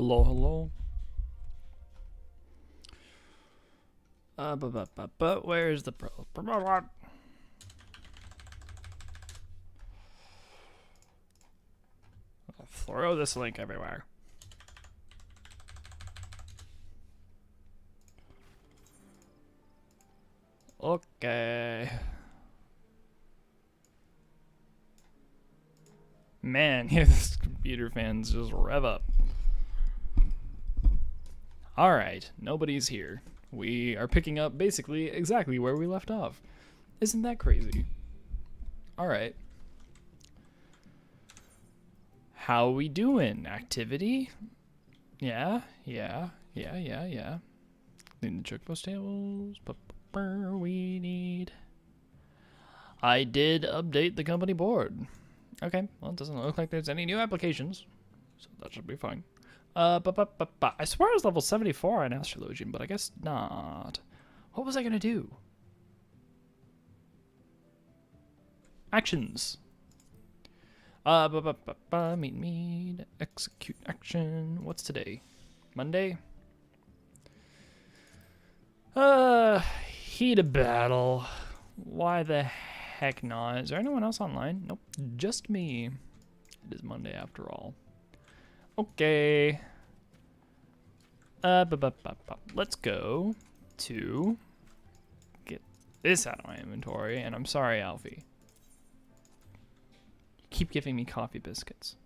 Hello, hello. But where's the promote? I'll throw this link everywhere. Okay. Man, yeah, this computer fans just rev up. Alright, nobody's here. We are picking up basically exactly where we left off. Isn't that crazy? Alright. How we doing? Activity? Yeah. Clean the checkpost tables. We need... I did update the company board. Okay, well, it doesn't look like there's any new applications, so that should be fine. I swear I was level 74 on Astrologian, but I guess not. What was I gonna do? Actions. Meet, execute action. What's today? Monday? Heat of battle. Why the heck not? Is there anyone else online? Nope, just me. It is Monday after all. Okay. Let's go to get this out of my inventory. And I'm sorry, Alfie. You keep giving me coffee biscuits.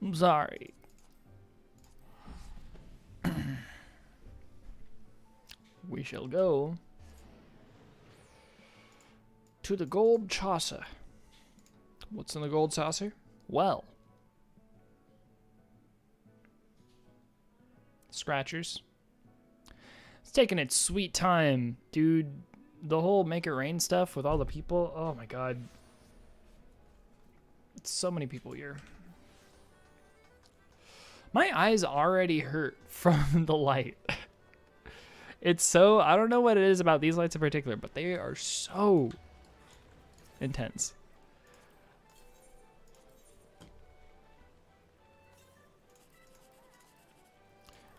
I'm sorry. We shall go to the gold saucer. What's in the gold saucer? Well, scratchers. It's taking its sweet time, dude. The whole make it rain stuff with all the people. Oh my god. It's so many people here. My eyes already hurt from the light. It's so, I don't know what it is about these lights in particular, but they are so intense.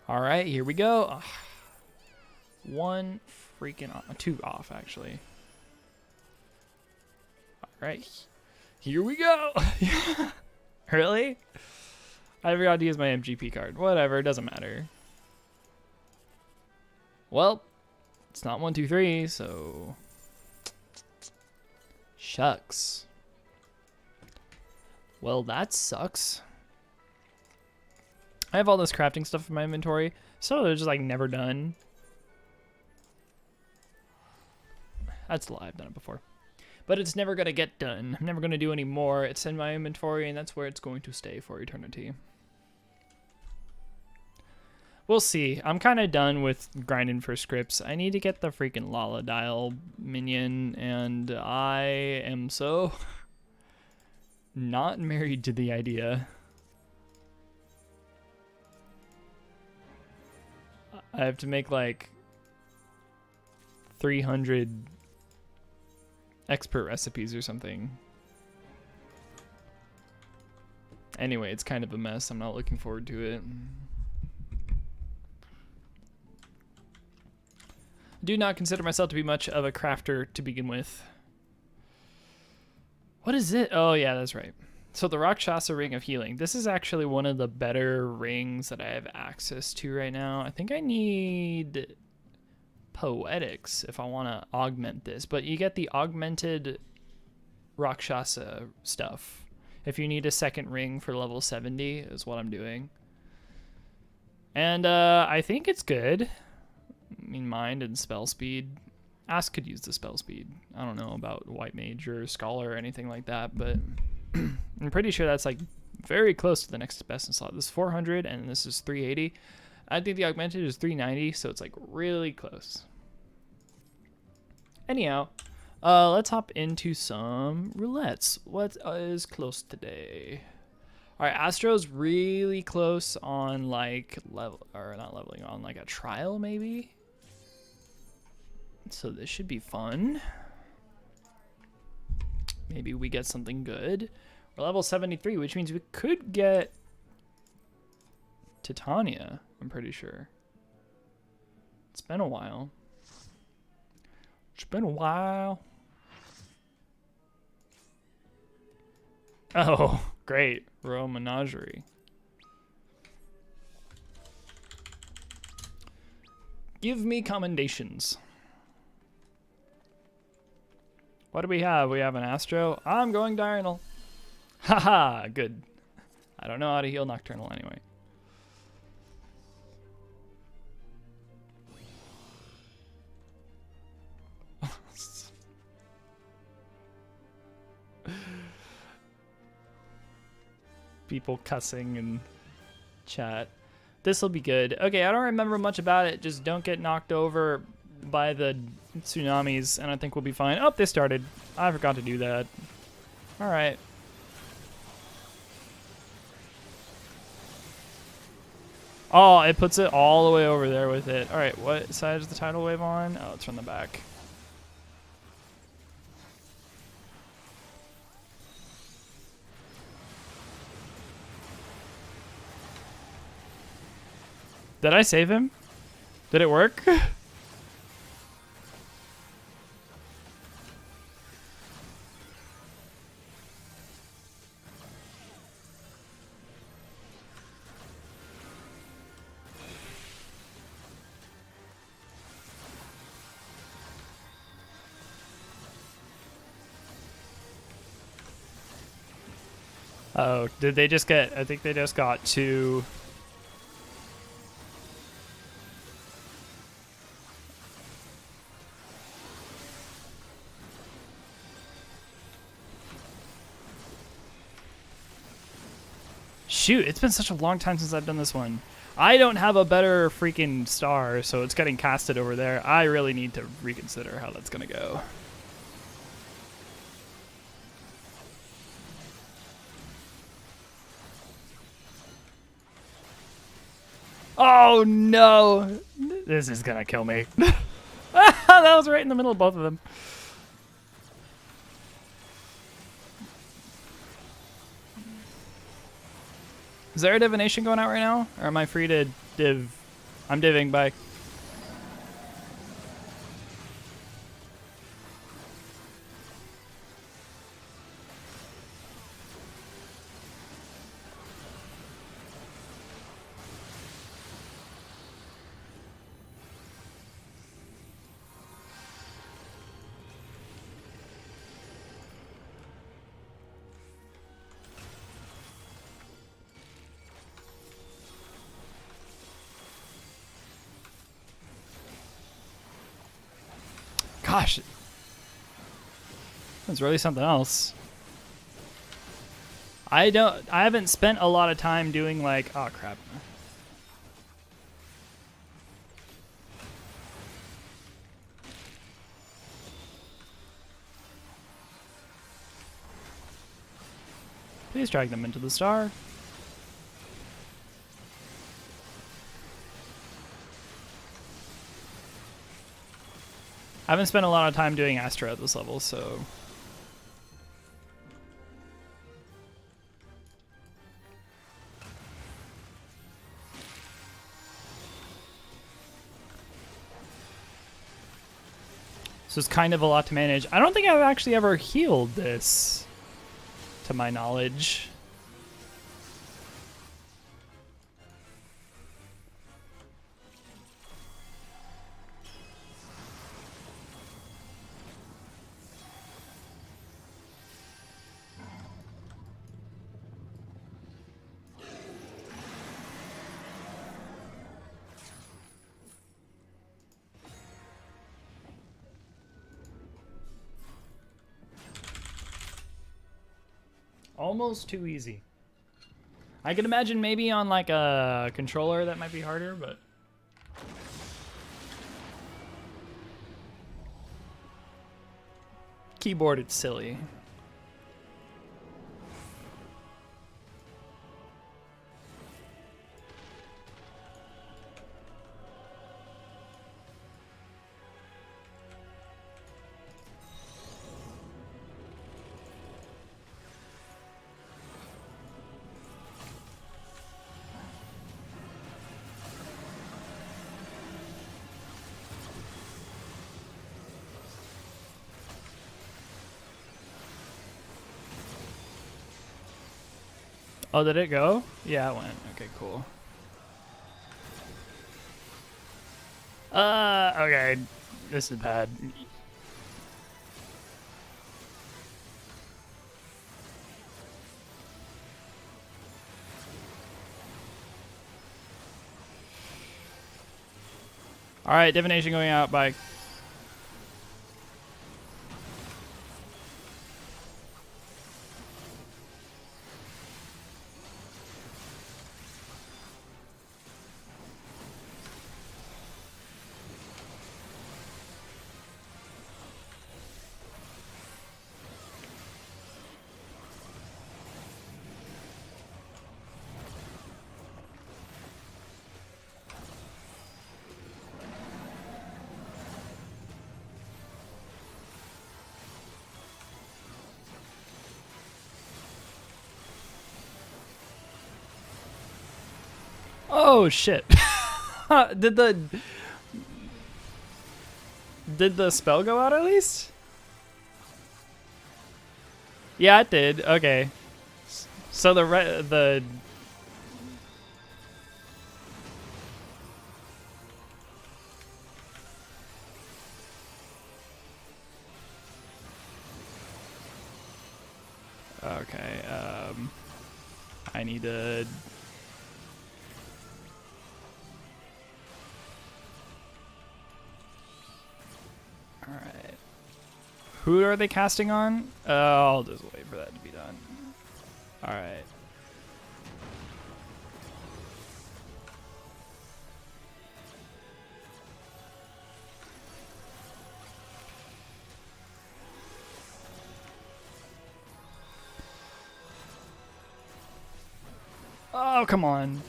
All right, here we go. Ugh. One freaking off, two off actually. All right, here we go. Really? I forgot to use my MGP card. Whatever, it doesn't matter. Well, it's not 1, 2, 3, so shucks. Well, that sucks. I have all this crafting stuff in my inventory, so they're just like never done. That's a lie, I've done it before. But it's never gonna get done. I'm never gonna do any more. It's in my inventory and that's where it's going to stay for eternity. We'll see. I'm kind of done with grinding for scripts. I need to get the freaking Lala Dial minion, and I am so not married to the idea. I have to make like 300 expert recipes or something. Anyway, it's kind of a mess. I'm not looking forward to it. Do not consider myself to be much of a crafter to begin with. What is it? Oh yeah, that's right. So the Rakshasa Ring of Healing. This is actually one of the better rings that I have access to right now. I think I need Poetics if I want to augment this. But you get the augmented Rakshasa stuff. If you need a second ring for level 70 is what I'm doing. And I think it's good. I mean, mind and spell speed. Ask could use the spell speed. I don't know about White Mage or Scholar or anything like that, but I'm pretty sure that's like very close to the next best in slot. This is 400 and this is 380. I think the augmented is 390, so it's like really close. Anyhow, let's hop into some roulettes. What is close today? All right, Astro's really close on like level, or not leveling, on like a trial maybe. So this should be fun. Maybe we get something good. We're level 73, which means we could get Titania, I'm pretty sure. It's been a while. It's been a while. Oh, great. Royal Menagerie. Give me commendations. What do we have? We have an Astro. I'm going Diurnal. Haha, good. I don't know how to heal Nocturnal anyway. People cussing in chat. This will be good. Okay, I don't remember much about it. Just don't get knocked over by the tsunamis, and I think we'll be fine. Oh, they started. I forgot to do that. All right. Oh, it puts it all the way over there with it. All right, what side is the tidal wave on? Oh, it's from the back. Did I save him? Did it work? Oh, did they just get... I think they just got two... Shoot, it's been such a long time since I've done this one. I don't have a better freaking star, so it's getting casted over there. I really need to reconsider how that's gonna go. Oh no! This is gonna kill me. That was right in the middle of both of them. Is there a divination going out right now? Or am I free to div? I'm divving, bye. Gosh, that's really something else. I haven't spent a lot of time doing like, oh crap. Please drag them into the star. I haven't spent a lot of time doing Astra at this level, so... So it's kind of a lot to manage. I don't think I've actually ever healed this, to my knowledge. Almost too easy. I could imagine maybe on like a controller that might be harder, but... Keyboard, it's silly. Oh, did it go? Yeah, it went. Okay, cool. Okay. This is bad. All right, divination going out. Bye. Oh shit! Did the spell go out at least? Yeah, it did. Okay. So the okay. I need to. All right. Who are they casting on? I'll just wait for that to be done. All right. Oh, come on.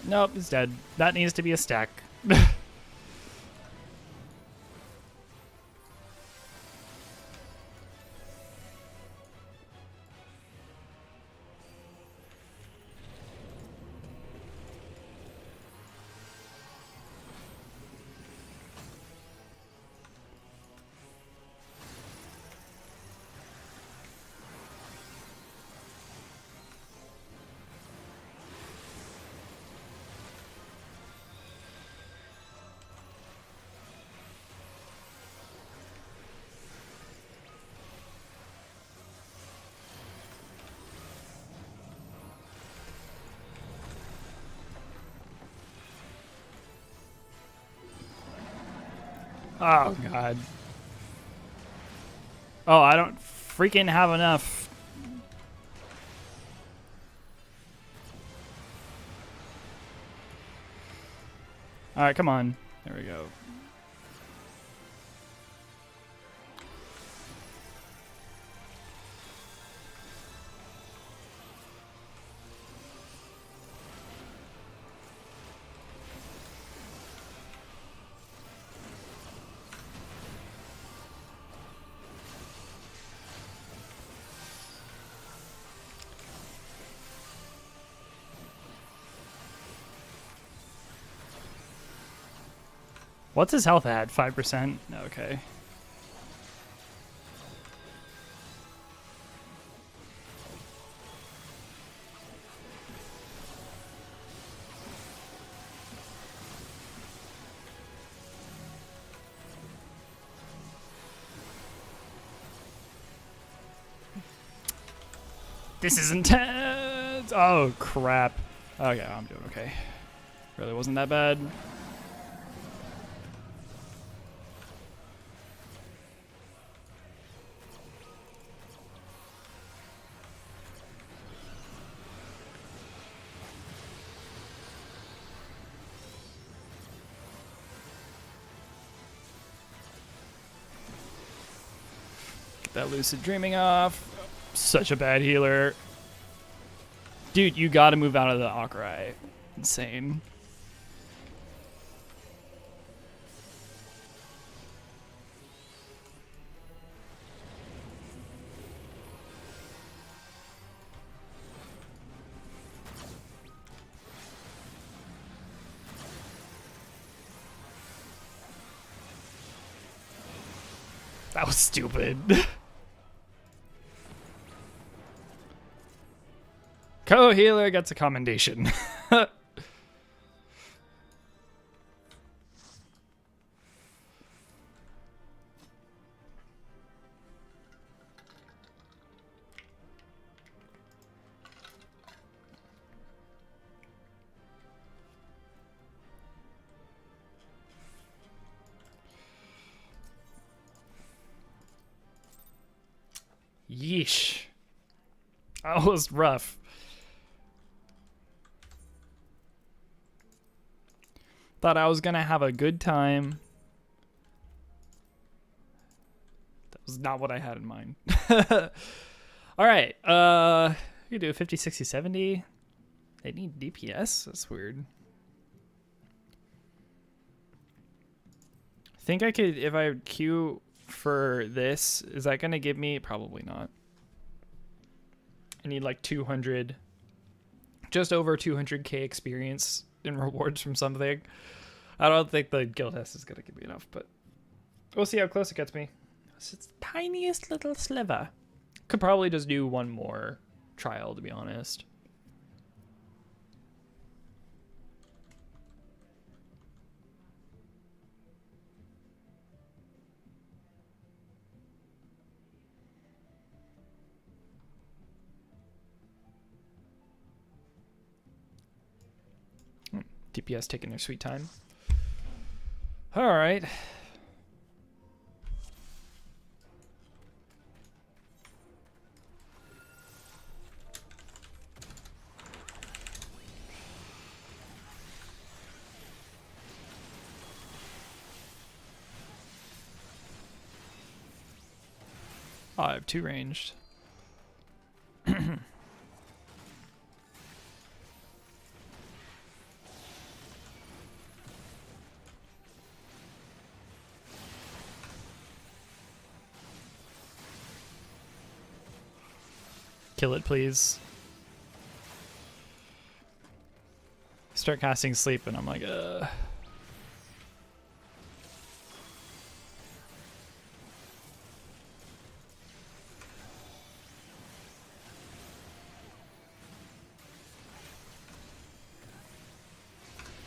Nope, it's dead. That needs to be a stack. Oh, God. Oh, I don't freaking have enough. All right, come on. There we go. What's his health at? 5%? Okay. This is intense! Oh, crap. Okay, I'm doing okay. Really wasn't that bad. That lucid dreaming off. Such a bad healer. Dude, you gotta move out of the Akerai. Insane. That was stupid. Co-healer gets a commendation. Yeesh. That was rough. Thought I was gonna have a good time. That was not what I had in mind. All right. You do a 50, 60, 70. They need DPS? That's weird. I think I could, if I queue for this, is that gonna give me? Probably not. I need like 200, just over 200k experience in rewards from something. I don't think the guild test is gonna give me enough, but we'll see how close it gets me. It's the tiniest little sliver. Could probably just do one more trial, to be honest. DPS taking their sweet time. All right. Oh, I have 2 ranged. Kill it, please. Start casting sleep, and I'm like,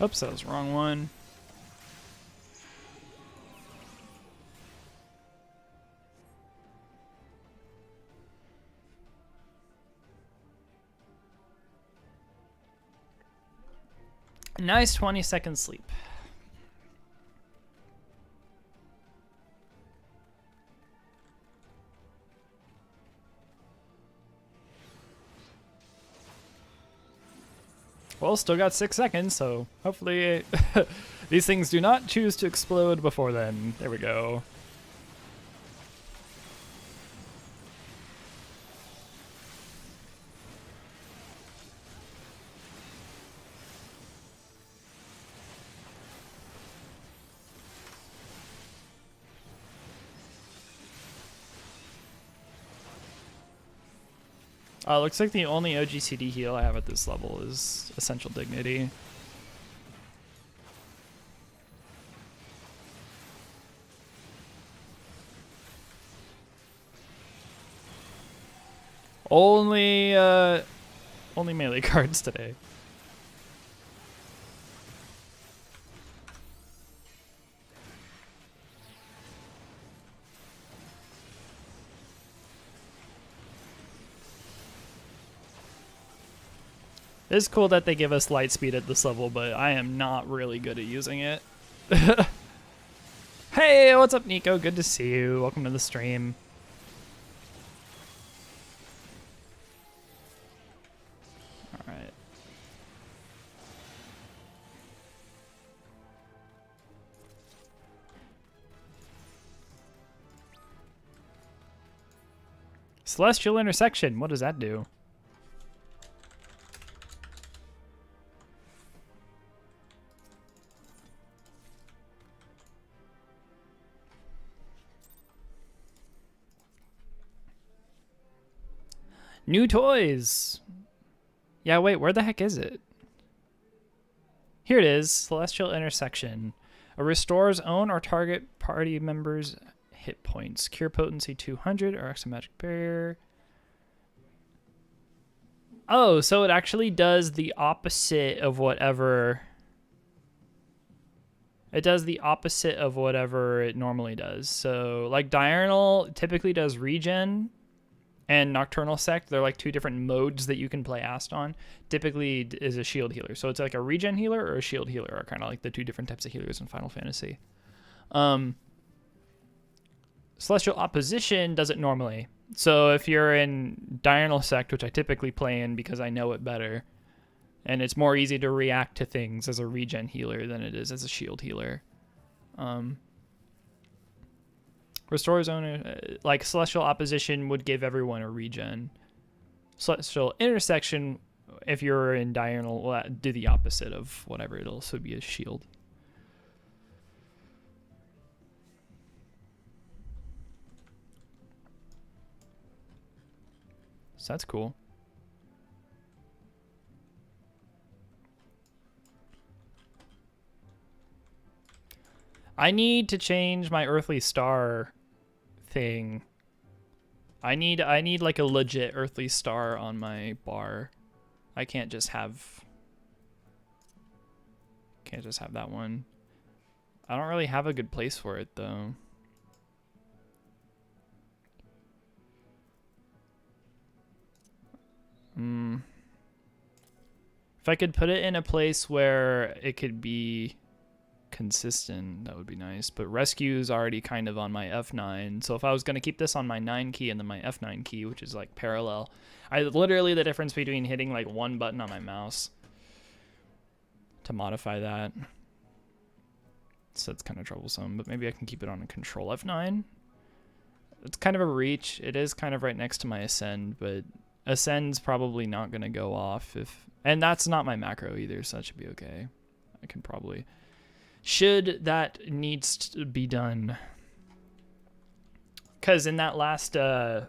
Oops, that was the wrong one. Nice 20-second sleep. Well, still got 6 seconds, so hopefully these things do not choose to explode before then. There we go. Looks like the only OGCD heal I have at this level is Essential Dignity. Only melee cards today. It's cool that they give us light speed at this level, but I am not really good at using it. Hey, what's up, Nico? Good to see you. Welcome to the stream. All right. Celestial Intersection. What does that do? New toys. Yeah, wait, where the heck is it? Here it is, Celestial Intersection. It restores own or target party members' hit points. Cure potency 200 or extra magic barrier. Oh, so it actually does the opposite of whatever. It does the opposite of whatever it normally does. So like Diurnal typically does regen, and Nocturnal Sect, they're like two different modes that you can play Ast on. Typically is a shield healer. So it's like a regen healer or a shield healer are kind of like the two different types of healers in Final Fantasy. Celestial Opposition does it normally. So if you're in Diurnal Sect, which I typically play in because I know it better, and it's more easy to react to things as a regen healer than it is as a shield healer. Restores owner, like Celestial Opposition would give everyone a regen. Celestial Intersection, if you're in Diurnal, will do the opposite of whatever. It'll also be a shield. So that's cool. I need to change my Earthly Star thing. I need like a legit Earthly Star on my bar. I can't just have that one. I don't really have a good place for it though. If I could put it in a place where it could be consistent, that would be nice. But rescue is already kind of on my F9, so if I was going to keep this on my 9 key and then my F9 key, which is like parallel, I literally the difference between hitting like one button on my mouse to modify that, so it's kind of troublesome. But maybe I can keep it on a control F9. It's kind of a reach. It is kind of right next to my Ascend, but Ascend's probably not going to go off and that's not my macro either, so that should be okay. I can probably, should that needs to be done, because in that last the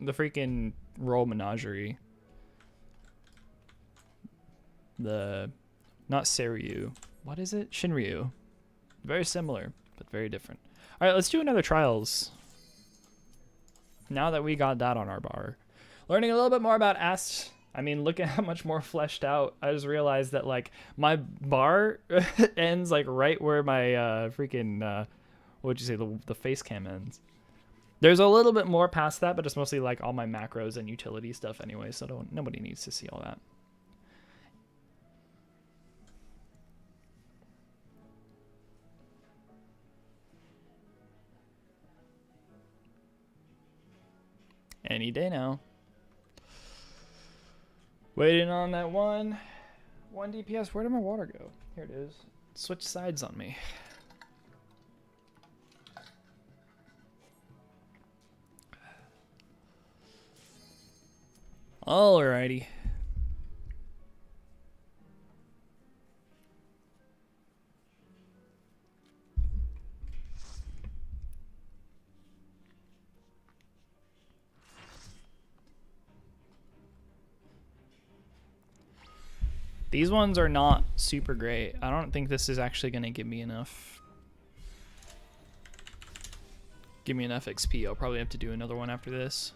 freaking Royal Menagerie, the not Seiryu, what is it, Shinryu, very similar but very different. All right, let's do another Trials now that we got that on our bar. Learning a little bit more about Ast. I mean, look at how much more fleshed out. I just realized that like my bar ends like right where my freaking what'd you say, the face cam ends. There's a little bit more past that, but it's mostly like all my macros and utility stuff anyway, so nobody needs to see all that. Any day now. Waiting on that one DPS. Where did my water go? Here it is. Switch sides on me. Alrighty. These ones are not super great. I don't think this is actually going to give me enough XP. I'll probably have to do another one after this.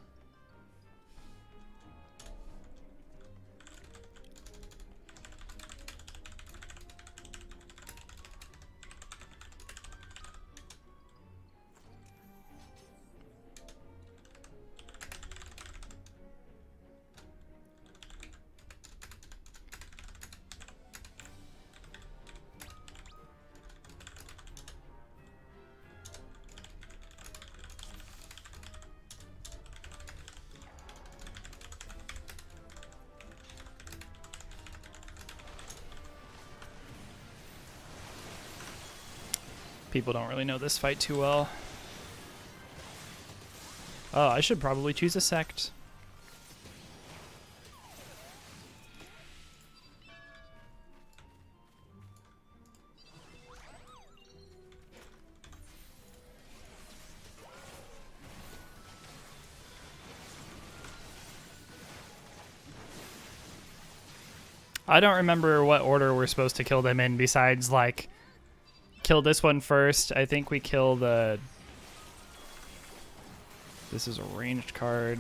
People don't really know this fight too well. Oh, I should probably choose a sect. I don't remember what order we're supposed to kill them in besides like kill this one first. I think we kill the This is a ranged card.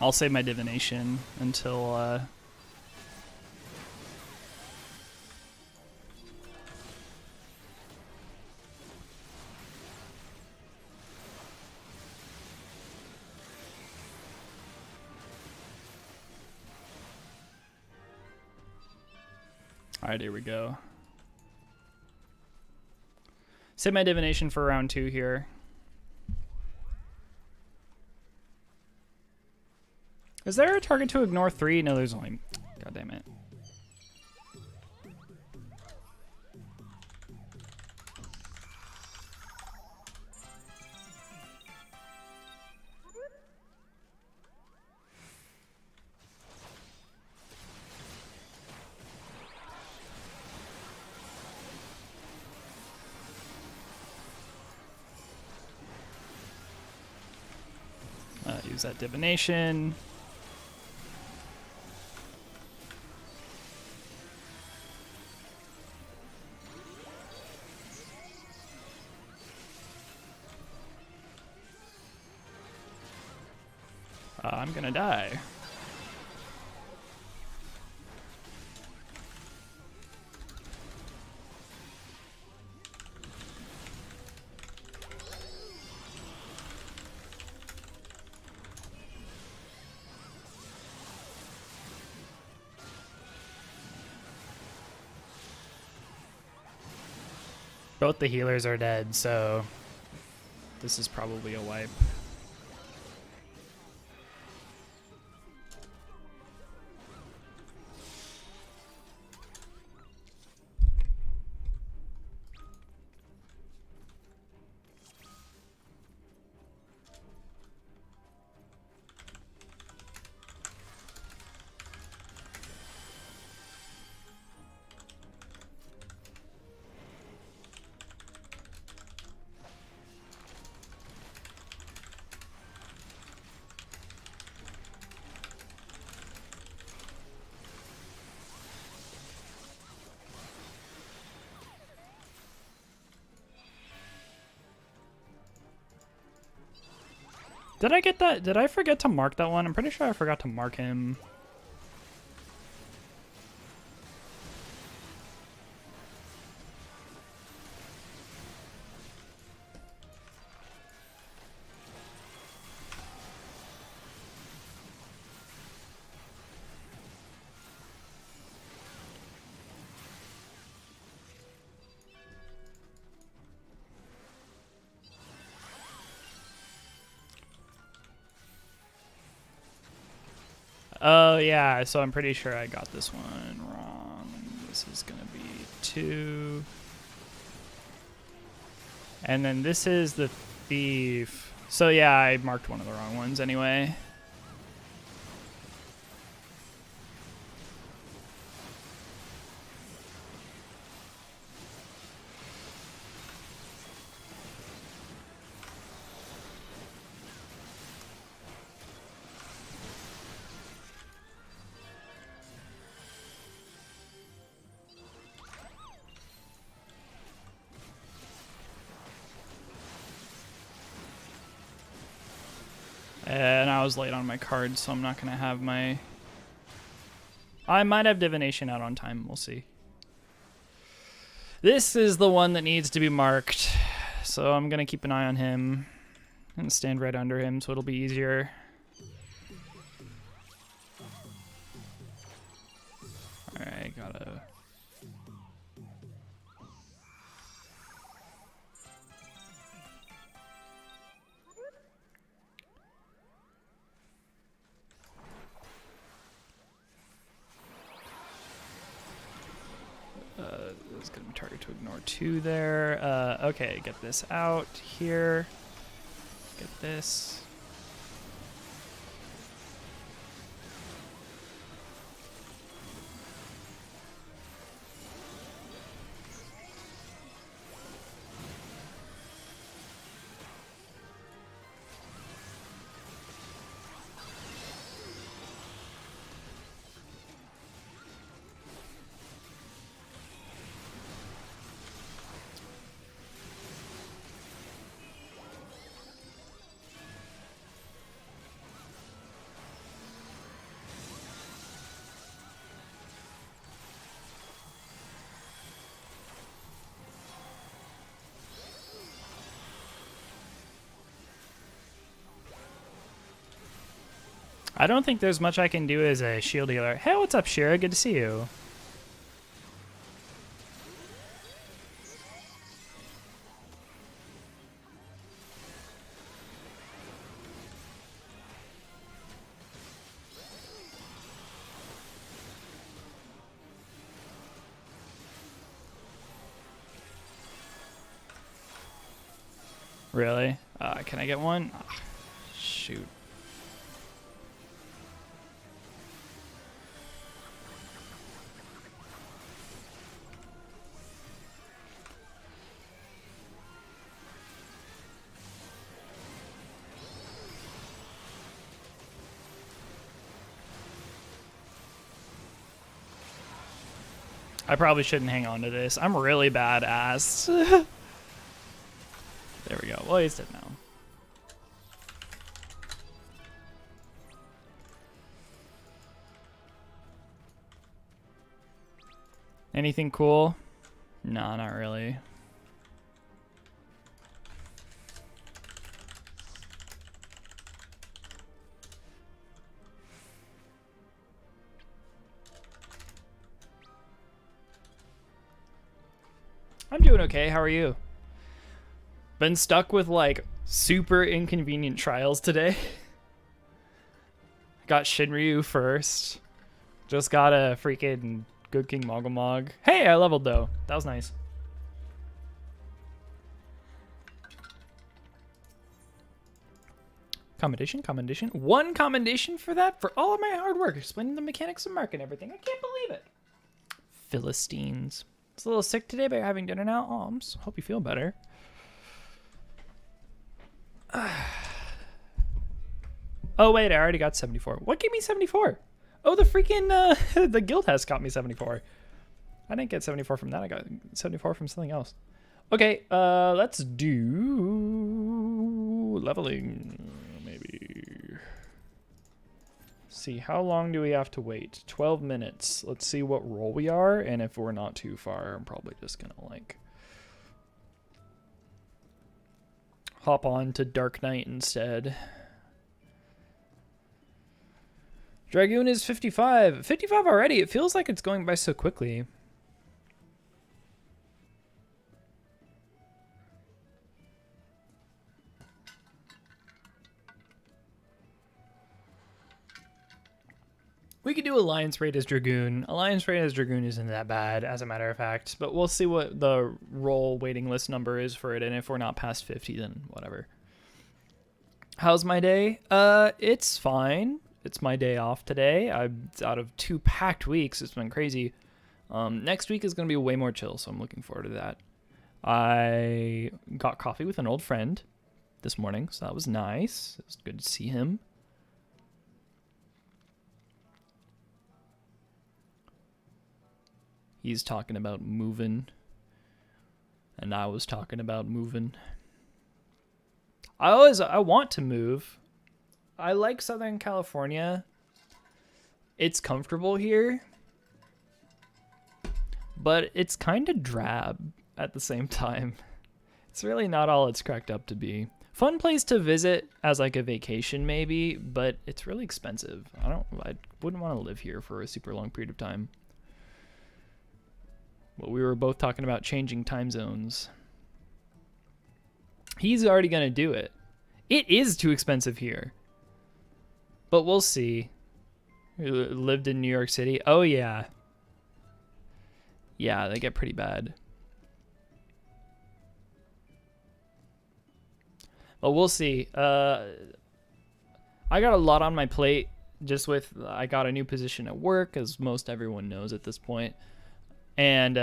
I'll save my divination until Alright, here we go. Save my divination for round 2 here. Is there a target to ignore 3? No, there's only... God damn it. Use that divination. I'm gonna die. Both the healers are dead, so this is probably a wipe. Did I get that? Did I forget to mark that one? I'm pretty sure I forgot to mark him. Oh, yeah, so I'm pretty sure I got this one wrong. This is going to be 2. And then this is the thief. So, yeah, I marked one of the wrong ones anyway. And I was late on my card, so I'm not going to have my... I might have divination out on time. We'll see. This is the one that needs to be marked. So I'm going to keep an eye on him and stand right under him so it'll be easier. Alright, gotta It's going to be target to ignore 2 there. Okay, get this out here. Get this. I don't think there's much I can do as a shield healer. Hey, what's up, Shira? Good to see you. Really? Can I get one? Oh, shoot. I probably shouldn't hang on to this. I'm really badass. There we go. Well, he's dead now. Anything cool? No, not really. I'm doing okay. How are you? Been stuck with like super inconvenient trials today. Got Shinryu first. Just got a freaking Good King Mogomog. Hey, I leveled though. That was nice. Commendation, commendation. 1 commendation for that? For all of my hard work, explaining the mechanics of mark and everything. I can't believe it. Philistines. It's a little sick today, but you're having dinner now. Oh, hope you feel better. Oh, wait, I already got 74. What gave me 74? Oh, the freaking, the guild has got me 74. I didn't get 74 from that. I got 74 from something else. Okay, let's do leveling, maybe. See, how long do we have to wait? 12 minutes. Let's see what role we are, and if we're not too far, I'm probably just gonna, like, hop on to Dark Knight instead. Dragoon is 55. 55 already. It feels like it's going by so quickly. We could do Alliance Raid as Dragoon. Alliance Raid as Dragoon isn't that bad, as a matter of fact. But we'll see what the role waiting list number is for it. And if we're not past 50, then whatever. How's my day? It's fine. It's my day off today. I'm out of 2 packed weeks. It's been crazy. Next week is going to be way more chill, so I'm looking forward to that. I got coffee with an old friend this morning, so that was nice. It was good to see him. He's talking about moving, and I was talking about moving. I want to move. I like Southern California. It's comfortable here, but it's kind of drab at the same time. It's really not all it's cracked up to be. Fun place to visit as like a vacation maybe, but it's really expensive. I wouldn't want to live here for a super long period of time. But we were both talking about changing time zones. He's already going to do it. It is too expensive here. But we'll see. Lived in New York City. Oh, yeah. Yeah, they get pretty bad. But we'll see. I got a lot on my plate just with I got a new position at work, as most everyone knows at this point. And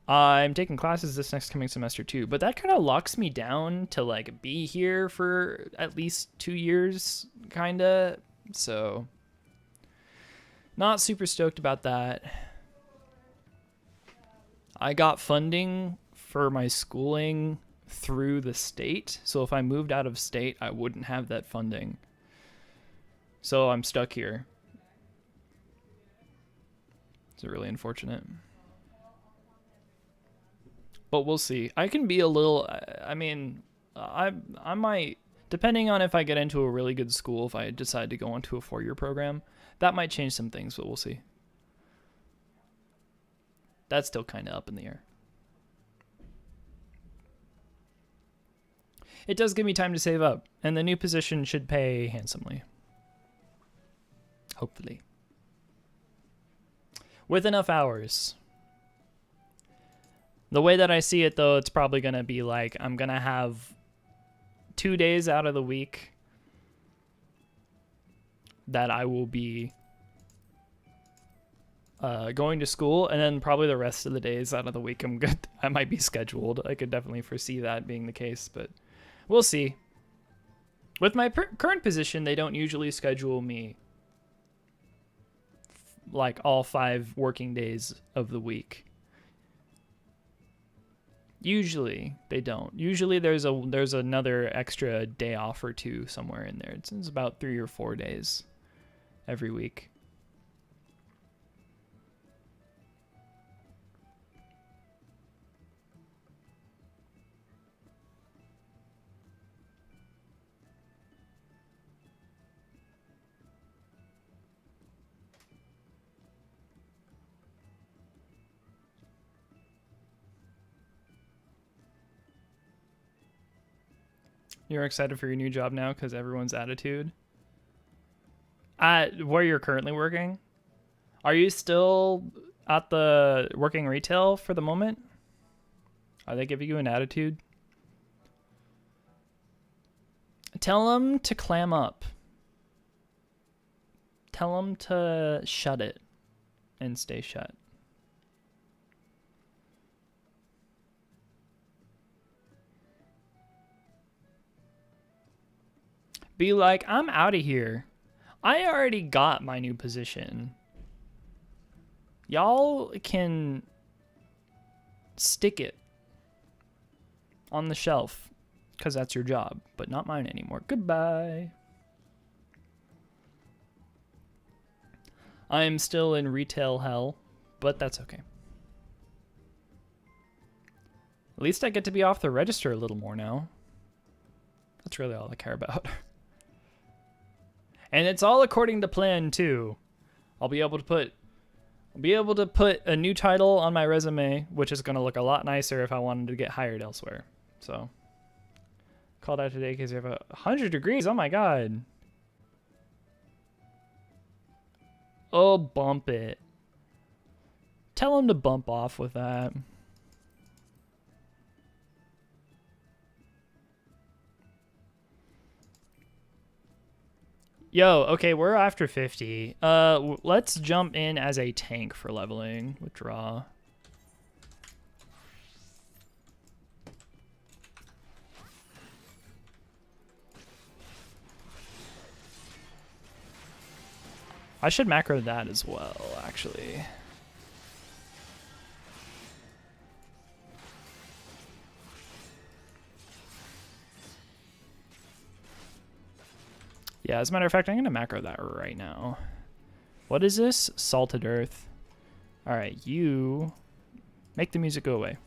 I'm taking classes this next coming semester too, but that kind of locks me down to like be here for at least 2 years, kind of. So not super stoked about that. I got funding for my schooling through the state, so if I moved out of state, I wouldn't have that funding. So I'm stuck here. It's really unfortunate. But we'll see. I can be a little, I mean, I might, depending on if I get into a really good school, if I decide to go into a 4-year program, that might change some things, but we'll see. That's still kind of up in the air. It does give me time to save up, and the new position should pay handsomely. Hopefully. With enough hours. The way that I see it, though, it's probably going to be like I'm going to have 2 days out of the week that I will be going to school, and then probably the rest of the days out of the week I'm good. I might be scheduled. I could definitely foresee that being the case, but we'll see. With my current position, they don't usually schedule me like all 5 working days of the week. Usually they don't. Usually there's another extra day off or 2 somewhere in there. It's about 3 or 4 days every week. You're excited for your new job now because everyone's attitude? Where you're currently working? Are you still at the working retail for the moment? Are they giving you an attitude? Tell them to clam up. Tell them to shut it and stay shut. Be like, I'm out of here. I already got my new position. Y'all can stick it on the shelf because that's your job, but not mine anymore. Goodbye. I am still in retail hell, but that's okay. At least I get to be off the register a little more now. That's really all I care about. And it's all according to plan too. I'll be able to put a new title on my resume, which is going to look a lot nicer if I wanted to get hired elsewhere. So, called out today because you have 100 degrees. Oh my god. Oh, bump it. Tell him to bump off with that. Yo, okay, we're after 50. Let's jump in as a tank for leveling. Withdraw. I should macro that as well, actually. Yeah, as a matter of fact, I'm going to macro that right now. What is this? Salted Earth. All right, you make the music go away.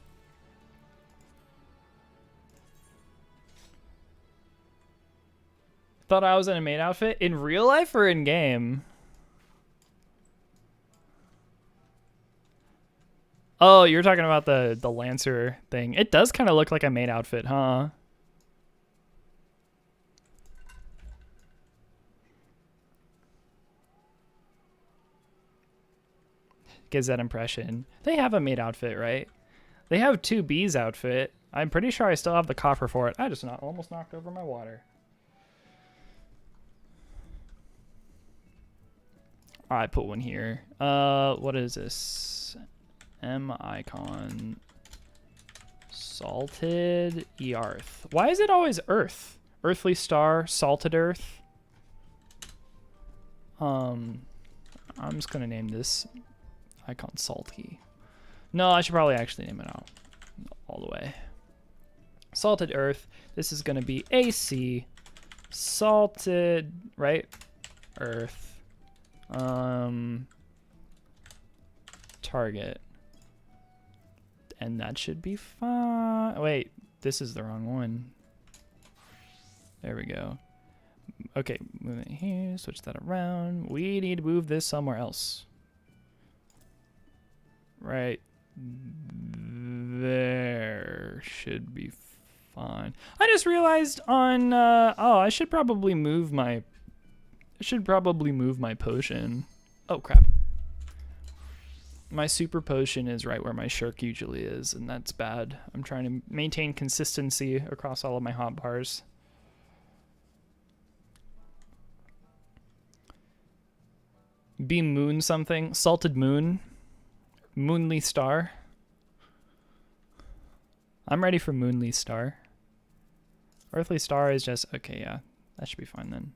Thought I was in a maid outfit? In real life or in game? Oh, you're talking about the Lancer thing. It does kind of look like a maid outfit, huh? gives that impression. They have a maid outfit, right? They have 2B's outfit. I'm pretty sure I still have the coffer for it. I just almost knocked over my water. I put one here. What is this? M icon. Salted earth. Why is it always earth? Earthly star, salted earth. I'm just gonna name this icon salty. No, I should probably actually name it out all the way. Salted earth. This is gonna be AC. Salted, right? Earth. Target. And that should be fine. Wait, this is the wrong one. There we go. Okay, move it here, switch that around. We need to move this somewhere else. Right there should be fine. I just realized on, oh, I should probably move my potion. Oh, crap. My super potion is right where my shirk usually is, and that's bad. I'm trying to maintain consistency across all of my hotbars. Be moon something. Salted moon. Moonly star. I'm ready for moonly star. Earthly star is just... Okay, yeah. That should be fine then.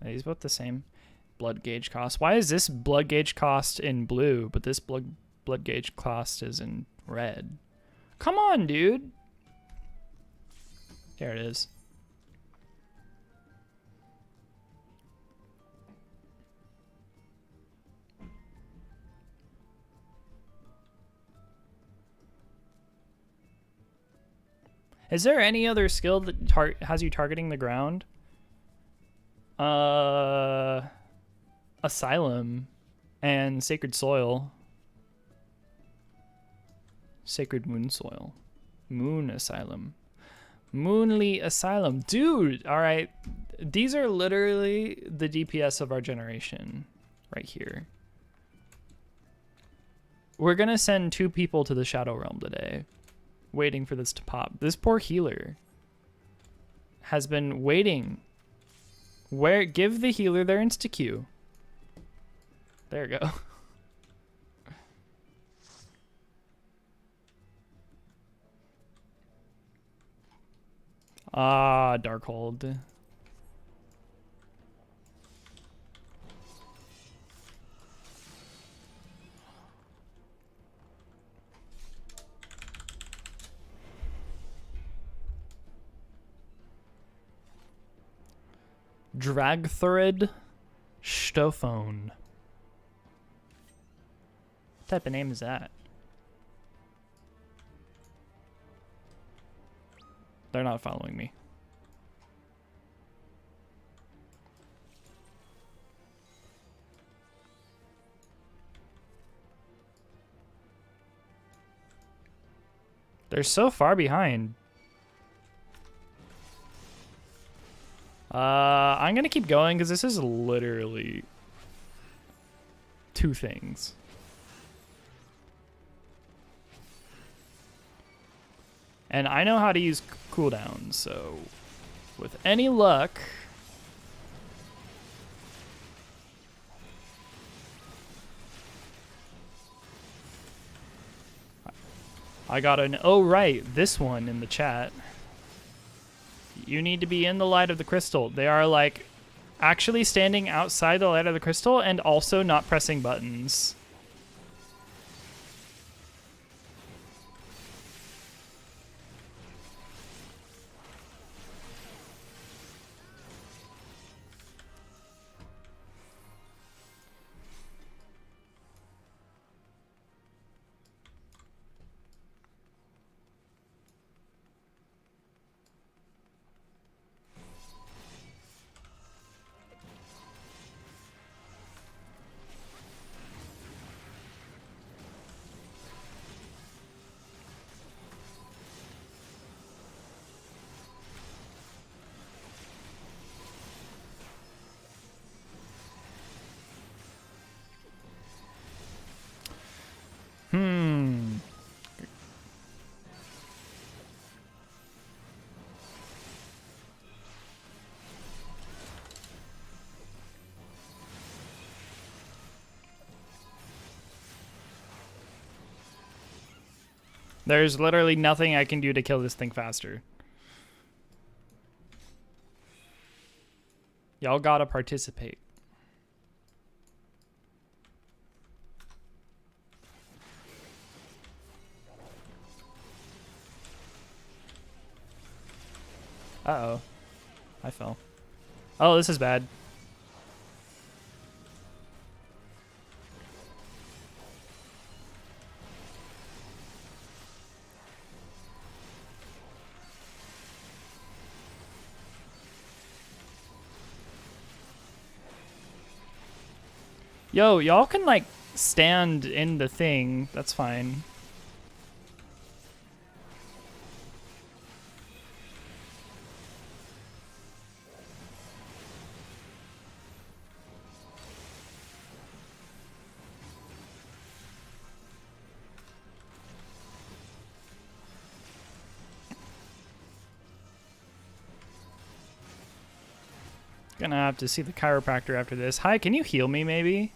Are these both the same? Blood gauge cost. Why is this blood gauge cost in blue, but this blood gauge cost is in red? Come on, dude. There it is. Is there any other skill that has you targeting the ground? Asylum and Sacred Soil. Sacred Moon Soil. Moon Asylum. Moonly Asylum. Dude, alright. These are literally the DPS of our generation. Right here. We're gonna send 2 people to the Shadow Realm today. Waiting for this to pop. This poor healer has been waiting. Give the healer their insta-Q. There we go. Ah, Darkhold. Dragthurid Stophone. What type of name is that? They're not following me. They're so far behind. I'm gonna keep going because this is literally 2 things. And I know how to use cooldowns, so with any luck... I got an oh right, this one in the chat. You need to be in the light of the crystal. They are like actually standing outside the light of the crystal and also not pressing buttons. There's literally nothing I can do to kill this thing faster. Y'all gotta participate. Uh-oh. I fell. Oh, this is bad. Yo, y'all can, like, stand in the thing. That's fine. Gonna have to see the chiropractor after this. Hi, can you heal me, maybe?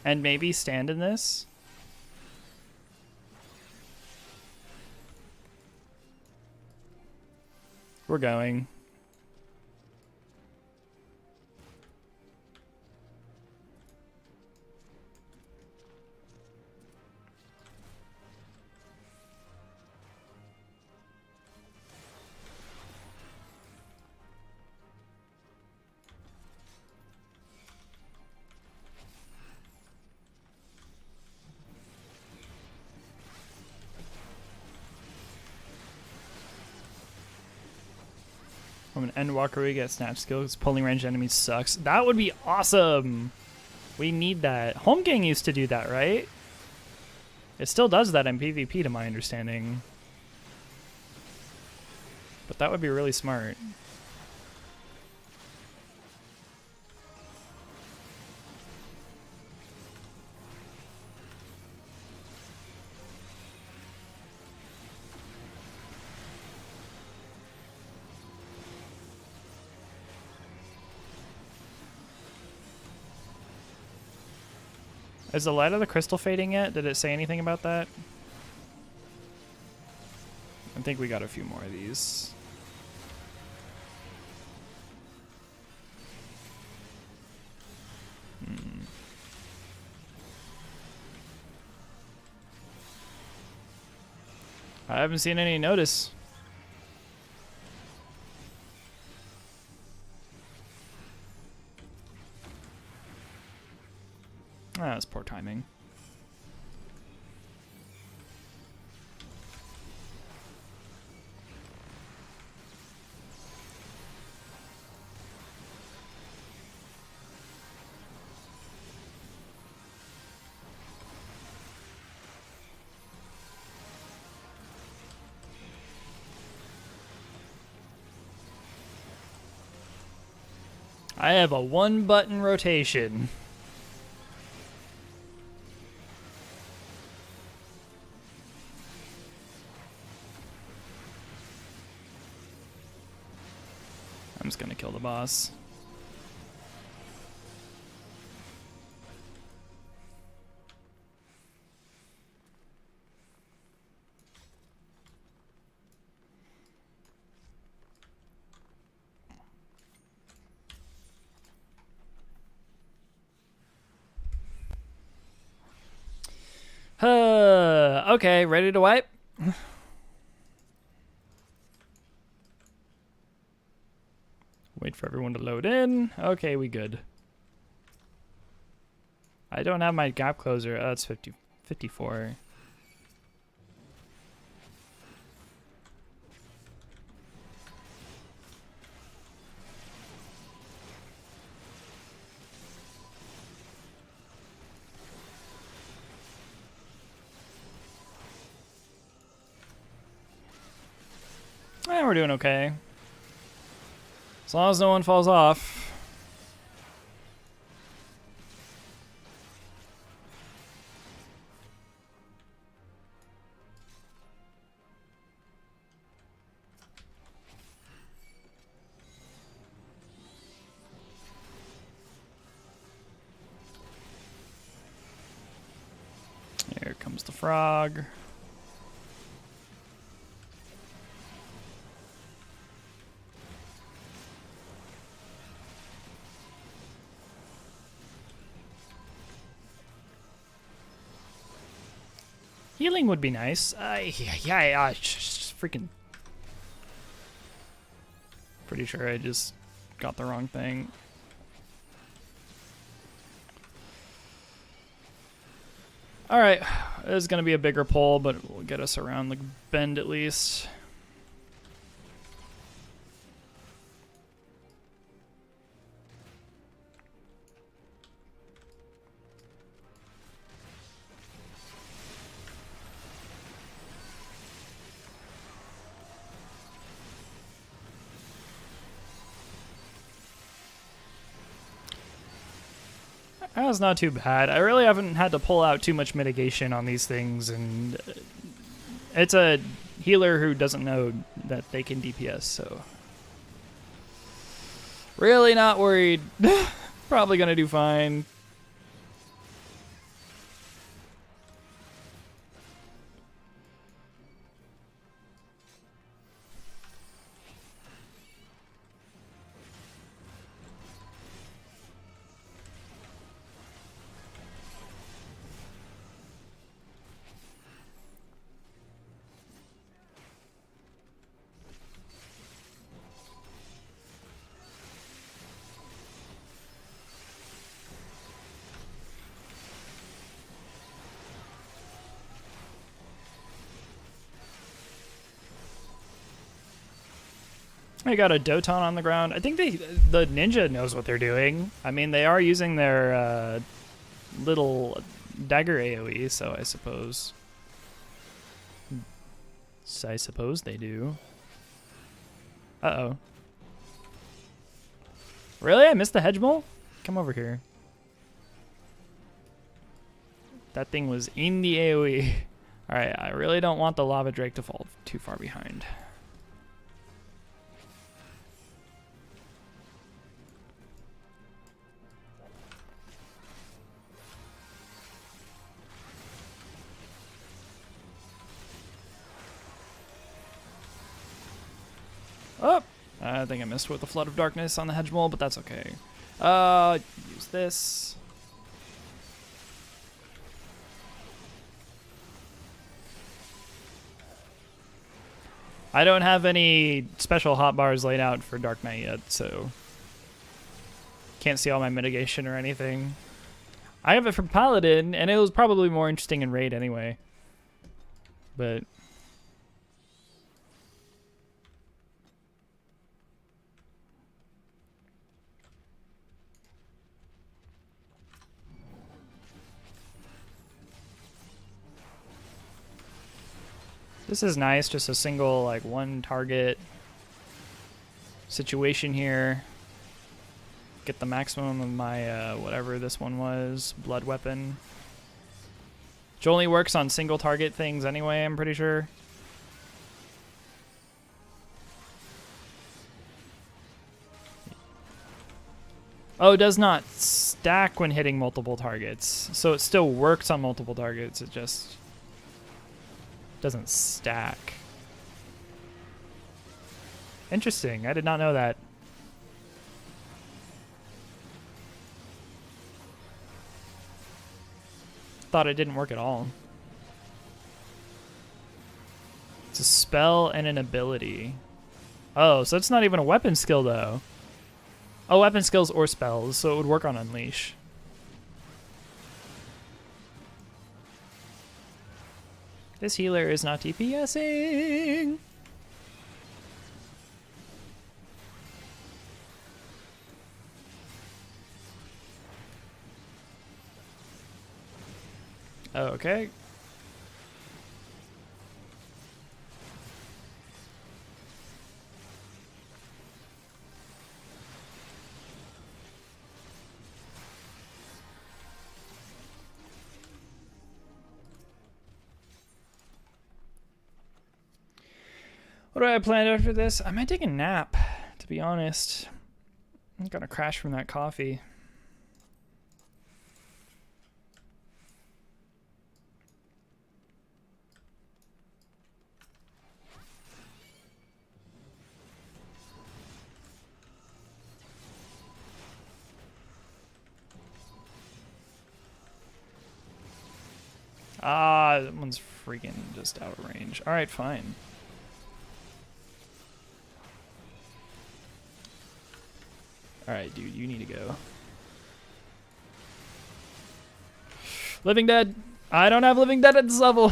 And maybe stand in this? We're going. From an endwalker, we get snatch skills. Pulling ranged enemies sucks. That would be awesome. We need that. Home Gang used to do that, right? It still does that in PvP, to my understanding. But that would be really smart. Is the light of the crystal fading yet? Did it say anything about that? I think we got a few more of these. I haven't seen any notice. Ah, that's poor timing. I have a one-button rotation. I'm just gonna kill the boss. Okay, ready to wipe? Wait for everyone to load in. Okay, we good. I don't have my gap closer. Oh, it's 54. We're doing okay. As long as no one falls off. Here comes the frog. Healing would be nice. Yeah, freaking. Pretty sure I just got the wrong thing. Alright, this is going to be a bigger pull, but it will get us around the bend at least. That was not too bad. I really haven't had to pull out too much mitigation on these things, and it's a healer who doesn't know that they can DPS, so really not worried. Probably gonna do fine. I got a Doton on the ground. I think the ninja knows what they're doing. I mean, they are using their little dagger AoE, so I suppose they do. Uh-oh. Really? I missed the hedge mole? Come over here. That thing was in the AoE. Alright, I really don't want the lava drake to fall too far behind. Oh! I think I missed with the Flood of Darkness on the hedge mole, but that's okay. Use this. I don't have any special hotbars laid out for Dark Knight yet, so can't see all my mitigation or anything. I have it for Paladin, and it was probably more interesting in Raid anyway. But this is nice, just a single, like, one target situation here. Get the maximum of my, whatever this one was, blood weapon. Which only works on single target things anyway, I'm pretty sure. Oh, it does not stack when hitting multiple targets. So it still works on multiple targets, it just doesn't stack. Interesting. I did not know that. Thought it didn't work at all. It's a spell and an ability. Oh, so it's not even a weapon skill though. Oh, weapon skills or spells, so it would work on Unleash. This healer is not DPSing. Okay. What do I plan after this? I might take a nap, to be honest. I'm gonna crash from that coffee. Ah, that one's freaking just out of range. All right, fine. All right, dude, you need to go. Living Dead. I don't have Living Dead at this level.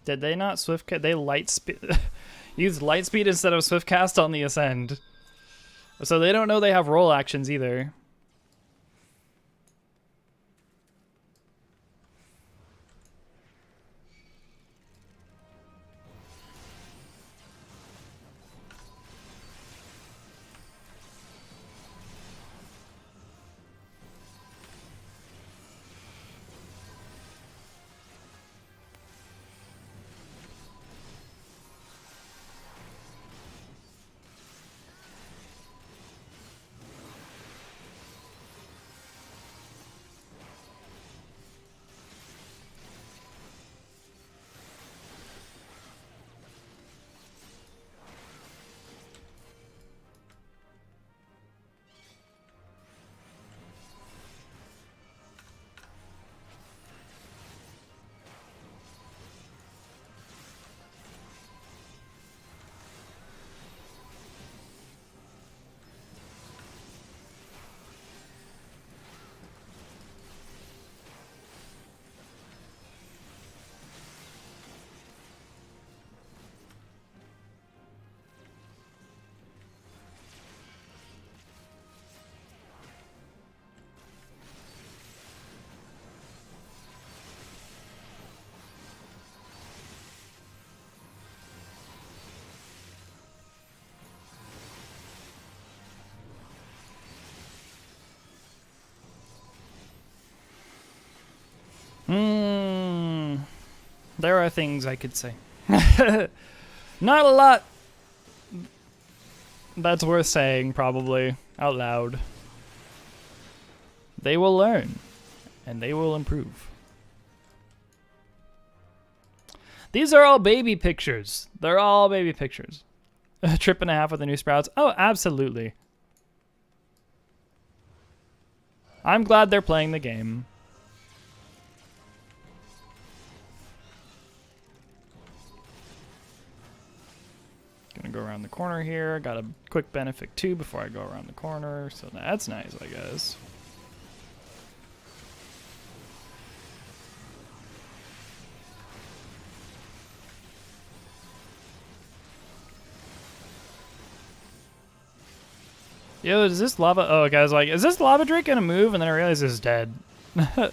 Did they not swift cast? They light speed use light speed instead of swift cast on the ascend. So they don't know they have roll actions either. There are things I could say. Not a lot that's worth saying, probably, out loud. They will learn, and they will improve. These are all baby pictures. They're all baby pictures. A trip and a half with the new sprouts. Oh, absolutely. I'm glad they're playing the game. Gonna go around the corner here. Got a quick benefit too before I go around the corner, so that's nice, I guess. Yo, is this lava? Oh, guys, like, is this lava drake gonna move? And then I realize it's dead. Oh,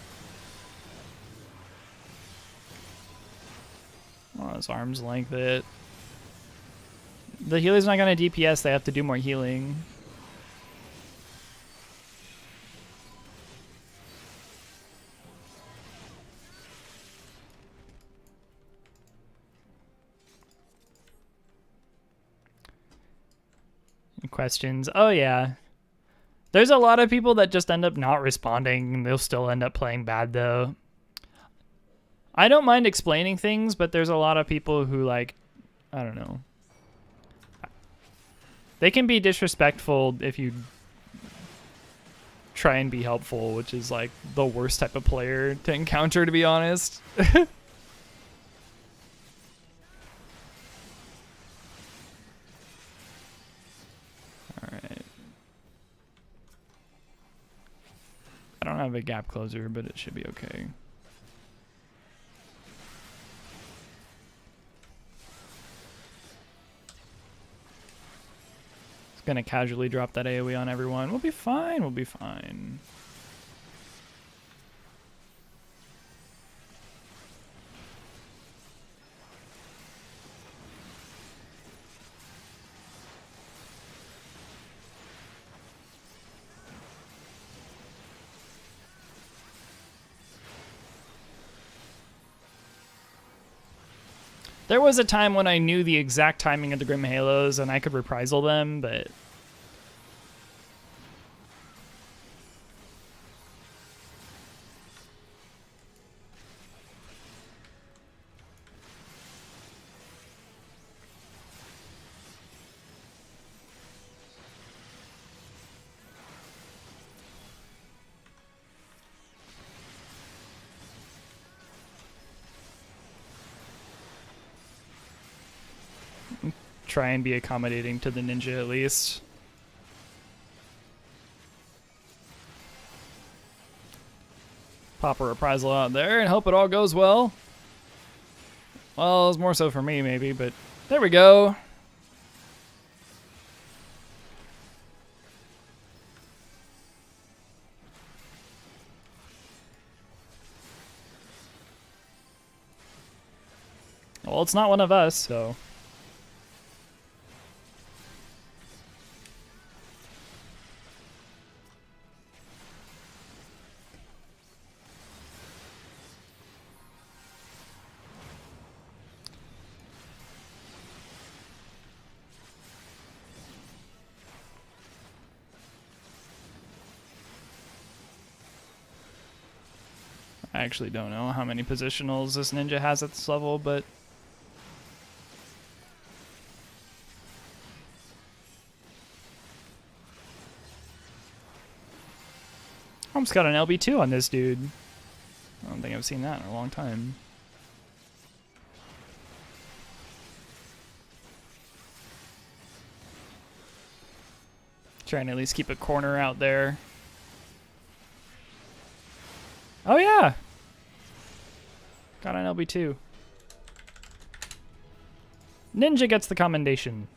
his arm's length it. The healer's not gonna DPS, they have to do more healing. Questions? Oh yeah. There's a lot of people that just end up not responding. They'll still end up playing bad though. I don't mind explaining things, but there's a lot of people who, like, I don't know. They can be disrespectful if you try and be helpful, which is like the worst type of player to encounter, to be honest. Alright. I don't have a gap closer, but it should be okay. Gonna casually drop that AoE on everyone. We'll be fine. We'll be fine. There was a time when I knew the exact timing of the Grim Halos and I could reprisal them, but try and be accommodating to the ninja at least. Pop a reprisal out there and hope it all goes well. Well, it's more so for me maybe, but there we go. Well, it's not one of us, so. I actually don't know how many positionals this ninja has at this level, but almost got an LB2 on this dude. I don't think I've seen that in a long time. Trying to at least keep a corner out there. Oh yeah! Got an LB2. Ninja gets the commendation.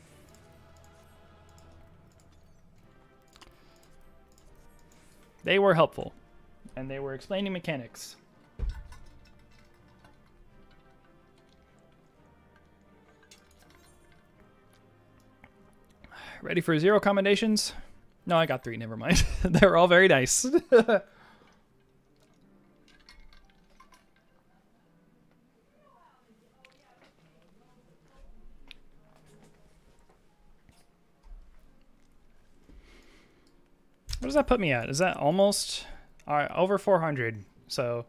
They were helpful, and they were explaining mechanics. Ready for 0 commendations? No, I got 3, never mind. They're all very nice. What does that put me at? Is that almost over 400? So,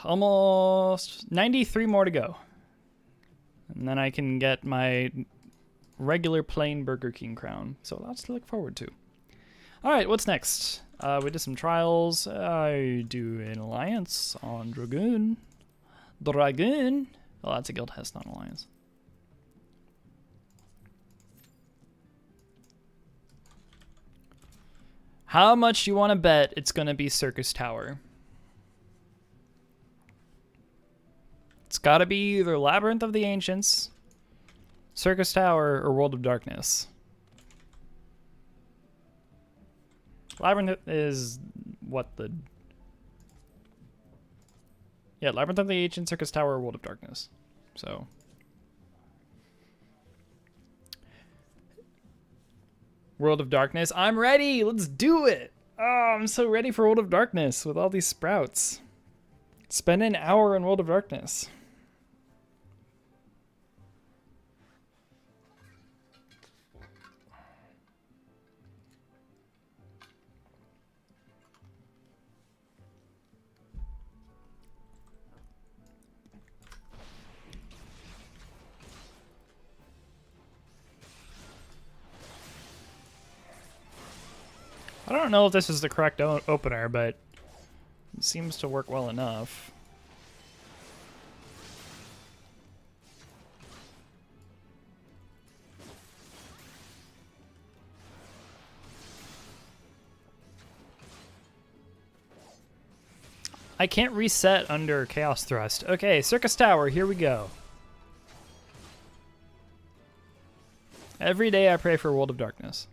almost 93 more to go, and then I can get my regular plain Burger King crown. So lots to look forward to. All right, what's next? We did some trials. I do an alliance on Dragoon. Oh, that's a guild test, not an alliance. How much do you want to bet it's going to be Circus Tower? It's got to be either Labyrinth of the Ancients, Circus Tower, or World of Darkness. Labyrinth is what the... Yeah, Labyrinth of the Ancients, Circus Tower, or World of Darkness. So... World of Darkness. I'm ready. Let's do it. Oh, I'm so ready for World of Darkness with all these sprouts. Spend an hour in World of Darkness. I don't know if this is the correct opener, but it seems to work well enough. I can't reset under Chaos Thrust. Okay, Circus Tower, here we go. Every day I pray for World of Darkness.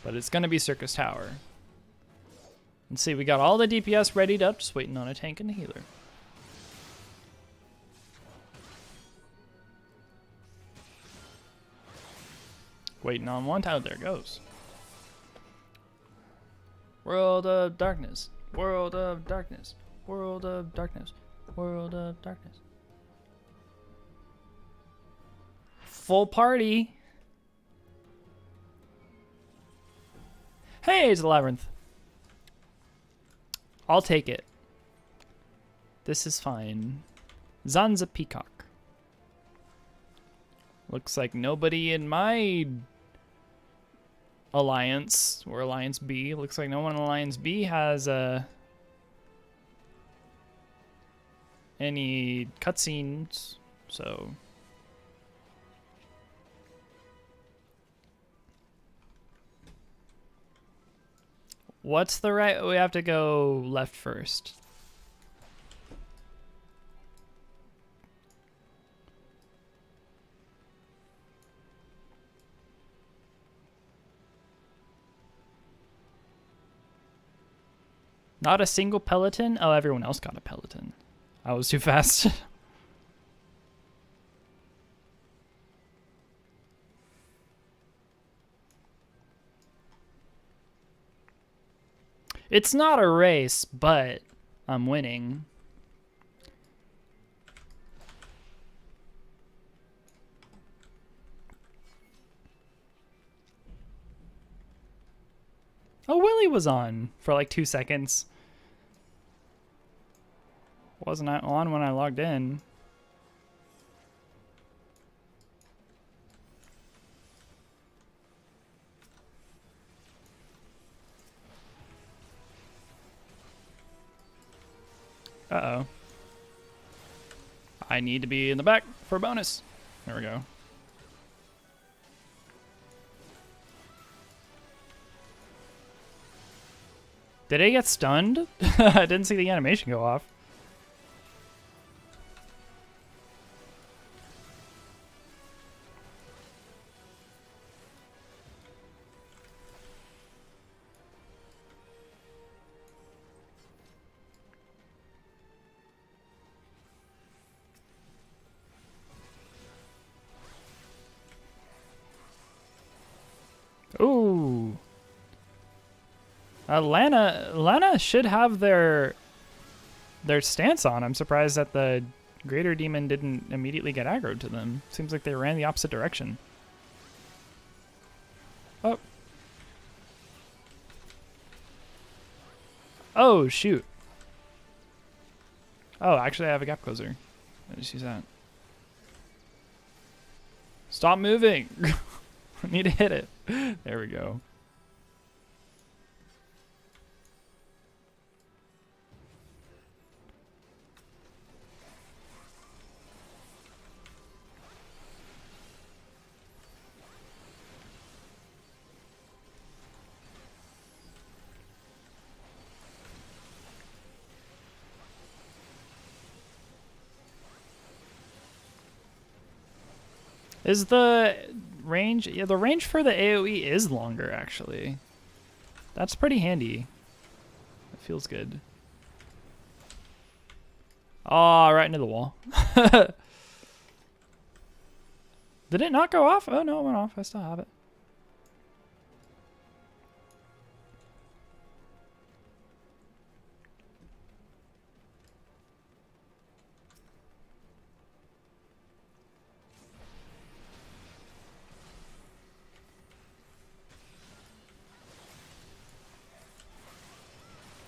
But it's going to be Circus Tower. And see, we got all the DPS readied up, just waiting on a tank and a healer. Waiting on one. Oh, there it goes. World of Darkness. World of Darkness. World of Darkness. World of Darkness. Full party. Hey, it's a Labyrinth. I'll take it. This is fine. Zanza Peacock. Looks like nobody in my alliance, or Alliance B, looks like no one in Alliance B has any cutscenes, So what's the right? We have to go left first. Not a single Peloton? Oh, everyone else got a Peloton. I was too fast. It's not a race, but I'm winning. Oh, Willie was on for like 2 seconds. Wasn't I on when I logged in? Uh-oh. I need to be in the back for a bonus. There we go. Did he get stunned? I didn't see the animation go off. Ooh. Lana should have their stance on. I'm surprised that the Greater Demon didn't immediately get aggroed to them. Seems like they ran the opposite direction. Oh. Oh, shoot. Oh, actually I have a gap closer. I just use that. Stop moving. I need to hit it. There we go. Is the range... Yeah, the range for the AoE is longer, actually. That's pretty handy. It feels good. Oh, right into the wall. Did it not go off? Oh, no, it went off. I still have it.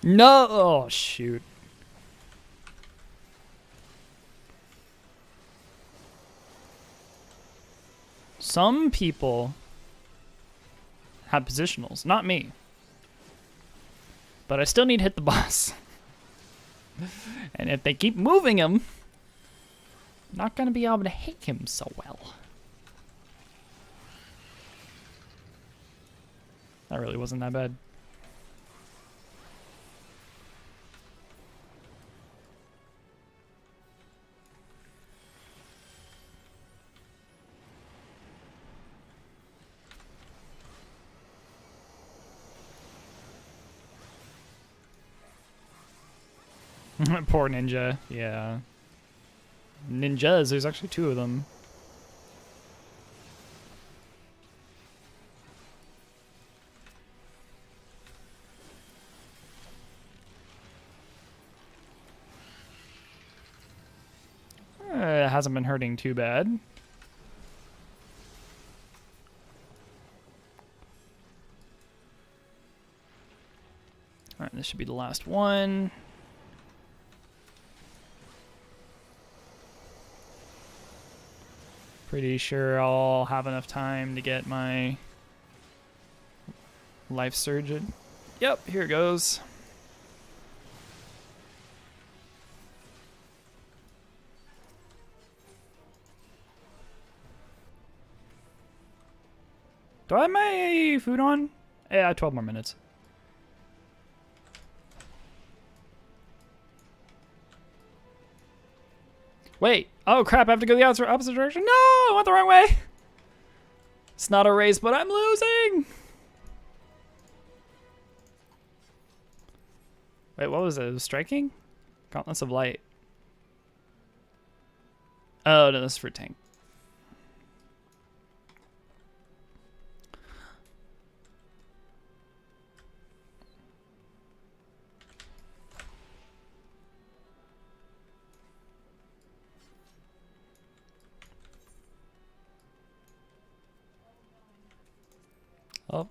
No! Oh, shoot. Some people have positionals, not me. But I still need to hit the boss. And if they keep moving him, I'm not going to be able to hit him so well. That really wasn't that bad. Poor ninja, yeah. Ninjas, there's actually 2 of them. It hasn't been hurting too bad. Alright, this should be the last one. Pretty sure I'll have enough time to get my life surgeon. Yep, here it goes. Do I have my food on? Yeah, 12 more minutes. Wait. Oh, crap. I have to go the opposite direction. No, I went the wrong way. It's not a race, but I'm losing. Wait, what was it? It was striking? Gauntlets of Light. Oh, no, this is for tank. Oh.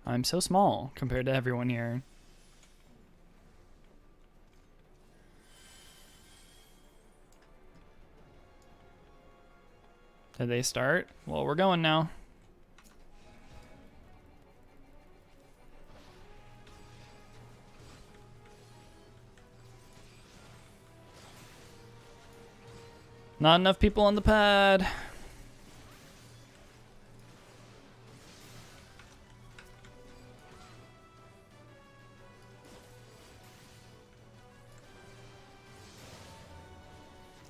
I'm so small compared to everyone here. Did they start? Well, we're going now. Not enough people on the pad.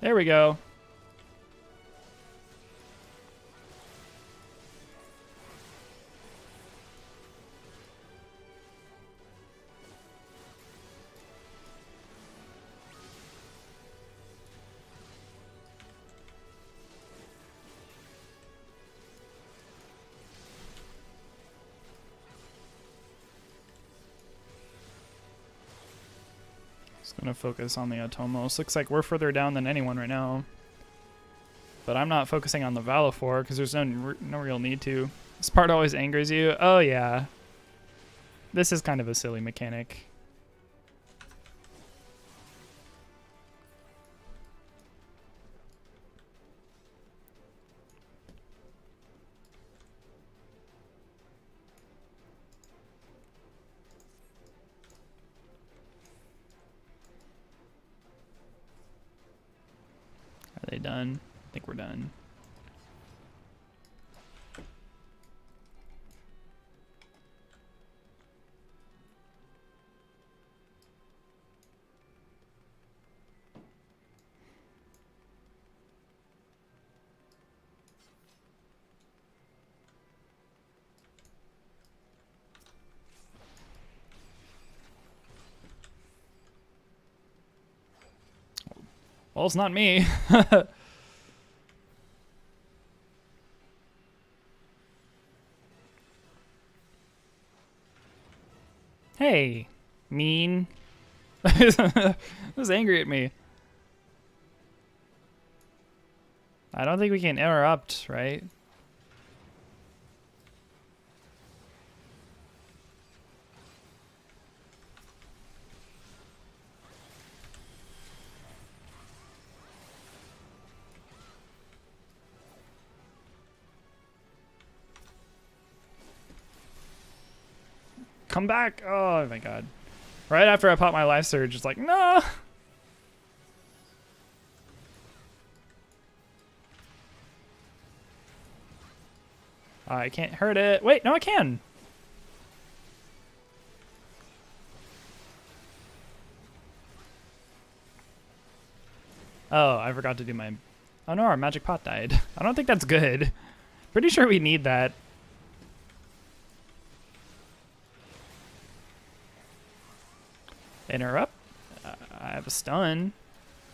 There we go. Just gonna focus on the Atomos. Looks like we're further down than anyone right now. But I'm not focusing on the Valifor because there's no real need to. This part always angers you. Oh yeah. This is kind of a silly mechanic. Are they done? I think we're done. Well, it's not me. Hey, mean. It was angry at me. I don't think we can interrupt, right? Come back! Oh my god. Right after I pop my life surge, it's like, no! I can't hurt it. Wait, no I can! Oh, I forgot to do my... Oh no, our magic pot died. I don't think that's good. Pretty sure we need that. Interrupt? I have a stun,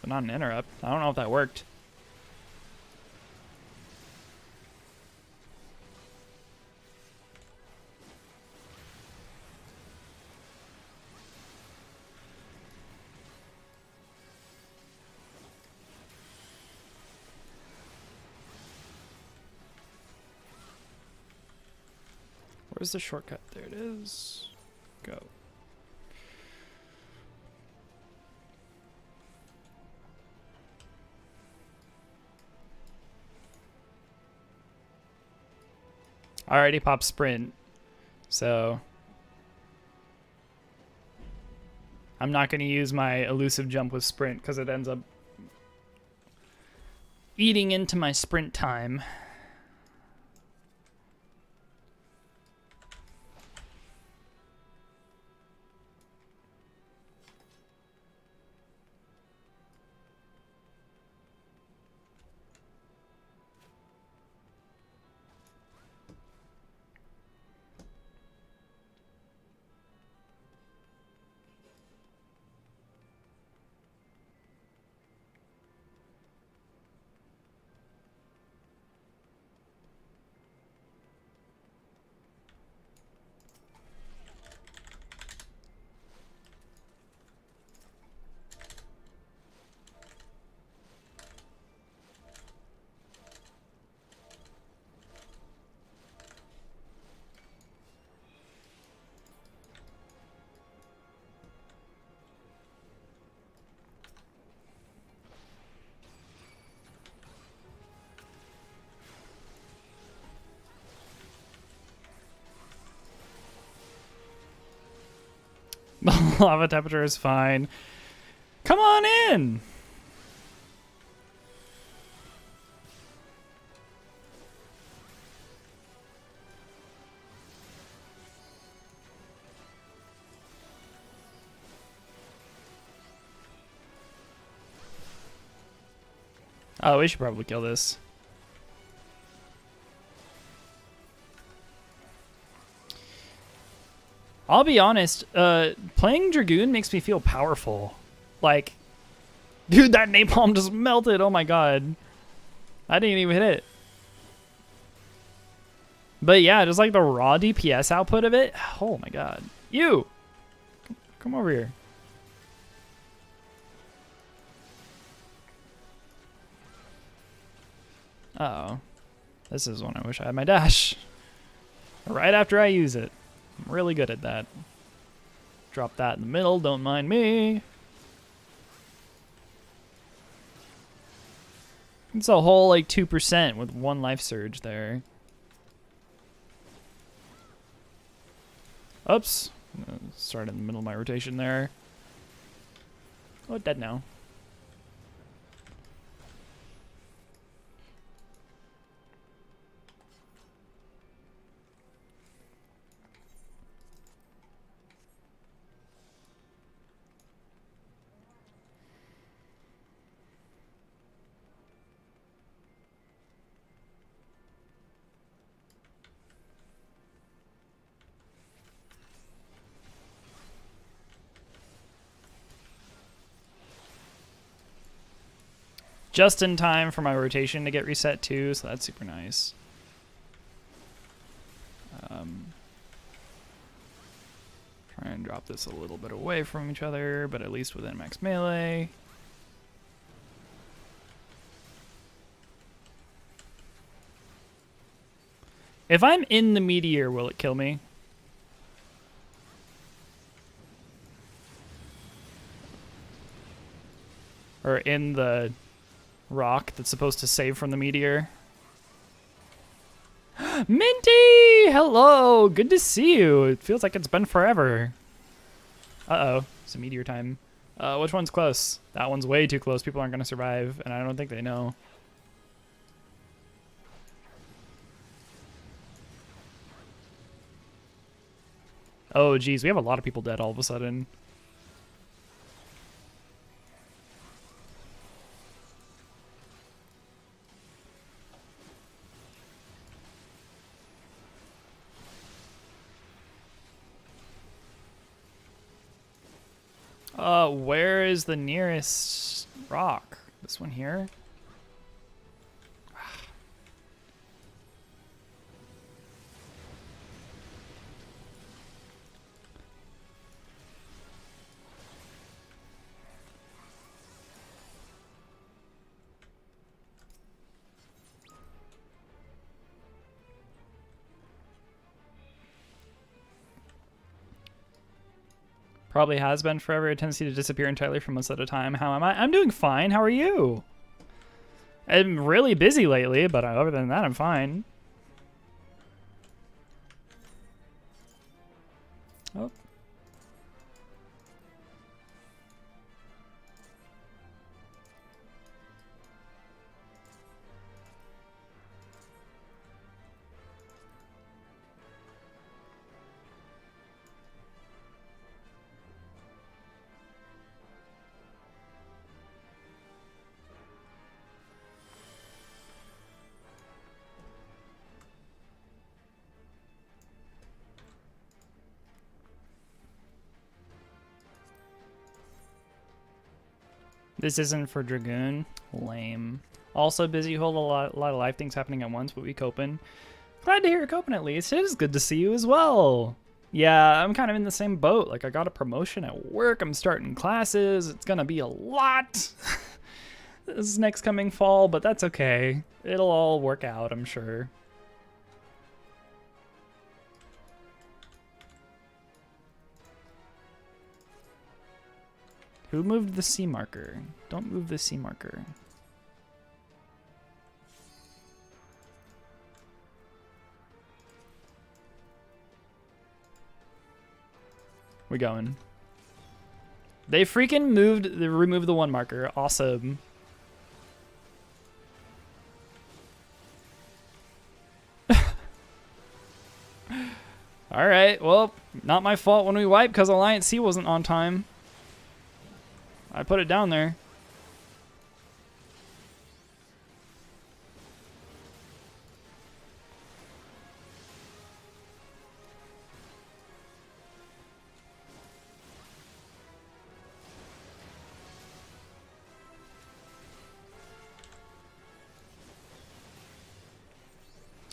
but not an interrupt. I don't know if that worked. Where's the shortcut? There it is. Go. I already popped sprint, so I'm not going to use my elusive jump with sprint because it ends up eating into my sprint time. The lava temperature is fine. Come on in! Oh, we should probably kill this. I'll be honest, playing Dragoon makes me feel powerful. Like, dude, that napalm just melted. Oh my god. I didn't even hit it. But yeah, just like the raw DPS output of it. Oh my god. You! Come over here. Uh-oh. This is when I wish I had my dash. Right after I use it. I'm really good at that. Drop that in the middle, don't mind me. It's a whole like 2% with one life surge there. Oops. Start in the middle of my rotation there. Oh, dead now. Just in time for my rotation to get reset too, so that's super nice. Try and drop this a little bit away from each other, but at least within max melee. If I'm in the meteor, will it kill me? Or in the rock that's supposed to save from the meteor? Minty! Hello! Good to see you. It feels like it's been forever. Uh-oh. It's a meteor time. Which one's close? That one's way too close. People aren't going to survive, and I don't think they know. Oh, geez. We have a lot of people dead all of a sudden. Where is the nearest rock? This one here? Probably has been forever. A tendency to disappear entirely for months at a time. How am I? I'm doing fine. How are you? I'm really busy lately, but other than that, I'm fine. Oh. This isn't for Dragoon. Lame. Also busy, hold a lot of life things happening at once, but we coping. Glad to hear you're coping at least. It is good to see you as well. Yeah, I'm kind of in the same boat. Like, I got a promotion at work. I'm starting classes. It's gonna be a lot this next coming fall, but that's okay. It'll all work out, I'm sure. Who moved the C marker? Don't move the C marker. We going. They freaking removed the 1 marker. Awesome. All right, well, not my fault when we wiped because Alliance C wasn't on time. I put it down there.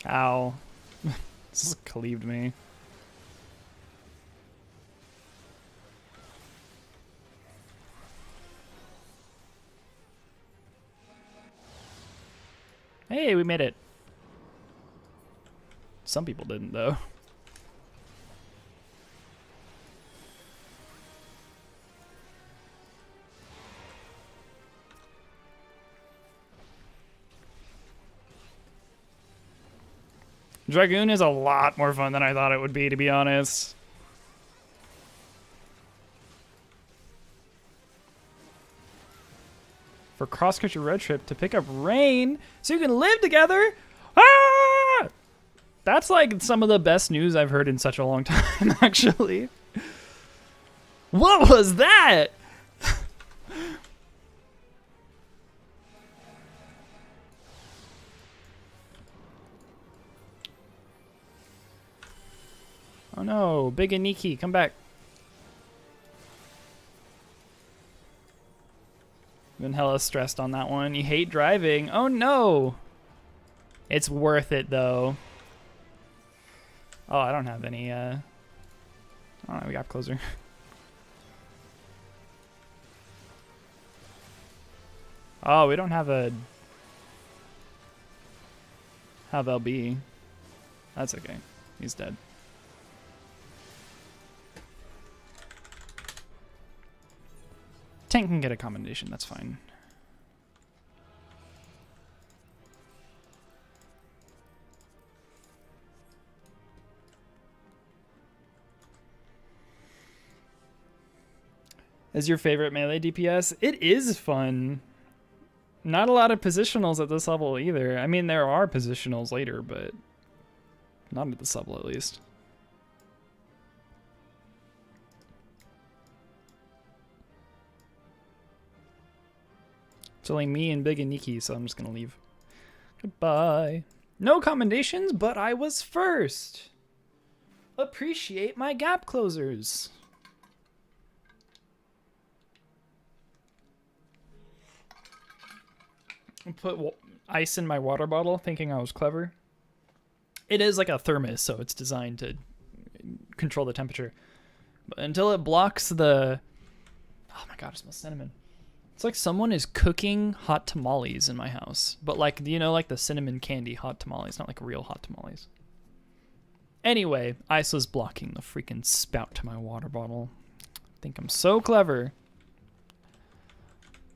Ow. This cleaved me. Hey, we made it. Some people didn't, though. Dragoon is a lot more fun than I thought it would be, to be honest. For cross-country road trip to pick up rain so you can live together. Ah! That's like some of the best news I've heard in such a long time, actually. What was that? Oh no, Big and Nikki, come back. Been hella stressed on that one. You hate driving. Oh no. It's worth it though. Oh, I don't have any oh, we got closer. Oh, we don't have LB. That's okay. He's dead. Tank can get a commendation, that's fine. Is your favorite melee DPS? It is fun. Not a lot of positionals at this level either. I mean, there are positionals later, but not at this level at least. It's only me and Big and Nikki, so I'm just gonna leave. Goodbye. No commendations, but I was first. Appreciate my gap closers. I put ice in my water bottle, thinking I was clever. It is like a thermos, so it's designed to control the temperature. But until it blocks the... Oh my god, it smells cinnamon. It's like someone is cooking hot tamales in my house. But like, you know, like the cinnamon candy hot tamales, not like real hot tamales. Anyway, ice was blocking the freaking spout to my water bottle. I think I'm so clever.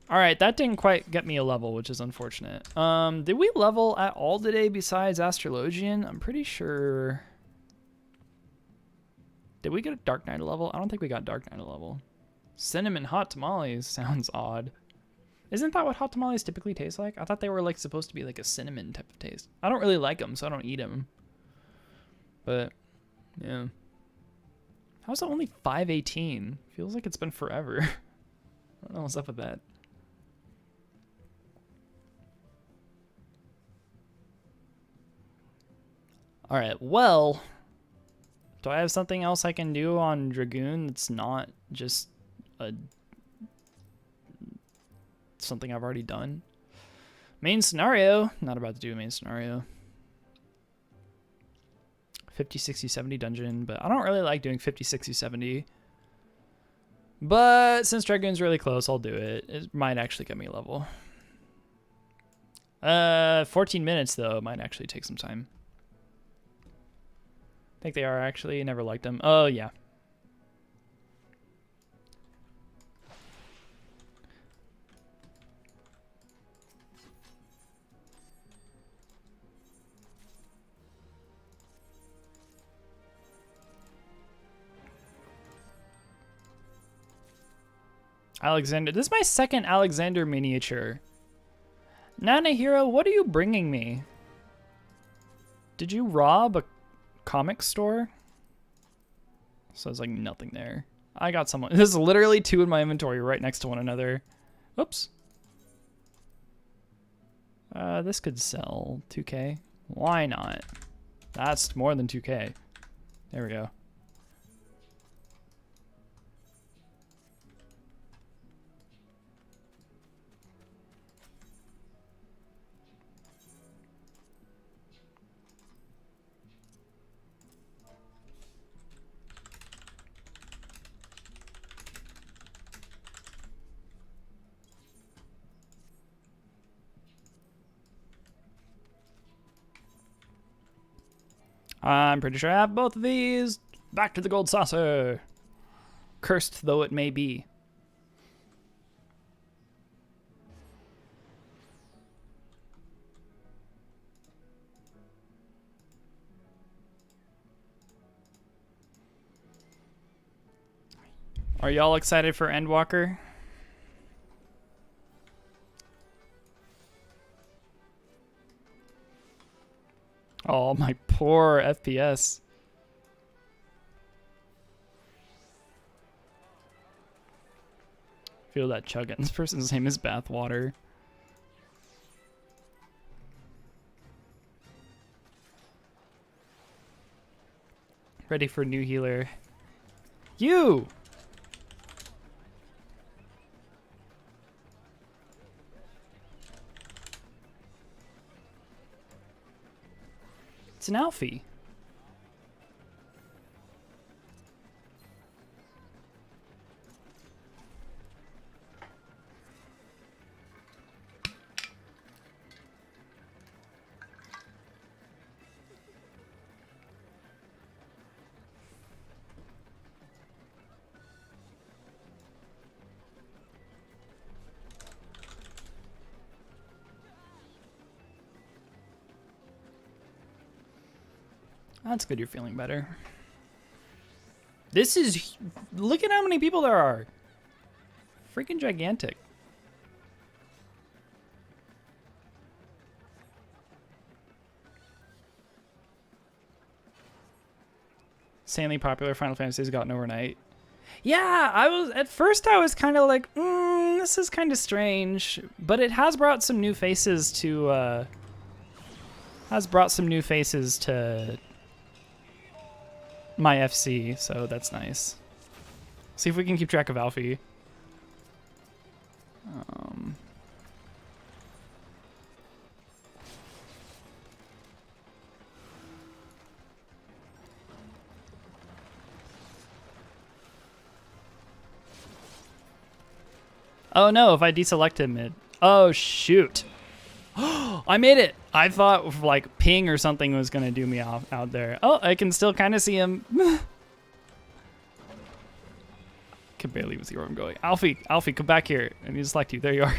Alright, that didn't quite get me a level, which is unfortunate. Did we level at all today besides Astrologian? I'm pretty sure... Did we get a Dark Knight level? I don't think we got Dark Knight level. Cinnamon hot tamales sounds odd. Isn't that what hot tamales typically taste like? I thought they were like supposed to be like a cinnamon type of taste. I don't really like them, so I don't eat them. But yeah. How's it only 5:18? Feels like it's been forever. I don't know what's up with that. All right, well, do I have something else I can do on Dragoon that's not just something I've already done? Main scenario. Not about to do a main scenario. 50, 60, 70 dungeon, but I don't really like doing 50, 60, 70. But since Dragoon's really close, I'll do it. It might actually get me a level. 14 minutes, though. It might actually take some time. I think they are actually. Never liked them. Oh, yeah. Alexander. This is my second Alexander miniature. Nana Hero, what are you bringing me? Did you rob a comic store? So there's like nothing there. I got someone. There's literally two in my inventory right next to one another. Oops. This could sell 2K. Why not? That's more than 2K. There we go. I'm pretty sure I have both of these. Back to the gold saucer. Cursed though it may be. Are y'all excited for Endwalker? Oh, my poor FPS. Feel that chugging. This person's name is Bathwater. Ready for new healer. You! It's an Alfie. That's good, you're feeling better. This is... Look at how many people there are. Freaking gigantic. Insanely popular Final Fantasies gotten overnight. Yeah, at first I was kind of like, this is kind of strange. But it has brought some new faces to... my FC, so that's nice. See if we can keep track of Alfie. Oh no, if I deselect him, oh shoot. I made it. I thought like ping or something was gonna do me off out there. Oh, I can still kind of see him. Can barely even see where I'm going. Alfie, come back here. I need to select you. There you are.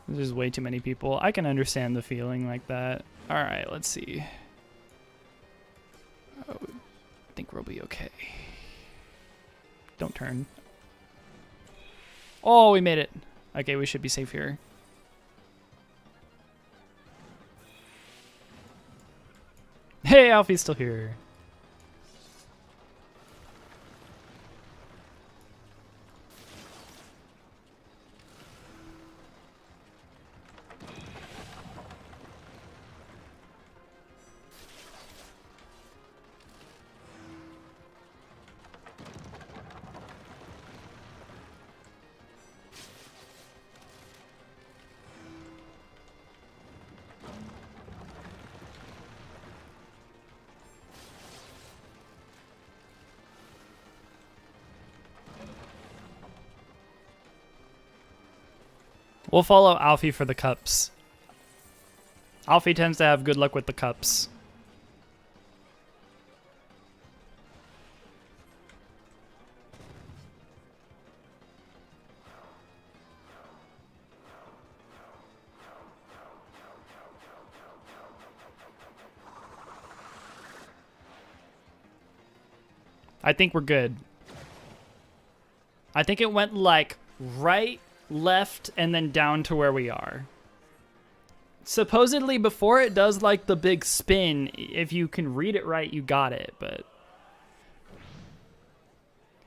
There's just way too many people. I can understand the feeling like that. All right, let's see. Oh, I think we'll be okay. Don't turn. Oh, we made it. Okay, we should be safe here. Hey, Alfie's still here. We'll follow Alfie for the cups. Alfie tends to have good luck with the cups. I think we're good. I think it went like right, left, and then down to where we are. Supposedly before it does like the big spin, if you can read it right, you got it, but...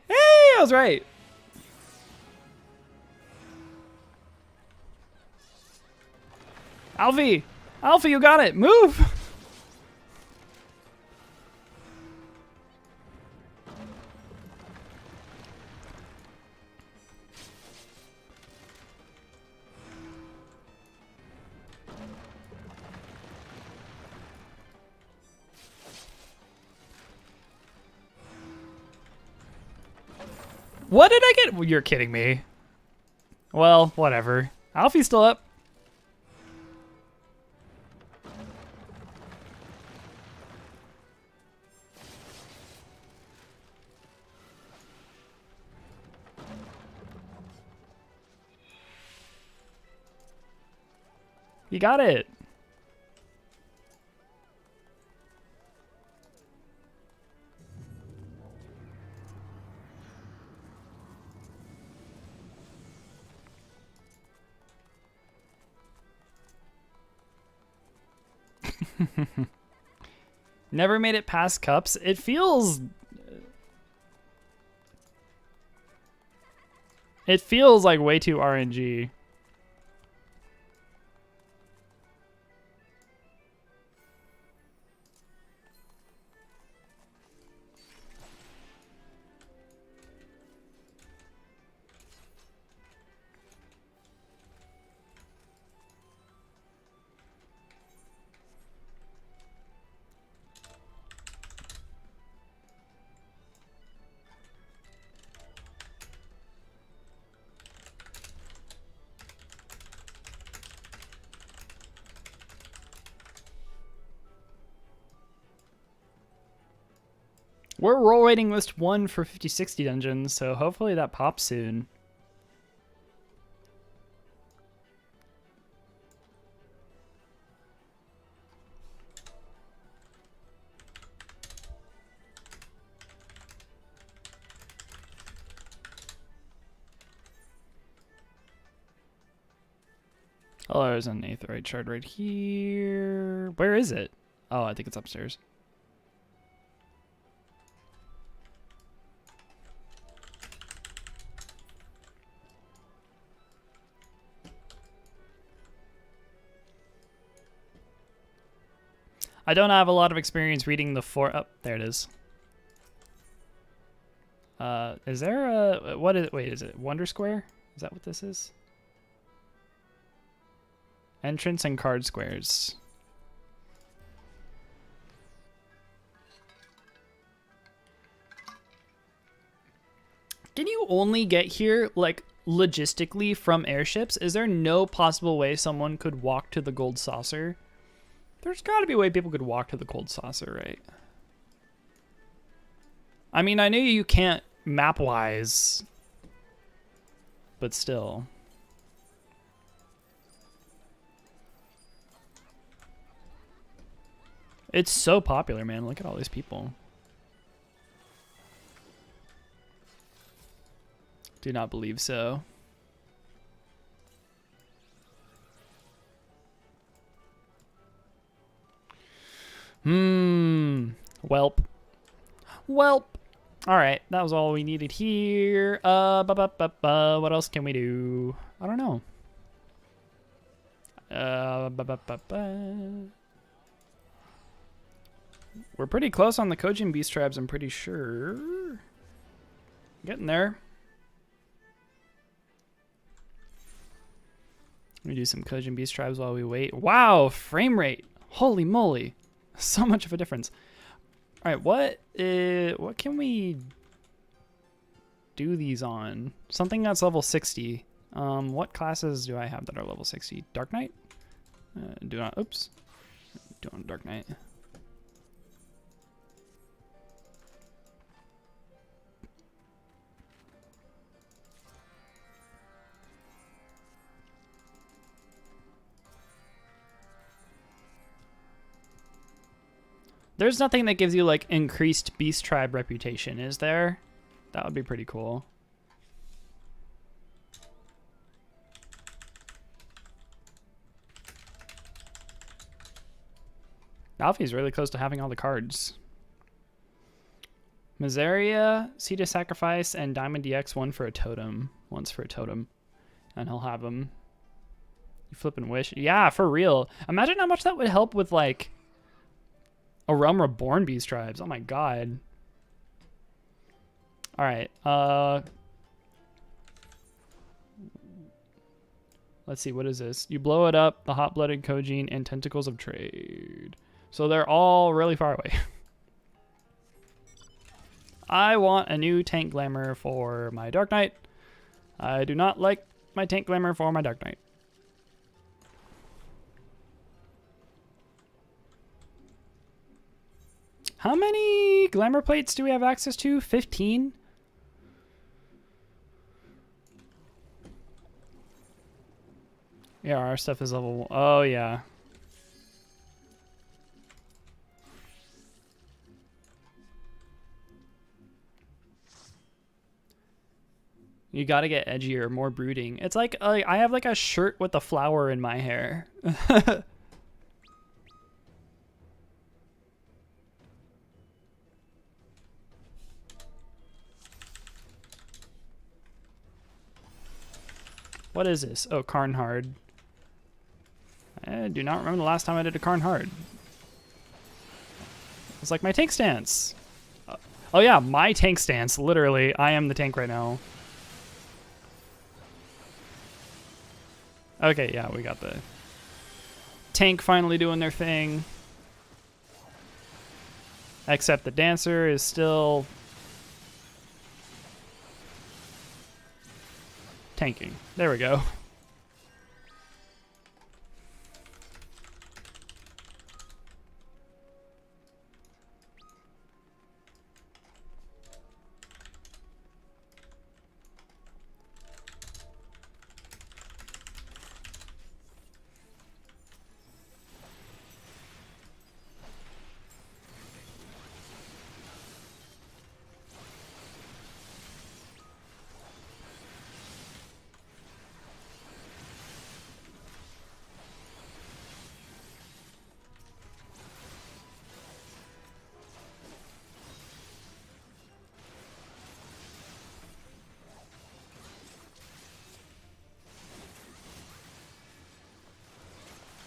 Hey, I was right. Alfie! Alfie, you got it! Move! What did I get? Well, you're kidding me. Well, whatever. Alfie's still up. You got it. Never made it past cups. It feels like way too RNG. We're roll waiting list 1 for 50-60 dungeons, so hopefully that pops soon. Oh, there's an aetheryte shard right here. Where is it? Oh, I think it's upstairs. I don't have a lot of experience reading the oh, there it is. Is there a, what is it? Wait, is it Wonder Square? Is that what this is? Entrance and card squares. Can you only get here, like, logistically from airships? Is there no possible way someone could walk to the gold saucer? There's got to be a way people could walk to the gold saucer, right? I mean, I know you can't map-wise, but still. It's so popular, man. Look at all these people. Do not believe so. Welp. Welp. All right, that was all we needed here. What else can we do? I don't know. We're pretty close on the Kojin Beast Tribes, I'm pretty sure. Getting there. Let me do some Kojin Beast Tribes while we wait. Wow, frame rate. Holy moly. So much of a difference. All right, what can we do these on? Something that's level 60. What classes do I have that are level 60? Dark Knight? Do on Dark Knight. There's nothing that gives you like increased beast tribe reputation, is there? That would be pretty cool. Alfie's really close to having all the cards. Miseria, Seed of Sacrifice, and Diamond DX, one for a totem. Once for a totem. And he'll have them. You flip and wish. Yeah, for real. Imagine how much that would help with like a Realm Reborn Beast Tribes. Oh my god. Alright. Let's see, what is this? You blow it up, the Hot-Blooded Kojin, and Tentacles of Trade. So they're all really far away. I want a new tank glamour for my Dark Knight. I do not like my tank glamour for my Dark Knight. How many glamour plates do we have access to? 15? Yeah, our stuff is level 1. Oh, yeah. You gotta get edgier, more brooding. It's like I have like a shirt with a flower in my hair. What is this? Oh, Karn Hard. I do not remember the last time I did a Karn Hard. It's like my tank stance. Oh yeah, my tank stance. Literally, I am the tank right now. Okay, yeah, we got the tank finally doing their thing. Except the dancer is still tanking. There we go.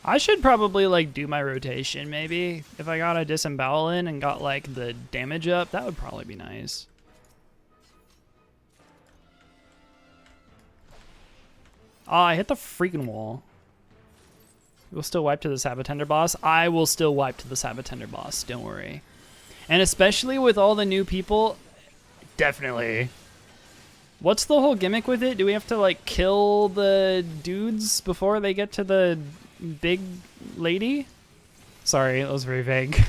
I should probably like do my rotation maybe. If I got a disembowel in and got like the damage up, that would probably be nice. Oh, I hit the freaking wall. We'll still wipe to the Sabatender boss. I will still wipe to the Sabatender boss, don't worry. And especially with all the new people, definitely. What's the whole gimmick with it? Do we have to like kill the dudes before they get to the big lady? Sorry, that was very vague.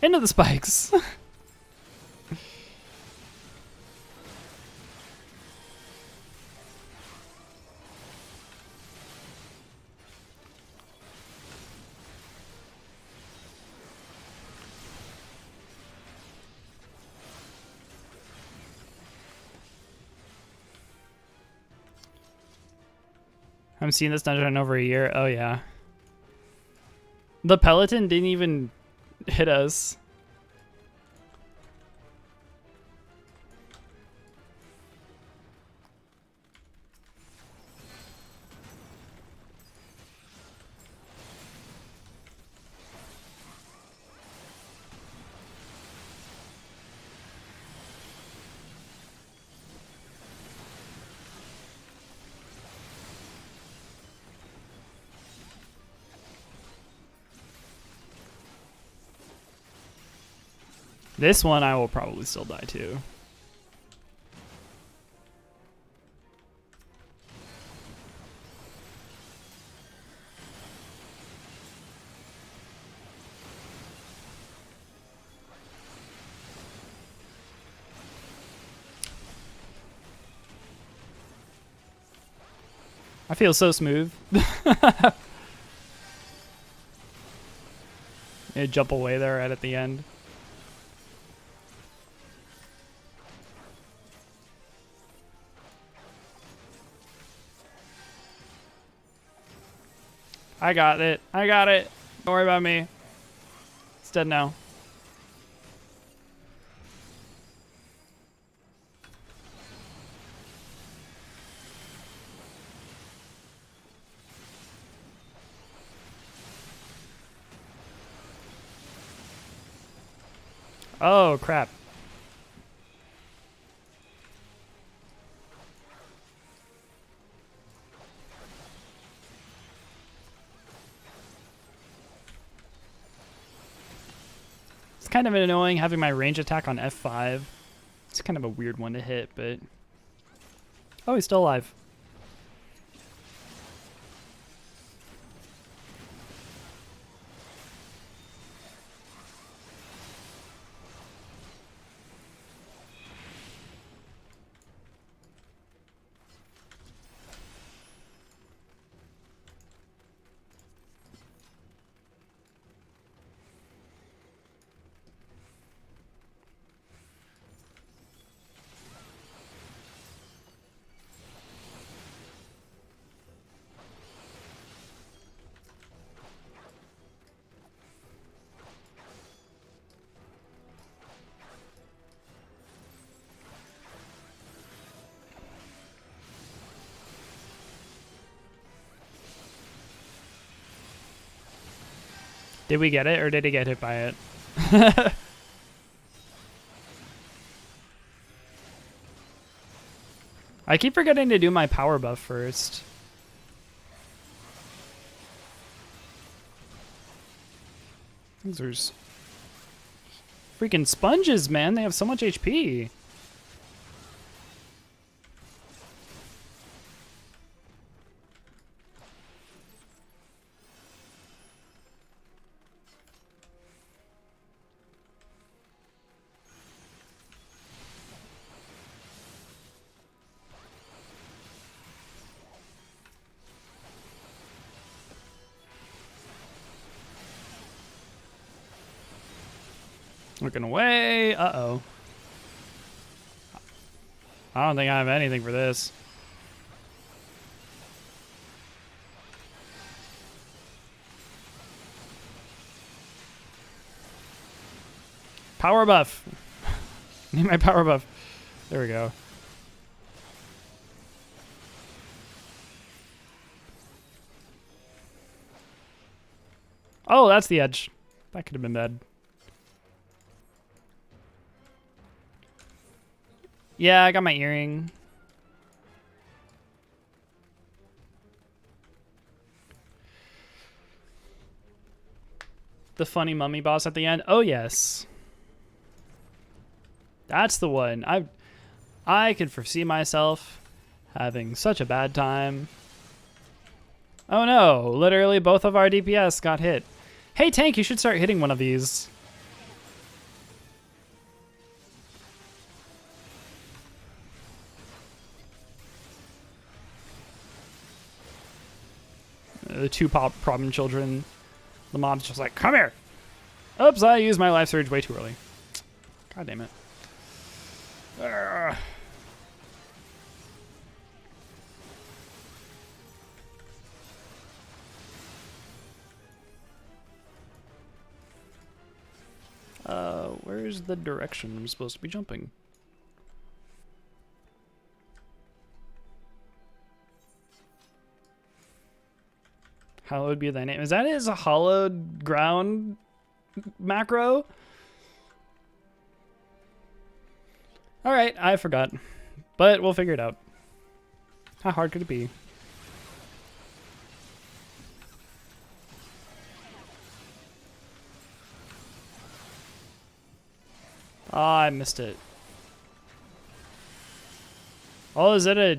Into the spikes. I'm seeing this dungeon in over a year. Oh, yeah. The Peloton didn't even hit us. This one I will probably still die to. I feel so smooth. Yeah, jump away there right at the end. I got it. I got it. Don't worry about me. It's dead now. Oh, crap. It's kind of annoying having my range attack on F5. It's kind of a weird one to hit, but... Oh, he's still alive. Did we get it, or did he get hit by it? I keep forgetting to do my power buff first. These are freaking sponges, man. They have so much HP. Looking away. Uh-oh. I don't think I have anything for this. Power buff. Need my power buff. There we go. Oh, that's the edge. That could have been bad. Yeah, I got my earring. The funny mummy boss at the end. Oh, yes. That's the one. I could foresee myself having such a bad time. Oh no, literally both of our DPS got hit. Hey tank, you should start hitting one of these. the two problem children. The mom's just like, come here. Oops, I used my life surge way too early. God damn it. Ugh. Where's the direction I'm supposed to be jumping? Hallowed be thy name. Is that his hollowed ground macro? Alright, I forgot. But we'll figure it out. How hard could it be? Oh, I missed it. Oh, is it a...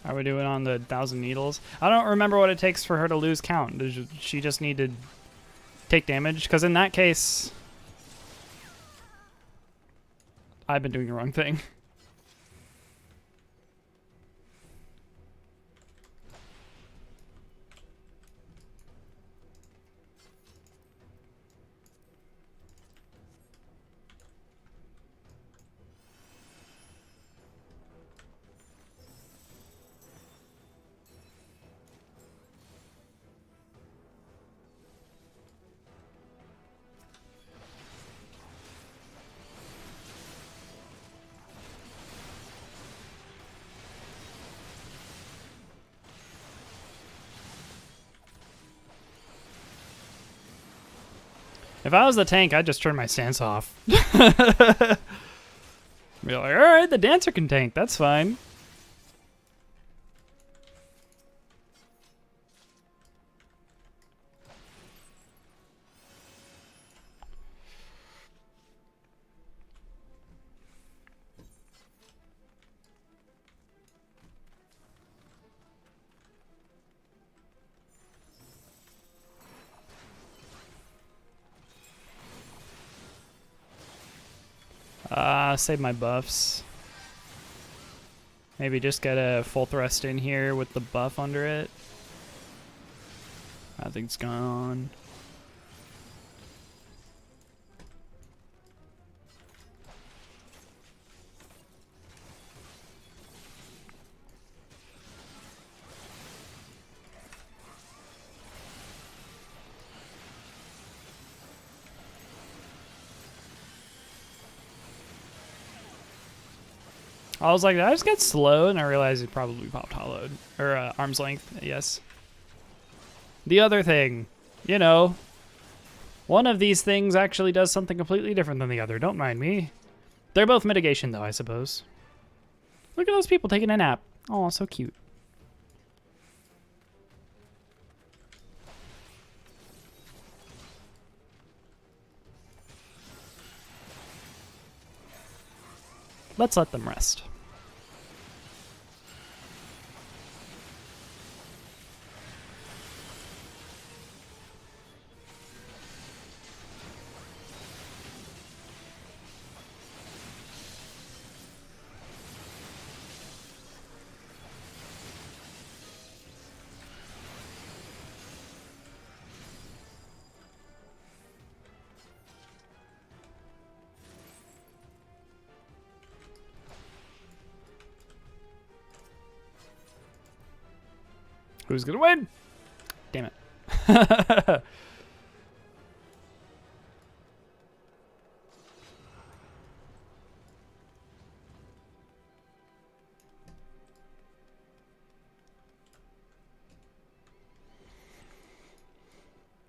Are we doing on the 1,000 needles? I don't remember what it takes for her to lose count. Does she just need to take damage? Because in that case, I've been doing the wrong thing. If I was the tank, I'd just turn my stance off. Be like, alright, the dancer can tank, that's fine. Save my buffs. Maybe just get a full thrust in here with the buff under it. That thing's gone. I was like, did I just get slow? And I realized it probably popped hollowed. Or arm's length, yes. The other thing, you know, one of these things actually does something completely different than the other. Don't mind me. They're both mitigation, though, I suppose. Look at those people taking a nap. Oh, so cute. Let's let them rest. Who's gonna win? Damn it.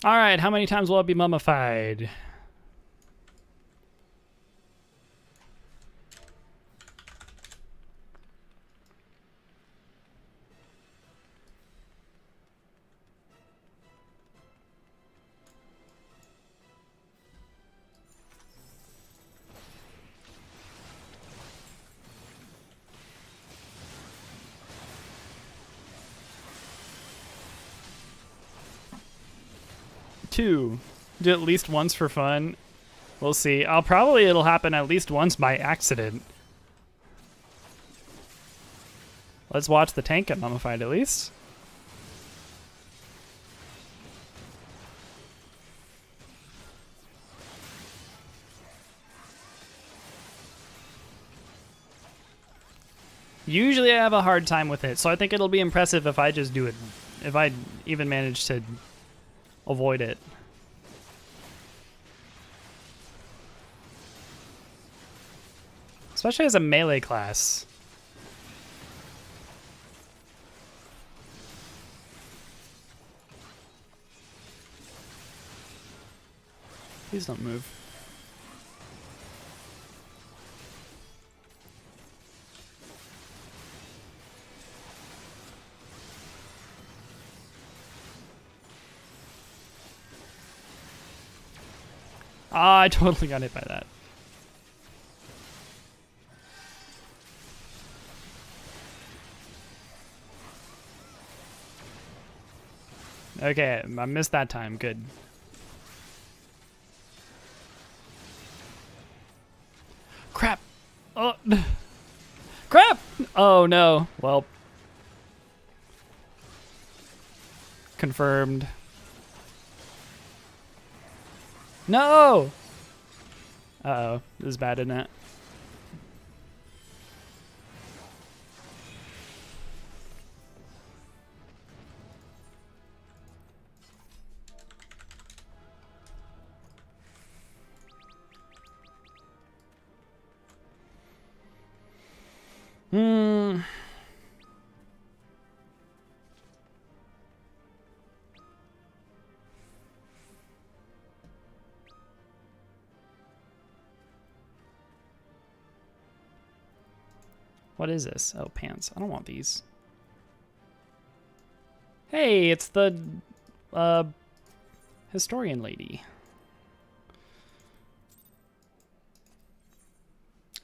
All right, how many times will it be mummified? Two. Do at least once for fun. We'll see. It'll happen at least once by accident. Let's watch the tank get mummified at least. Usually I have a hard time with it, so I think it'll be impressive if I just do it. If I even manage to avoid it. Especially as a melee class. Please don't move. Ah, I totally got hit by that. Okay, I missed that time. Good. Crap! Oh, crap! Oh no. Well, confirmed. No! Uh-oh. This is bad, isn't it? What is this? Oh, pants. I don't want these. Hey, it's the historian lady.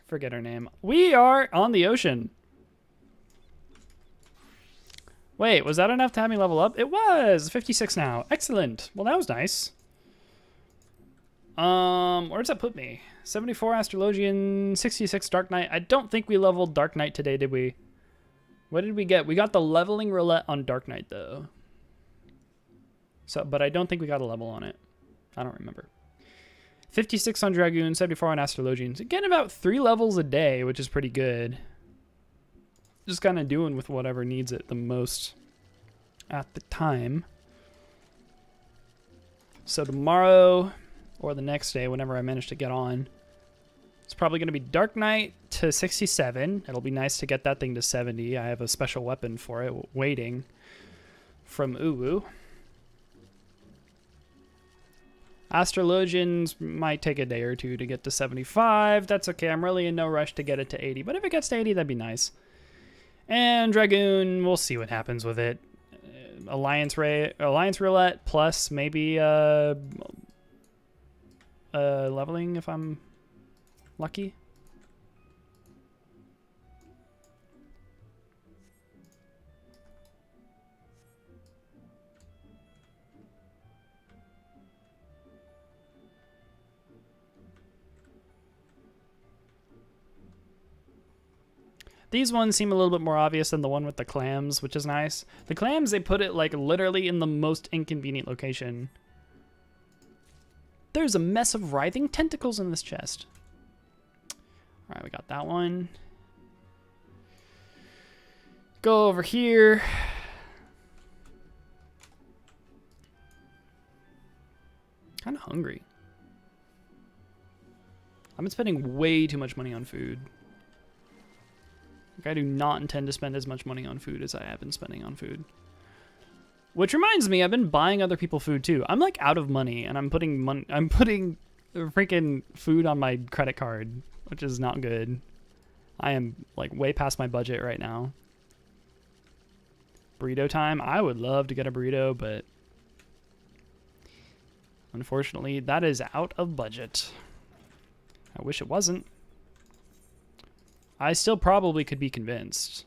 Forget her name. We are on the ocean. Wait, was that enough to have me level up? It was! 56 now. Excellent. Well, that was nice. Where does that put me? 74 Astrologian, 66 Dark Knight. I don't think we leveled Dark Knight today, did we? What did we get? We got the leveling roulette on Dark Knight, though. So, but I don't think we got a level on it. I don't remember. 56 on Dragoon, 74 on Astrologians. Again, about 3 levels a day, which is pretty good. Just kind of doing with whatever needs it the most at the time. So tomorrow, or the next day, whenever I manage to get on, it's probably going to be Dark Knight to 67. It'll be nice to get that thing to 70. I have a special weapon for it waiting from Uwu. Astrologians might take a day or two to get to 75. That's okay. I'm really in no rush to get it to 80. But if it gets to 80, that'd be nice. And Dragoon, we'll see what happens with it. Alliance Roulette plus maybe leveling if I'm lucky. These ones seem a little bit more obvious than the one with the clams, which is nice. The clams, they put it like literally in the most inconvenient location. There's a mess of writhing tentacles in this chest. All right, we got that one. Go over here. Kind of hungry. I've been spending way too much money on food. Like, I do not intend to spend as much money on food as I have been spending on food. Which reminds me, I've been buying other people food too. I'm like out of money, and I'm putting freaking food on my credit card, which is not good. I am like way past my budget right now. Burrito time. I would love to get a burrito, but unfortunately, that is out of budget. I wish it wasn't. I still probably could be convinced.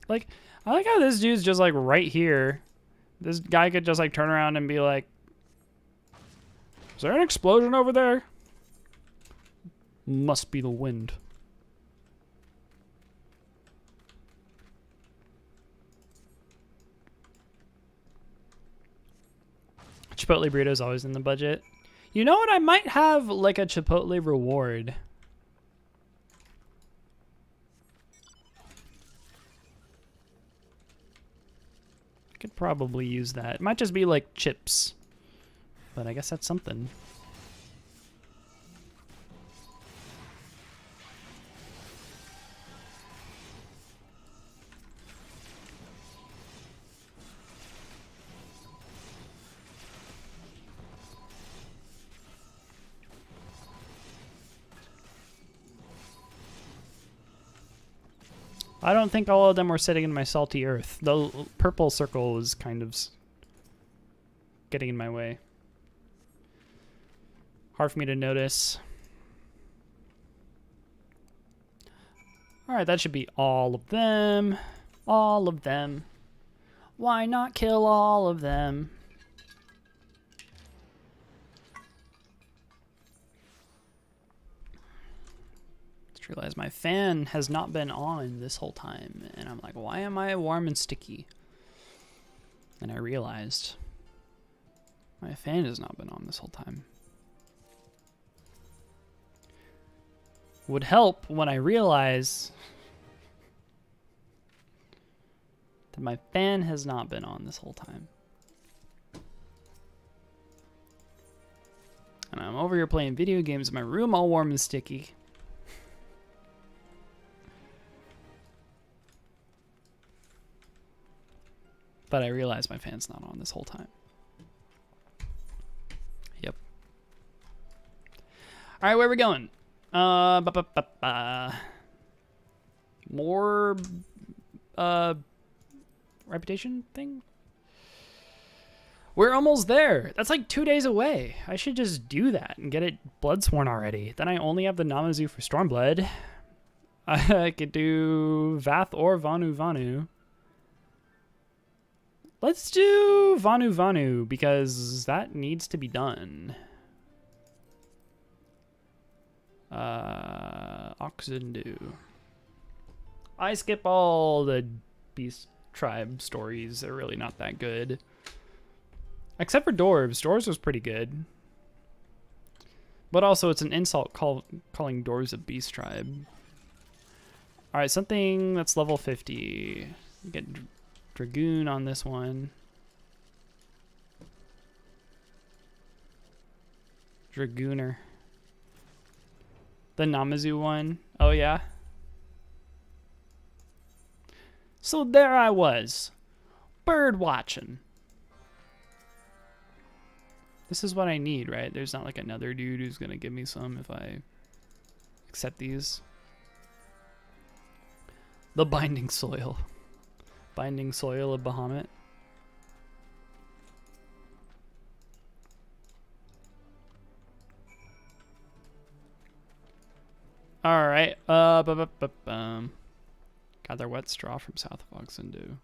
Like, I like how this dude's just like right here. This guy could just like turn around and be like, is there an explosion over there? Must be the wind. Chipotle burrito is always in the budget. You know what? I might have like a Chipotle reward. I could probably use that. It might just be like chips, but I guess that's something. I don't think all of them were sitting in my salty earth. The purple circle was kind of getting in my way. Hard for me to notice. All right, that should be all of them. All of them. Why not kill all of them? Realize my fan has not been on this whole time, and I'm like, why am I warm and sticky? And I realized my fan has not been on this whole time. Would help when I realize that my fan has not been on this whole time. And I'm over here playing video games in my room all warm and sticky. But I realize my fan's not on this whole time. Yep. All right, where are we going? More reputation thing? We're almost there. That's like 2 days away. I should just do that and get it blood sworn already. Then I only have the Namazu for Stormblood. I could do Vath or Vanu Vanu. Let's do Vanu Vanu, because that needs to be done. Oxendu. I skip all the Beast Tribe stories. They're really not that good. Except for Dwarves. Dwarves was pretty good. But also, it's an insult calling Dwarves a Beast Tribe. Alright, something that's level 50. Get Dragoon on this one. Dragooner. The Namazu one. Oh, yeah. So there I was. Bird watching. This is what I need, right? There's not like another dude who's going to give me some if I accept these. The Binding Soil. Binding Soil of Bahamut. All right. Gather wet straw from south of Oxendu.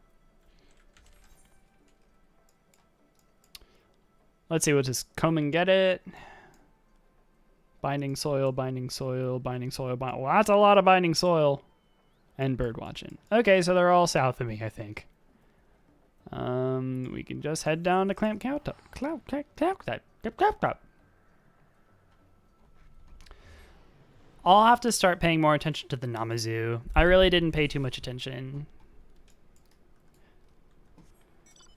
Let's see what this come and get it. Binding soil, binding soil, binding soil. Well, that's a lot of binding soil. And bird watching. Okay, so they're all south of me, I think. We can just head down to Clamp Count. I'll have to start paying more attention to the Namazu. I really didn't pay too much attention.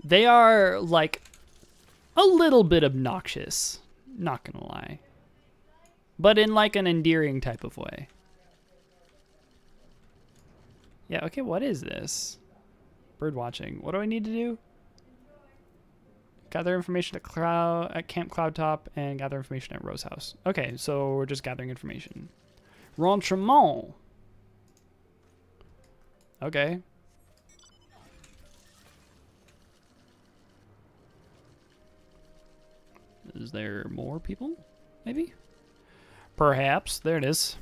They are, like, a little bit obnoxious. Not gonna lie. but in like an endearing type of way. Yeah, okay, what is this? Bird watching. What do I need to do? Gather information at Camp Cloudtop and gather information at Rose House. Okay, so we're just gathering information. Rentrement. Okay. Is there more people? Maybe? Perhaps. There it is.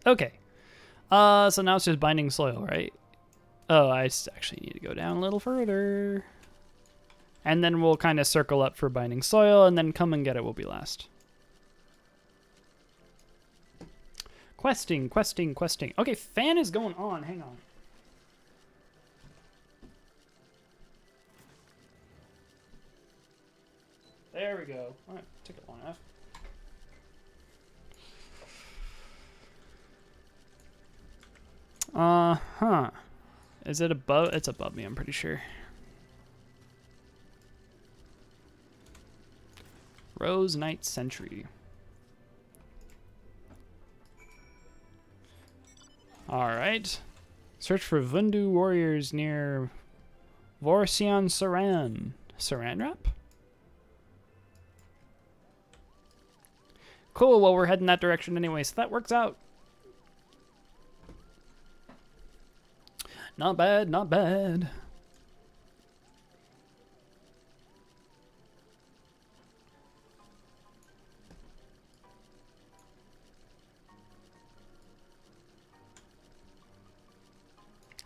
Okay. So now it's just binding soil, right? Oh, I actually need to go down a little further. And then we'll kind of circle up for binding soil, and then come and get it will be last. Questing, questing, questing. Okay, fan is going on. Hang on. There we go. All right, took it long enough. Huh. Is it above? It's above me, I'm pretty sure. Rose Knight Sentry. Alright. Search for Vundu warriors near Vorsian Saran. Saran Wrap? Cool, well we're heading that direction anyway, so that works out. Not bad, not bad.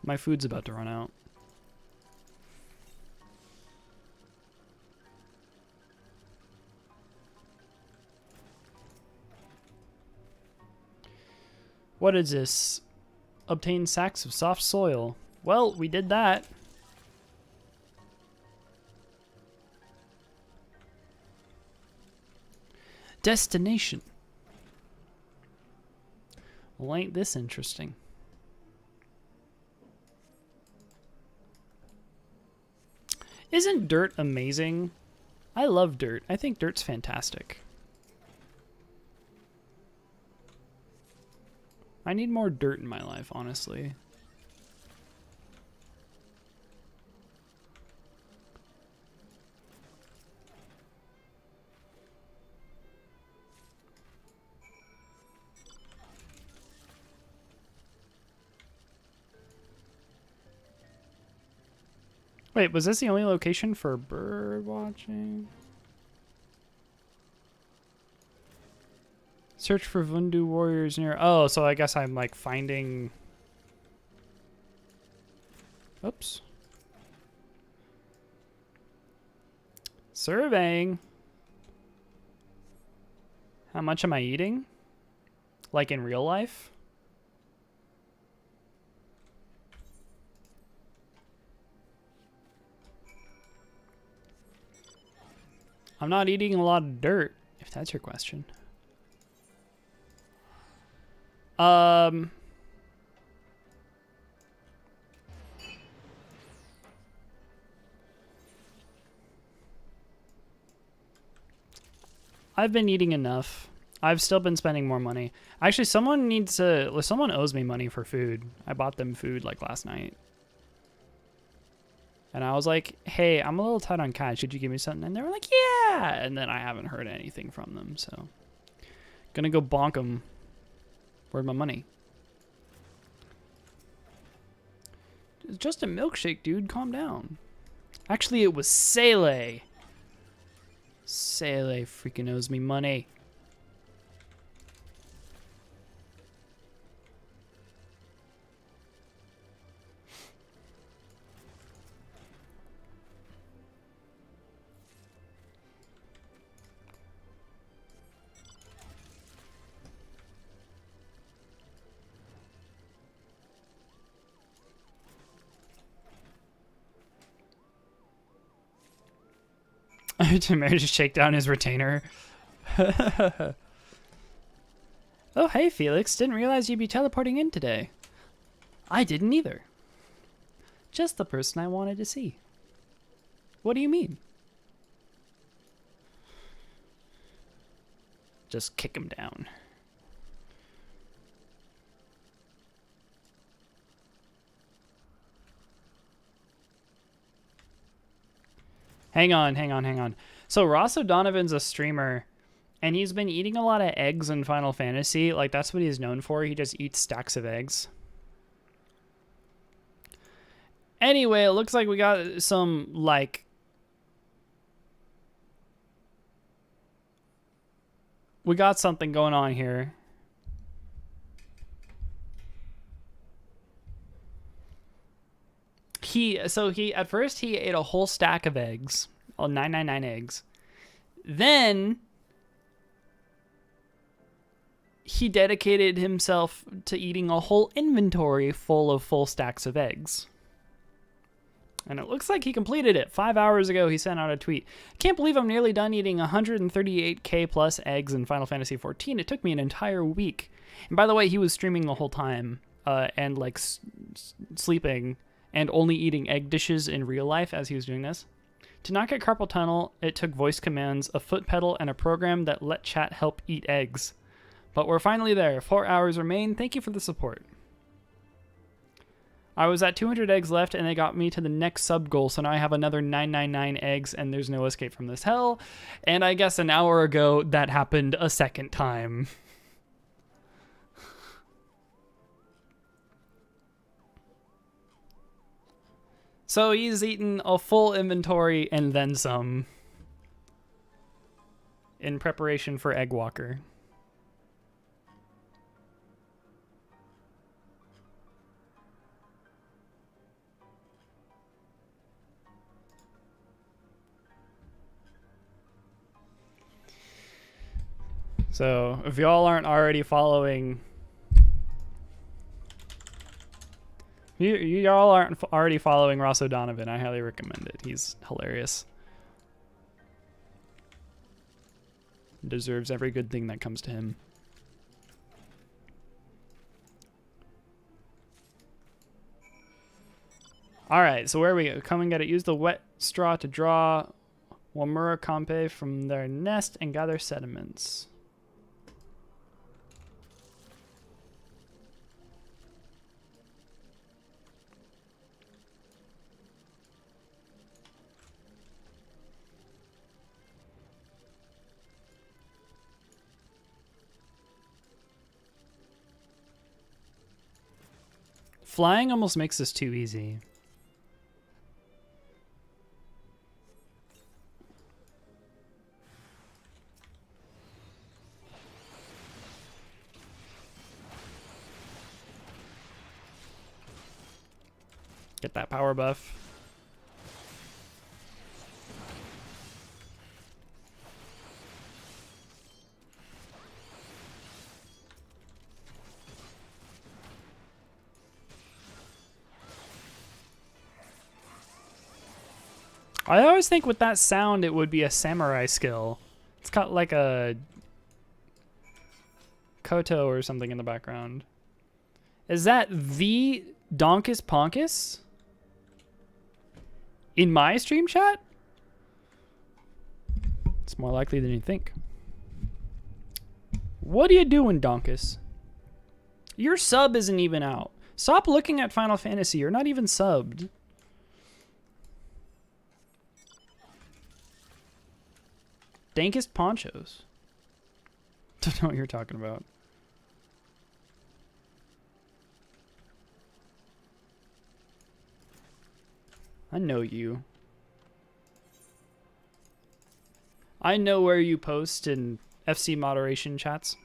My food's about to run out. What is this? Obtain sacks of soft soil. Well, we did that. Destination. Well, ain't this interesting? Isn't dirt amazing? I love dirt. I think dirt's fantastic. I need more dirt in my life, honestly. Wait, was this the only location for bird watching? Search for Vundu warriors near... Oh, so I guess I'm like finding... Oops. Surveying. How much am I eating? Like in real life? I'm not eating a lot of dirt, if that's your question. I've been eating enough. I've still been spending more money. Actually, someone owes me money for food. I bought them food like last night. And I was like, hey, I'm a little tight on cash. Should you give me something? And they were like, yeah. And then I haven't heard anything from them. So, gonna go bonk them. Where's my money? It's just a milkshake, dude. Calm down. Actually, it was Sele. Sele freaking owes me money. To manage to shake down his retainer. Oh, hey, Felix. Didn't realize you'd be teleporting in today. I didn't either. Just the person I wanted to see. What do you mean? Just kick him down. Hang on. So Ross O'Donovan's a streamer, and he's been eating a lot of eggs in Final Fantasy. Like, that's what he's known for. He just eats stacks of eggs. Anyway, it looks like we got some, like... We got something going on here. At first he ate a whole stack of eggs, all 999 eggs. Then he dedicated himself to eating a whole inventory full of full stacks of eggs. And it looks like he completed it. 5 hours ago, he sent out a tweet. Can't believe I'm nearly done eating 138k plus eggs in Final Fantasy XIV. It took me an entire week. And by the way, he was streaming the whole time and like sleeping and only eating egg dishes in real life as he was doing this. To not get carpal tunnel, it took voice commands, a foot pedal, and a program that let chat help eat eggs. But we're finally there. 4 hours remain. Thank you for the support. I was at 200 eggs left, and they got me to the next sub goal, so now I have another 999 eggs, and there's no escape from this hell. And I guess an hour ago, that happened a second time. So he's eaten a full inventory and then some in preparation for Egg Walker. So if y'all aren't already following... Y'all aren't already following Ross O'Donovan, I highly recommend it. He's hilarious. Deserves every good thing that comes to him. Alright, so where are we? Come and get it. Use the wet straw to draw Wamura Kampe from their nest and gather sediments. Flying almost makes this too easy. Get that power buff. I always think with that sound it would be a samurai skill. It's got like a koto or something in the background. Is that the Donkus Ponkus? In my stream chat? It's more likely than you think. What are you doing, Donkus? Your sub isn't even out. Stop looking at Final Fantasy. You're not even subbed. Dankest ponchos. Don't know what you're talking about. I know you. I know where you post in FC moderation chats.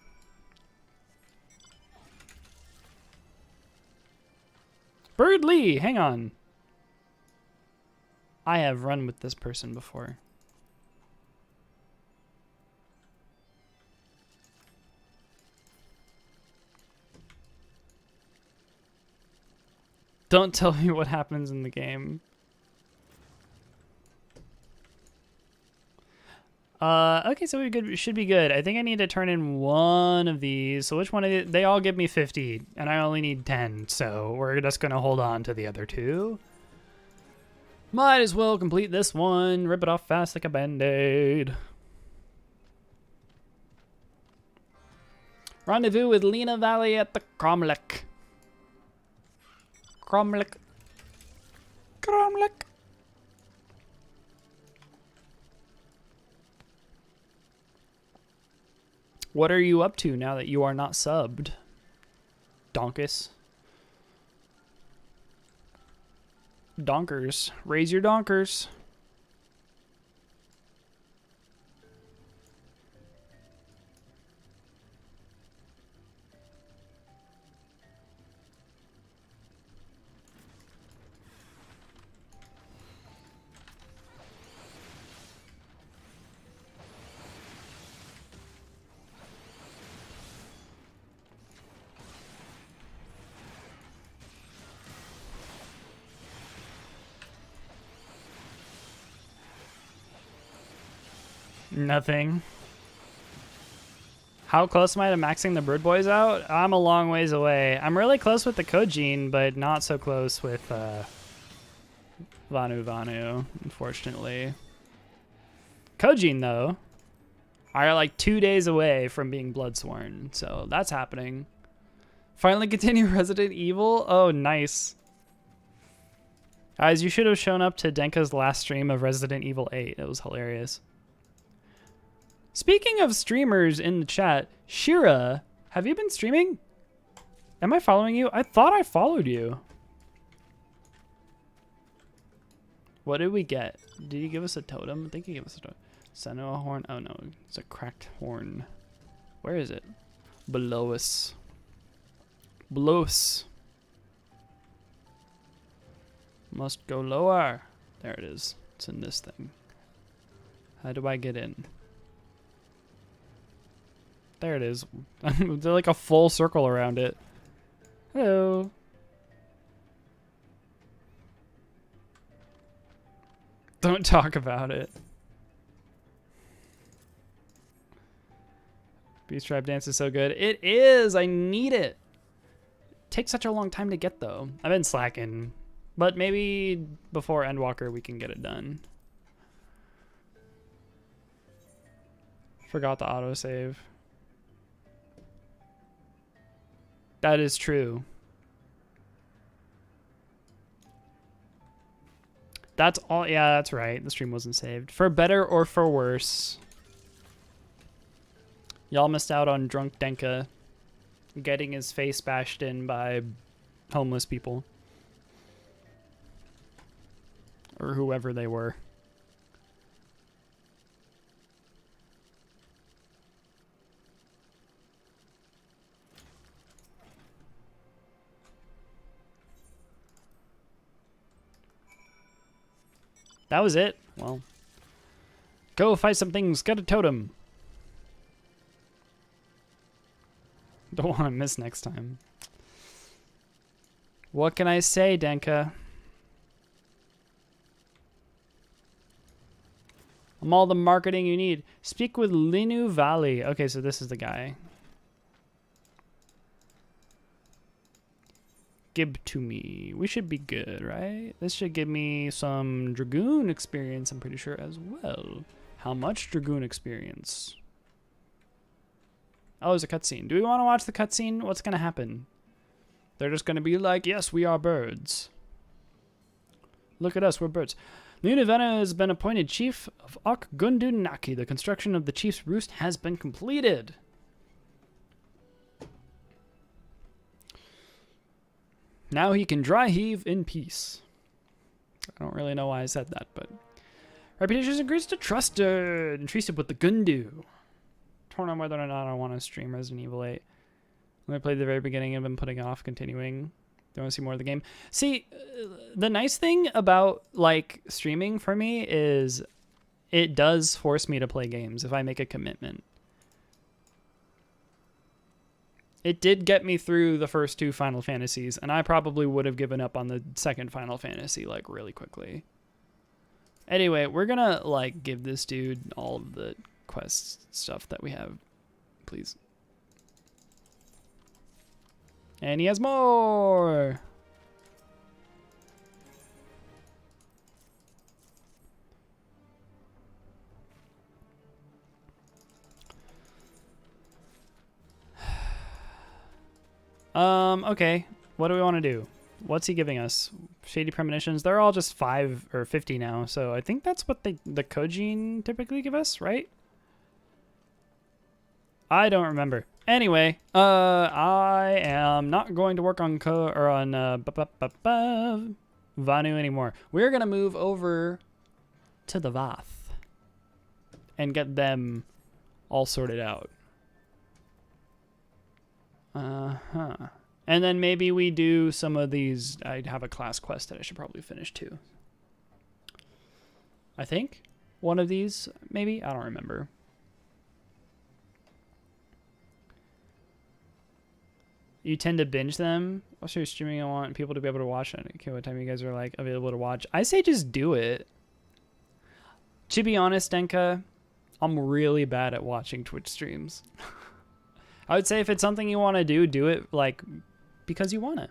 Bird Lee, hang on. I have run with this person before. Don't tell me what happens in the game. Okay, so we should be good. I think I need to turn in one of these. So which one of these? They all give me 50, and I only need 10. So we're just going to hold on to the other two. Might as well complete this one. Rip it off fast like a band-aid. Rendezvous with Lena Valley at the Cromlech. Cromlech. Cromlech. What are you up to now that you are not subbed? Donkus. Donkers. Raise your donkers. Nothing. How close am I to maxing the Bird Boys out? I'm a long ways away. I'm really close with the Kojin, but not so close with Vanu, unfortunately. Kojin, though, are like 2 days away from being Bloodsworn, so that's happening. Finally continue Resident Evil? Oh, nice. Guys, you should have shown up to Denka's last stream of Resident Evil 8. It was hilarious. Speaking of streamers in the chat, Shira, have you been streaming? Am I following you? I thought I followed you. What did we get? Did he give us a totem? I think he gave us a totem. Sentinel horn. Oh no, it's a cracked horn. Where is it? Below us. Below us. Must go lower. There it is. It's in this thing. How do I get in? There it is. They're like a full circle around it. Hello. Don't talk about it. Beast Tribe Dance is so good. It is! I need it! Takes such a long time to get, though. I've been slacking. But maybe before Endwalker we can get it done. Forgot the autosave. That is true. That's all. Yeah, that's right. The stream wasn't saved. For better or for worse. Y'all missed out on drunk Denka getting his face bashed in by homeless people. Or whoever they were. That was it. Well, go fight some things. Get a totem. Don't want to miss next time. What can I say, Denka? I'm all the marketing you need. Speak with Linu Valley. Okay, so this is the guy. Give to me. We should be good, right? This should give me some Dragoon experience, I'm pretty sure, as well. How much Dragoon experience? Oh, there's a cutscene. Do we want to watch the cutscene? What's going to happen? They're just going to be like, yes, we are birds. Look at us, we're birds. Lunavena has been appointed chief of Okgundunaki. The construction of the chief's roost has been completed. Now he can dry heave in peace. I don't really know why I said that, but... Reputation increased to trusted. Increased with the Gundu. Torn on whether or not I want to stream Resident Evil 8. When I played the very beginning, I've been putting off continuing. Don't want to see more of the game. See, the nice thing about, like, streaming for me is it does force me to play games if I make a commitment. It did get me through the first 2 Final Fantasies, and I probably would have given up on the second Final Fantasy, like, really quickly. Anyway, we're gonna, like, give this dude all of the quest stuff that we have, please. And he has more! Okay. What do we want to do? What's he giving us? Shady Premonitions. They're all just 5 or 50 now, so I think that's what the Kojin typically give us, right? I don't remember. Anyway, I am not going to work on Vanu anymore. We're gonna move over to the Vath and get them all sorted out. And then maybe we do some of these. I have a class quest that I should probably finish too. I think one of these, maybe. I don't remember. You tend to binge them. Also, you're streaming. I want people to be able to watch it. Okay, what time you guys are like available to watch? I say just do it. To be honest, Denka, I'm really bad at watching Twitch streams. I would say if it's something you want to do it like because you want to.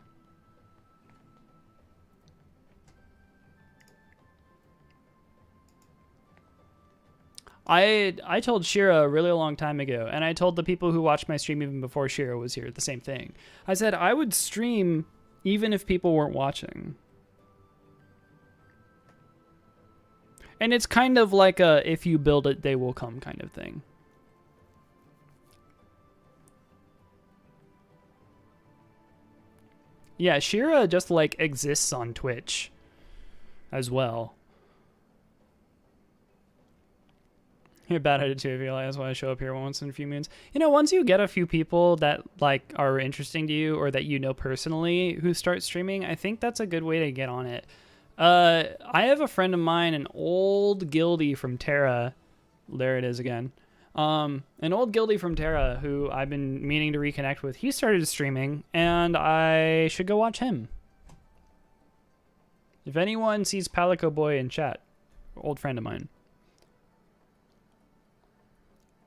I told Shira a really long time ago, and I told the people who watched my stream even before Shira was here the same thing. I said I would stream even if people weren't watching. And it's kind of like a if you build it, they will come kind of thing. Yeah, Shira just like exists on Twitch as well. You're bad at it too. I feel like that's why I show up here once in a few moons. You know, once you get a few people that like are interesting to you or that you know personally who start streaming, I think that's a good way to get on it. I have a friend of mine, an old guildie from Terra. There it is again. An old guildie from Terra who I've been meaning to reconnect with. He started streaming, and I should go watch him. If anyone sees Palico Boy in chat, old friend of mine.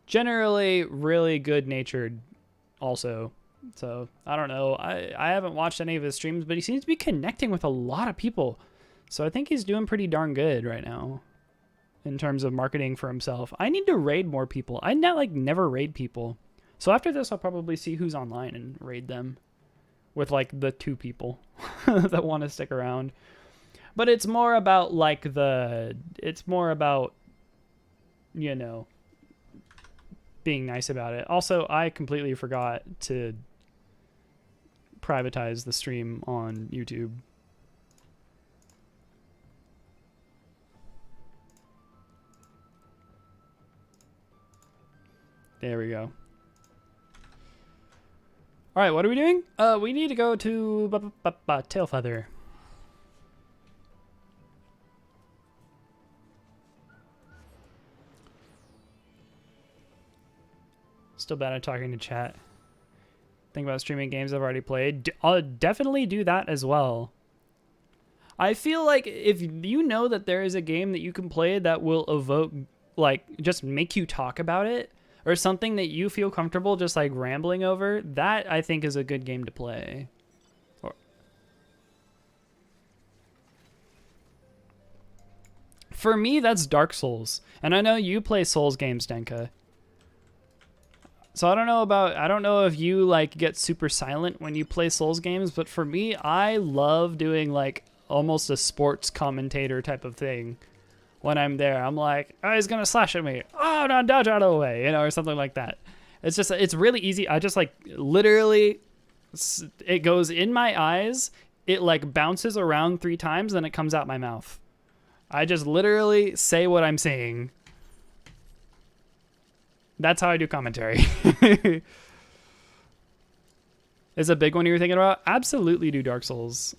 Generally really good natured also. So I don't know. I haven't watched any of his streams, but he seems to be connecting with a lot of people. So I think he's doing pretty darn good right now in terms of marketing for himself. I need to raid more people. I never raid people. So after this, I'll probably see who's online and raid them with like the 2 people that want to stick around. But it's more about it's more about, you know, being nice about it. Also, I completely forgot to privatize the stream on YouTube. There we go. All right, what are we doing? We need to go to Tailfeather. Still bad at talking to chat. Think about streaming games I've already played. I'll definitely do that as well. I feel like if you know that there is a game that you can play that will evoke, like, just make you talk about it, or something that you feel comfortable just like rambling over, that I think is a good game to play. For me, that's Dark Souls. And I know you play Souls games, Denka. So I don't know if you like get super silent when you play Souls games, but for me, I love doing like almost a sports commentator type of thing. When I'm there, I'm like, oh, he's gonna slash at me. Oh, no, dodge out of the way, you know, or something like that. It's really easy. I just like literally, it goes in my eyes. It like bounces around 3 times, then it comes out my mouth. I just literally say what I'm saying. That's how I do commentary. Is a big one you're thinking about? Absolutely do Dark Souls.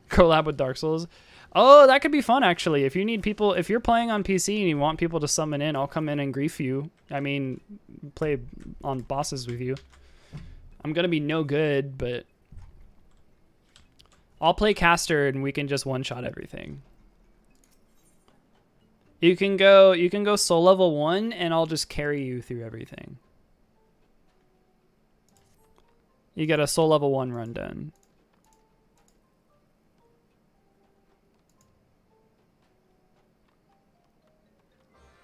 Collab with Dark Souls. Oh, that could be fun, actually. If you need people, if you're playing on PC and you want people to summon in, I'll come in and grief you. I mean, play on bosses with you. I'm going to be no good, but I'll play caster and we can just one-shot everything. You can go soul level 1 and I'll just carry you through everything. You get a soul level 1 run done.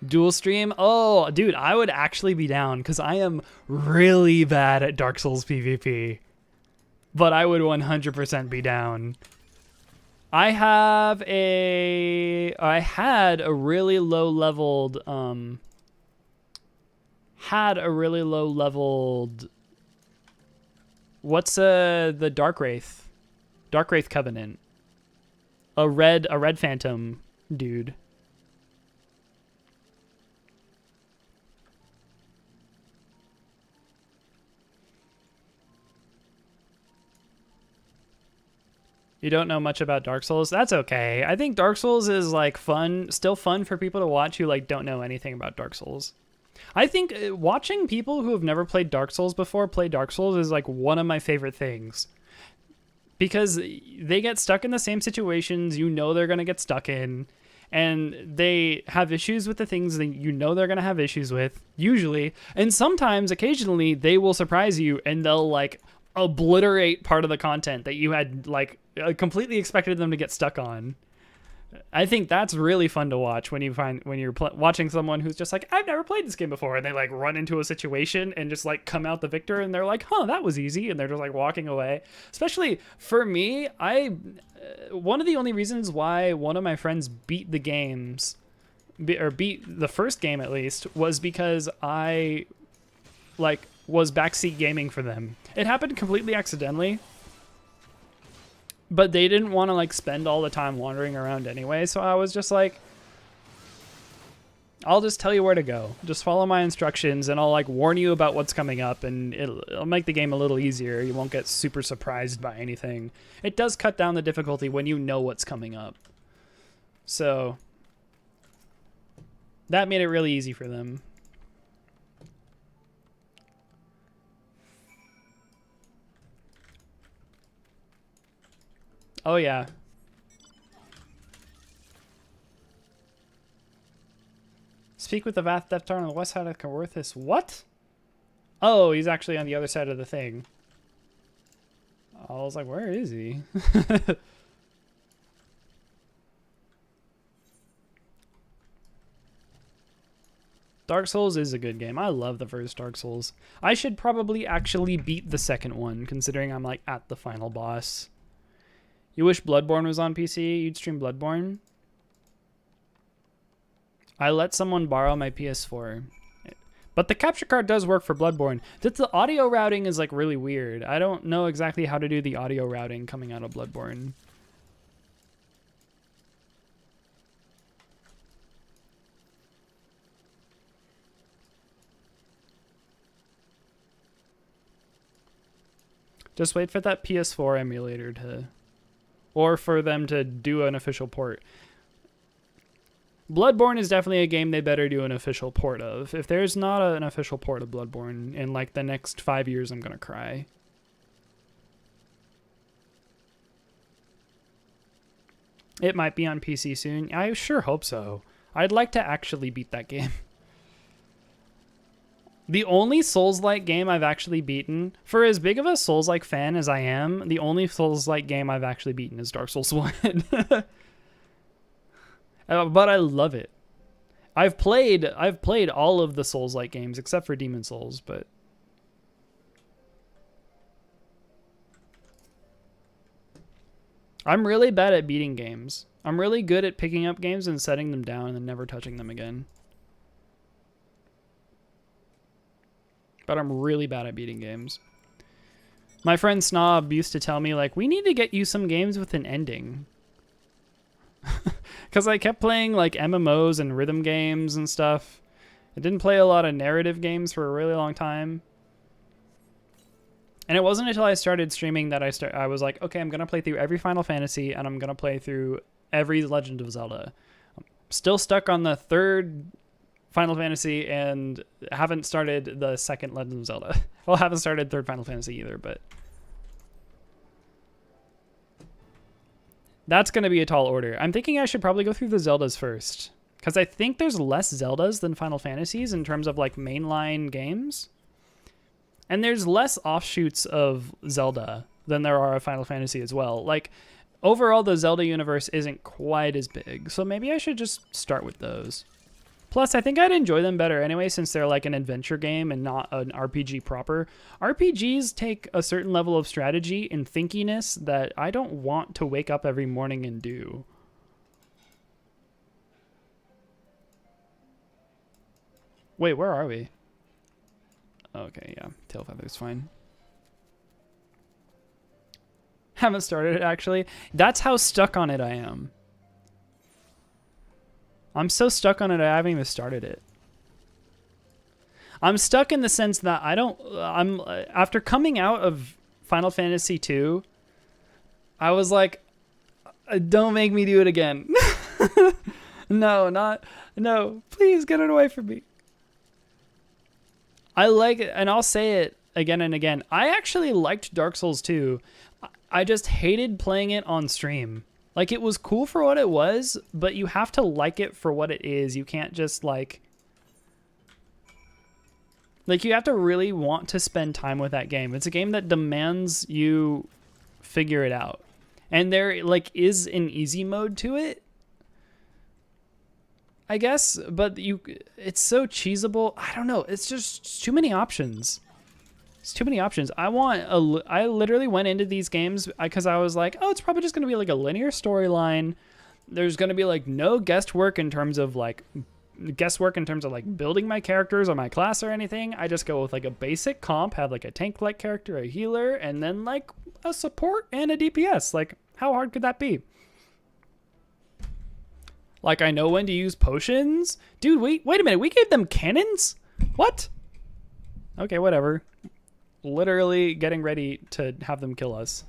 Dual stream? Oh, dude, I would actually be down because I am really bad at Dark Souls PvP. but I would 100% be down. I had a really low leveled what's the Dark Wraith Covenant, a red phantom dude. You don't know much about Dark Souls? That's okay. I think Dark Souls is like fun, still fun for people to watch who like don't know anything about Dark Souls. I think watching people who have never played Dark Souls before play Dark Souls is like one of my favorite things. Because they get stuck in the same situations you know they're going to get stuck in, and they have issues with the things that you know they're going to have issues with, usually. And sometimes, occasionally, they will surprise you and they'll like obliterate part of the content that you had like completely expected them to get stuck on. I think that's really fun to watch when you're watching someone who's just like, I've never played this game before, and they like run into a situation and just like come out the victor, and they're like, huh, that was easy, and they're just like walking away. Especially for me, one of the only reasons why one of my friends beat the games, or beat the first game at least, was because I like was backseat gaming for them. It happened completely accidentally, but they didn't want to like spend all the time wandering around anyway. So I was just like, I'll just tell you where to go. Just follow my instructions and I'll like warn you about what's coming up, and it'll make the game a little easier. You won't get super surprised by anything. It does cut down the difficulty when you know what's coming up. So that made it really easy for them. Oh, yeah. Speak with the Vath Deptar on the west side of Kaworthus. What? Oh, he's actually on the other side of the thing. I was like, where is he? Dark Souls is a good game. I love the first Dark Souls. I should probably actually beat the second one, considering I'm like at the final boss. You wish Bloodborne was on PC? You'd stream Bloodborne? I let someone borrow my PS4. But the capture card does work for Bloodborne. Just the audio routing is like really weird. I don't know exactly how to do the audio routing coming out of Bloodborne. Just wait for that PS4 emulator to... or for them to do an official port. Bloodborne is definitely a game they better do an official port of. If there's not an official port of Bloodborne in like the next 5 years, I'm gonna cry. It might be on PC soon. I sure hope so. I'd like to actually beat that game. The only Souls-like game I've actually beaten, for as big of a Souls-like fan as I am, the only Souls-like game I've actually beaten is Dark Souls 1. But I love it. I've played all of the Souls-like games except for Demon Souls, but I'm really bad at beating games. I'm really good at picking up games and setting them down and then never touching them again. But I'm really bad at beating games. My friend Snob used to tell me, like, we need to get you some games with an ending. Because I kept playing, like, MMOs and rhythm games and stuff. I didn't play a lot of narrative games for a really long time. And it wasn't until I started streaming that I was like, okay, I'm going to play through every Final Fantasy, and I'm going to play through every Legend of Zelda. I'm still stuck on the third Final Fantasy and haven't started the second Legend of Zelda. Well, haven't started third Final Fantasy either, but that's going to be a tall order. I'm thinking I should probably go through the Zeldas first, because I think there's less Zeldas than Final Fantasies in terms of like mainline games. And there's less offshoots of Zelda than there are of Final Fantasy as well. Like, overall, the Zelda universe isn't quite as big, so maybe I should just start with those. Plus, I think I'd enjoy them better anyway, since they're like an adventure game and not an RPG proper. RPGs take a certain level of strategy and thinkiness that I don't want to wake up every morning and do. Wait, where are we? Okay, yeah, tail feather's fine. Haven't started it, actually. That's how stuck on it I am. I'm so stuck on it, I haven't even started it. I'm stuck in the sense that after coming out of Final Fantasy II, I was like, don't make me do it again. No, please get it away from me. I like it, and I'll say it again and again. I actually liked Dark Souls 2. I just hated playing it on stream. Like, it was cool for what it was, but you have to like it for what it is. You can't just, like, you have to really want to spend time with that game. It's a game that demands you figure it out. And there, like, is an easy mode to it, I guess, but it's so cheesable. I don't know. It's just too many options. It's too many options. I literally went into these games because I was like, oh, it's probably just going to be like a linear storyline. There's going to be like no guesswork in terms of like building my characters or my class or anything. I just go with like a basic comp, have like a tank-like character, a healer, and then like a support and a DPS. Like, how hard could that be? Like, I know when to use potions. Dude, wait a minute. We gave them cannons? What? Okay, whatever. Literally getting ready to have them kill us.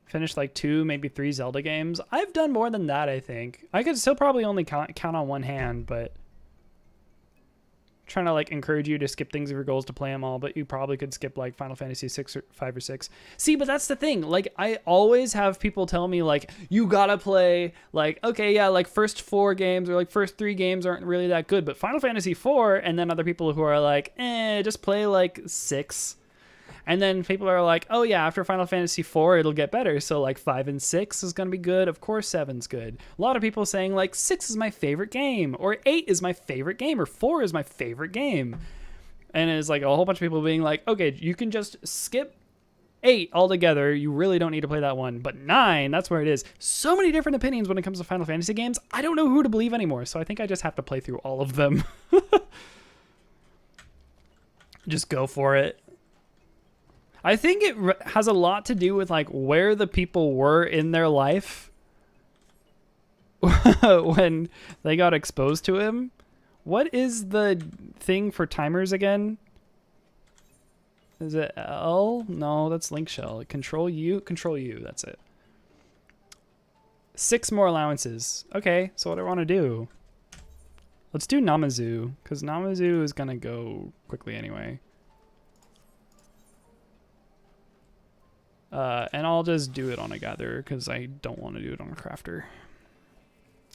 Finished like 2, maybe 3 Zelda games. I've done more than that, I think. I could still probably only count on one hand, but trying to like encourage you to skip things if your goal is to play them all, but you probably could skip like Final Fantasy 6 or 5 or 6. See, but that's the thing. Like, I always have people tell me like, you gotta play like, okay, yeah, like first 4 games or like first 3 games aren't really that good, but Final Fantasy 4, and then other people who are like, just play like 6. And then people are like, oh yeah, after Final Fantasy 4, it'll get better. So like 5 and 6 is going to be good. Of course, 7's good. A lot of people saying like 6 is my favorite game, or 8 is my favorite game, or 4 is my favorite game. And it's like a whole bunch of people being like, okay, you can just skip 8 altogether. You really don't need to play that one. But 9, that's where it is. So many different opinions when it comes to Final Fantasy games. I don't know who to believe anymore. So I think I just have to play through all of them. Just go for it. I think it has a lot to do with like where the people were in their life when they got exposed to him. What is the thing for timers again? Is it L? No, that's link shell. Control U? Control U, that's it. 6 more allowances. Okay, so what do I want to do? Let's do Namazu, because Namazu is going to go quickly anyway. And I'll just do it on a gatherer because I don't want to do it on a crafter.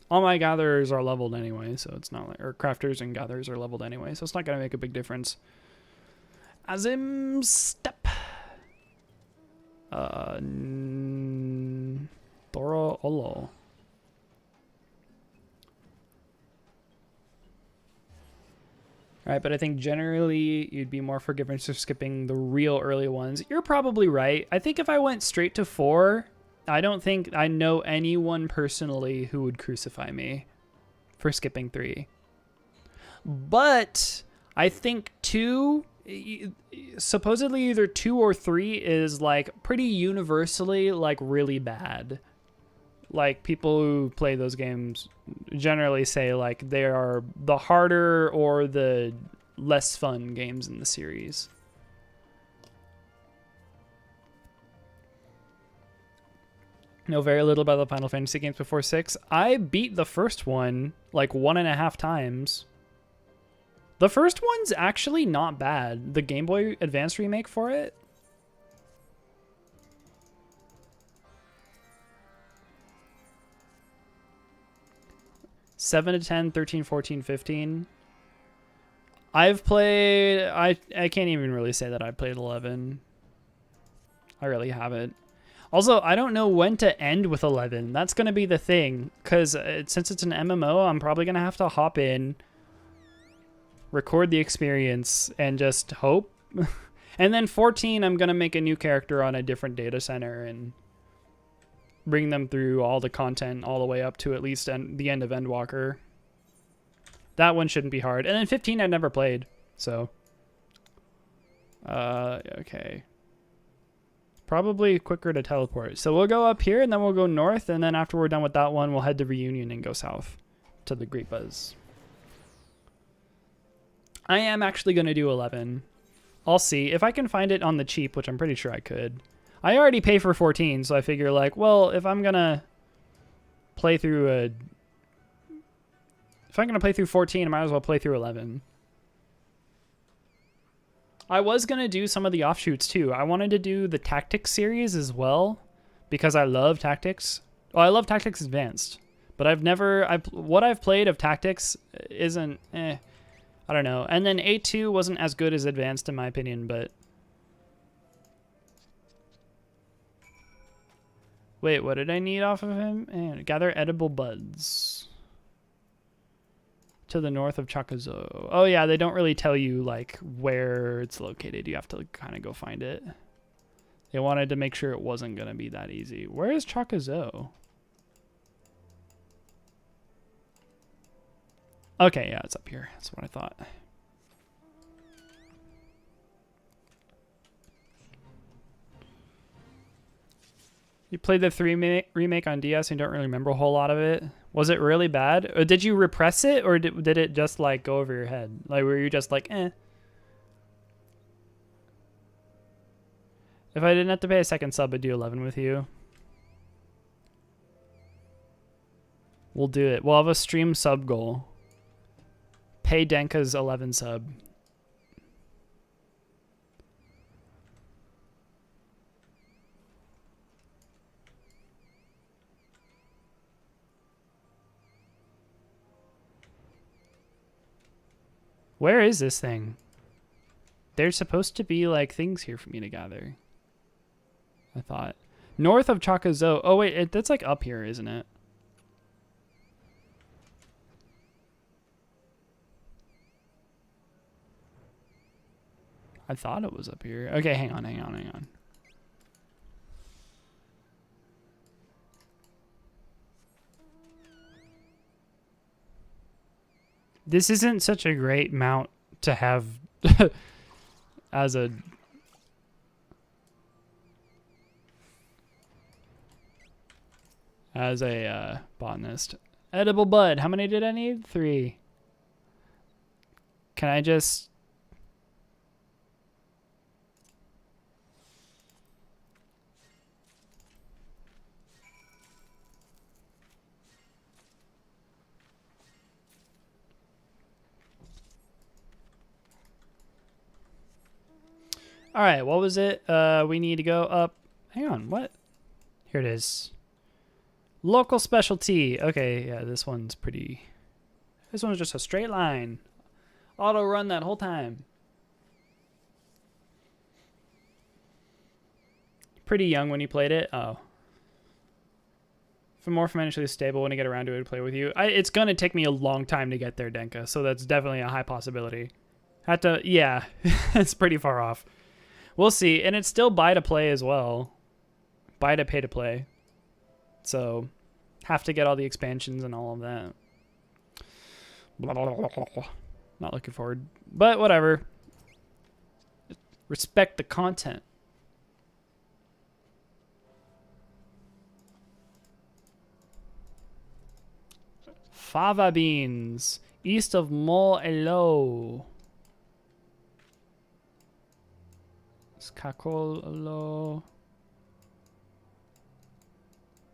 All my gatherers are leveled anyway, so it's not like, or crafters and gatherers are leveled anyway, so it's not going to make a big difference. Azim step. Thora Olo. Right, but I think generally you'd be more forgiving for skipping the real early ones. You're probably right. I think if I went straight to 4, I don't think I know anyone personally who would crucify me for skipping 3. But I think 2, supposedly either 2 or 3 is like pretty universally like really bad. Like, people who play those games generally say like they are the harder or the less fun games in the series. Know very little about the Final Fantasy games before 6. I beat the first one like 1.5 times. The first one's actually not bad. The Game Boy Advance remake for it. (7 to 10, 13, 14, 15). I've played, I can't even really say that I played 11. I really haven't. Also, I don't know when to end with 11. That's going to be the thing, because since it's an MMO, I'm probably going to have to hop in, record the experience, and just hope. And then 14, I'm going to make a new character on a different data center and bring them through all the content all the way up to at least the end of Endwalker. That one shouldn't be hard. And then 15 I've never played, so. Okay. Probably quicker to teleport. So we'll go up here and then we'll go north, and then after we're done with that one, we'll head to Reunion and go south to the Great Buzz. I am actually going to do 11. I'll see if I can find it on the cheap, which I'm pretty sure I could. I already pay for 14, so I figure like, well, if I'm going to play through 14, I might as well play through 11. I was going to do some of the offshoots too. I wanted to do the Tactics series as well because I love Tactics. Well, I love Tactics Advanced, but what I've played of Tactics isn't, I don't know. And then 8.2 wasn't as good as Advanced in my opinion, but. Wait, what did I need off of him? Gather edible buds. To the north of chooooooes. Oh yeah, they don't really tell you like where it's located. You have to kind of go find it. They wanted to make sure it wasn't going to be that easy. Where is chooooooes? Okay, yeah, it's up here. That's what I thought. You played the 3 remake on DS and don't really remember a whole lot of it. Was it really bad? Or did you repress it, or did it just like go over your head? Like were you just like, eh? If I didn't have to pay a second sub, I'd do 11 with you. We'll do it. We'll have a stream sub goal. Pay Denka's 11 sub. Where is this thing? There's supposed to be like things here for me to gather. I thought. North of chooooooes. Oh wait, that's like up here, isn't it? I thought it was up here. Okay, hang on. This isn't such a great mount to have as a botanist. Edible bud. How many did I need? 3. Can I just... All right, what was it? We need to go up. Hang on, what? Here it is. Local specialty. Okay, yeah, this one's pretty. This one's just a straight line. Auto run that whole time. Pretty young when you played it. Oh. For more financially stable when I get around to it to play with you. It's going to take me a long time to get there, Denka, so that's definitely a high possibility. Yeah, it's pretty far off. We'll see. And it's still buy to play as well. Buy to pay to play. So, have to get all the expansions and all of that. Blah, blah, blah, blah. Not looking forward. But whatever. Respect the content. Fava beans. East of Mol Elo. Kakolo.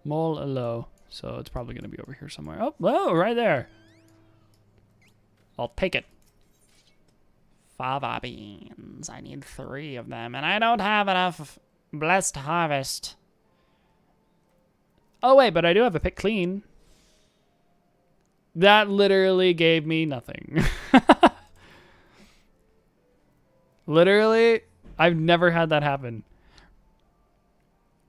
Mol Elo. So it's probably going to be over here somewhere. Oh, whoa, right there. I'll take it. Fava beans. I need 3 of them, and I don't have enough blessed harvest. Oh, wait, but I do have a pick clean. That literally gave me nothing. Literally, I've never had that happen.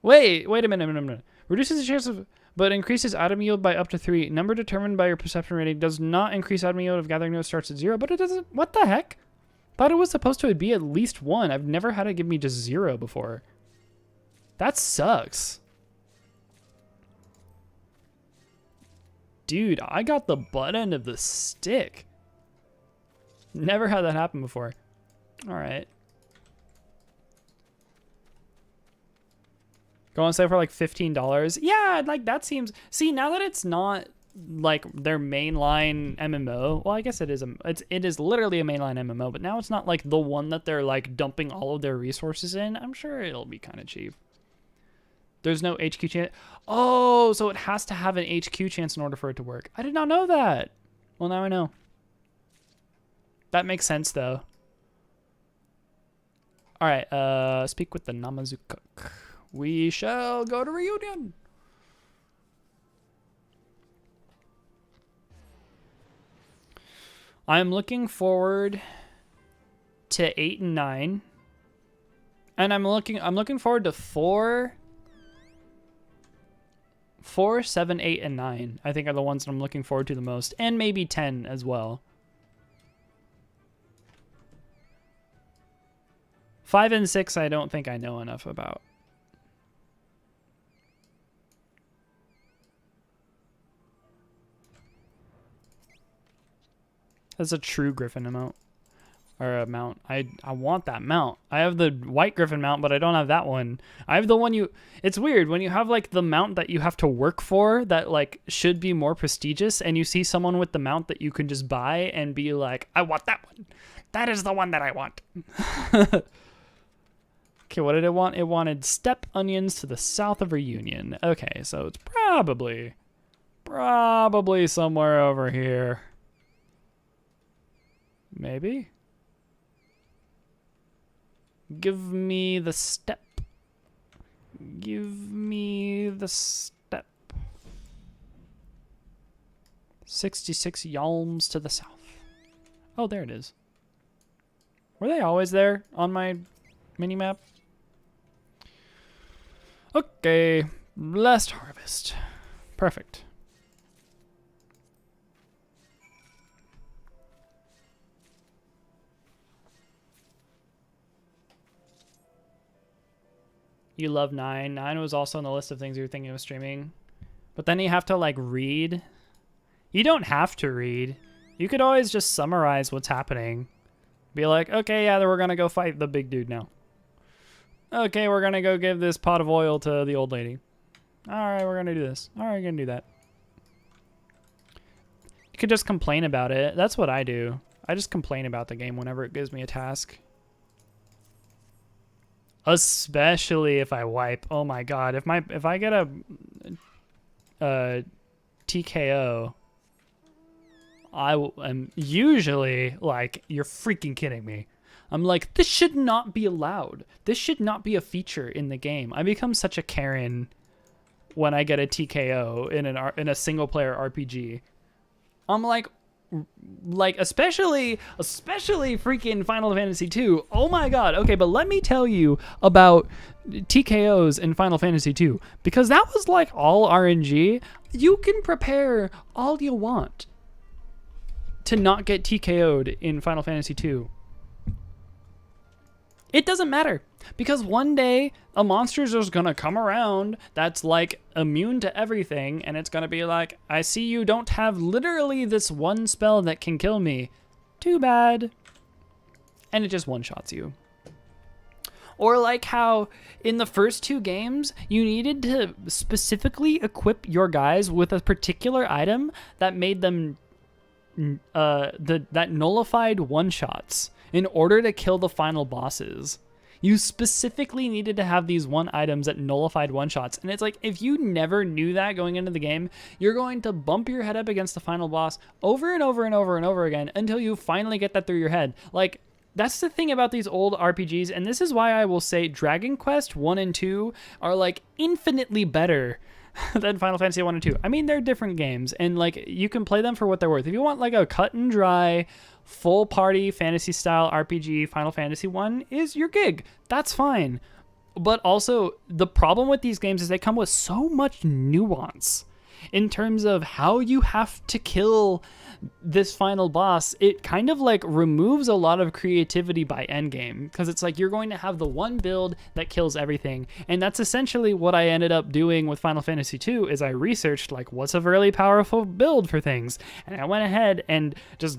Wait a minute. Reduces the chance of, but increases item yield by up to 3. Number determined by your perception rating does not increase item yield if gathering nodes starts at 0, but it doesn't. What the heck? Thought it was supposed to be at least 1. I've never had it give me just 0 before. That sucks. Dude, I got the butt end of the stick. Never had that happen before. All right. Go on sale for like $15. Yeah, like that seems. See, now that it's not like their mainline MMO. Well, I guess it is. It is literally a mainline MMO, but now it's not like the one that they're like dumping all of their resources in. I'm sure it'll be kind of cheap. There's no HQ chance. Oh, so it has to have an HQ chance in order for it to work. I did not know that. Well, now I know. That makes sense, though. All right, speak with the Namazu cook. We shall go to reunion. I'm looking forward to 8 and 9. And I'm looking forward to 4, 7, 8, and 9, I think are the ones that I'm looking forward to the most. And maybe 10 as well. 5 and 6, I don't think I know enough about. That's a true Griffin amount. Or a mount. I want that mount. I have the white Griffin mount, but I don't have that one. I have the one you... It's weird when you have like the mount that you have to work for that like should be more prestigious, and you see someone with the mount that you can just buy and be like, I want that one. That is the one that I want. Okay, what did it want? It wanted steppe onions to the south of Reunion. Okay, so it's probably somewhere over here. Maybe? Give me the steppe. Give me the steppe. 66 yalms to the south. Oh, there it is. Were they always there on my mini-map? Okay, blessed harvest. Perfect. You love 9. 9 was also on the list of things you were thinking of streaming. But then you have to, like, read. You don't have to read. You could always just summarize what's happening. Be like, okay, yeah, we're going to go fight the big dude now. Okay, we're going to go give this pot of oil to the old lady. All right, we're going to do this. All right, we're going to do that. You could just complain about it. That's what I do. I just complain about the game whenever it gives me a task. Especially if I wipe. Oh my god, if I get a TKO, I'm usually like, you're freaking kidding me. I'm like, this should not be allowed. This should not be a feature in the game. I become such a Karen when I get a TKO in a single player RPG. I'm like especially freaking Final Fantasy II. Oh my god. Okay, but let me tell you about TKOs in Final Fantasy II, because that was like all RNG. You can prepare all you want to not get TKO'd in Final Fantasy II. It doesn't matter, because one day a monster's just gonna come around that's like immune to everything, and it's gonna be like, I see you don't have literally this one spell that can kill me. Too bad. And it just one-shots you. Or like how in the first 2 games, you needed to specifically equip your guys with a particular item that made them that nullified one-shots in order to kill the final bosses. You specifically needed to have these one items that nullified one-shots. And it's like, if you never knew that going into the game, you're going to bump your head up against the final boss over and over and over and over again until you finally get that through your head. Like, that's the thing about these old RPGs, and this is why I will say Dragon Quest 1 and 2 are like infinitely better than Final Fantasy 1 and 2. I mean, they're different games, and like you can play them for what they're worth. If you want like a cut and dry, full party fantasy style RPG, Final Fantasy 1 is your gig. That's fine. But also, the problem with these games is they come with so much nuance in terms of how you have to kill this final boss. It kind of like removes a lot of creativity by endgame, because it's like you're going to have the one build that kills everything, and that's essentially what I ended up doing with Final Fantasy 2 is I researched like what's a really powerful build for things, and I went ahead and just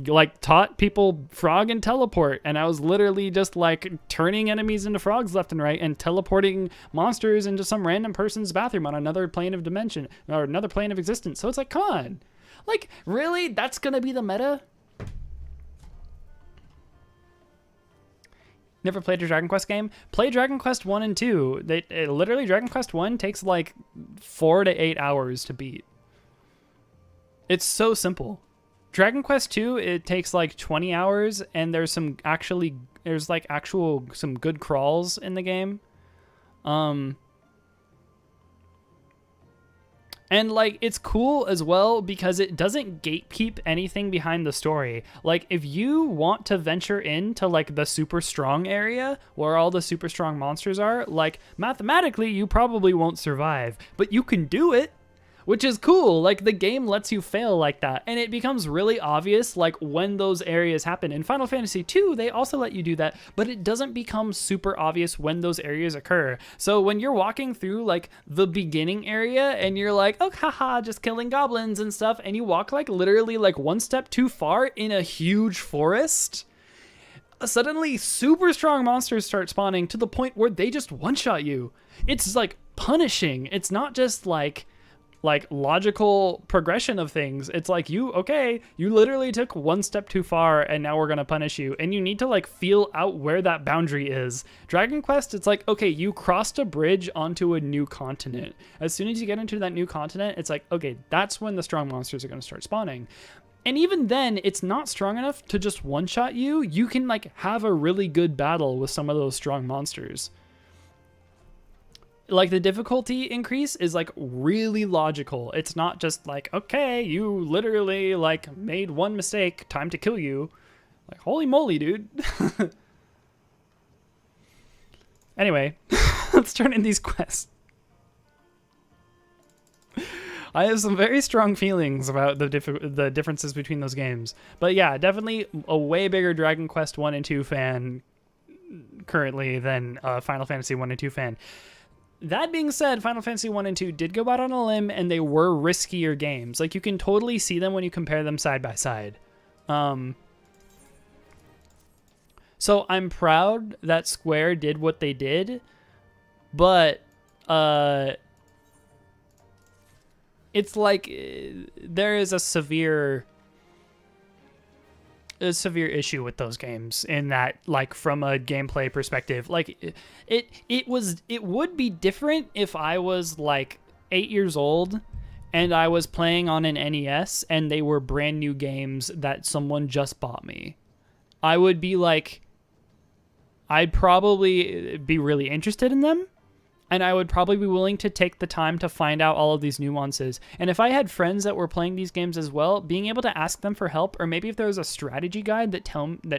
like taught people frog and teleport, and I was literally just like turning enemies into frogs left and right and teleporting monsters into some random person's bathroom on another plane of dimension or another plane of existence. So it's like, come on. Like, really? That's going to be the meta? Never played a Dragon Quest game? Play Dragon Quest 1 and 2. Literally, Dragon Quest 1 takes like 4 to 8 hours to beat. It's so simple. Dragon Quest 2, it takes like 20 hours, and there's some good crawls in the game. And, like, it's cool as well because it doesn't gatekeep anything behind the story. Like, if you want to venture into, like, the super strong area where all the super strong monsters are, like, mathematically, you probably won't survive. But you can do it, which is cool. Like, the game lets you fail like that. And it becomes really obvious, like, when those areas happen. In Final Fantasy 2, they also let you do that, but it doesn't become super obvious when those areas occur. So when you're walking through, like, the beginning area, and you're like, oh, haha, just killing goblins and stuff, and you walk, like, literally, like, one step too far in a huge forest, suddenly super strong monsters start spawning to the point where they just one-shot you. It's, like, punishing. It's not just, like logical progression of things. It's like, you literally took one step too far and now we're going to punish you. And you need to like feel out where that boundary is. Dragon Quest, it's like, okay, you crossed a bridge onto a new continent. As soon as you get into that new continent, it's like, okay, that's when the strong monsters are going to start spawning. And even then, it's not strong enough to just one-shot you. You can like have a really good battle with some of those strong monsters. Like, the difficulty increase is like really logical. It's not just like, okay, you literally like made one mistake, time to kill you. Like, holy moly, dude. Anyway, let's turn in these quests. I have some very strong feelings about the differences between those games. But yeah, definitely a way bigger Dragon Quest 1 and 2 fan currently than a Final Fantasy 1 and 2 fan. That being said, Final Fantasy 1 and 2 did go out on a limb, and they were riskier games. Like, you can totally see them when you compare them side by side. So I'm proud that Square did what they did, but it's like there is a severe issue with those games in that, like, from a gameplay perspective, like it would be different if I was like 8 years old and I was playing on an NES and they were brand new games that someone just bought me. I would be like, I'd probably be really interested in them, and I would probably be willing to take the time to find out all of these nuances. And if I had friends that were playing these games as well, being able to ask them for help, or maybe if there was a strategy guide that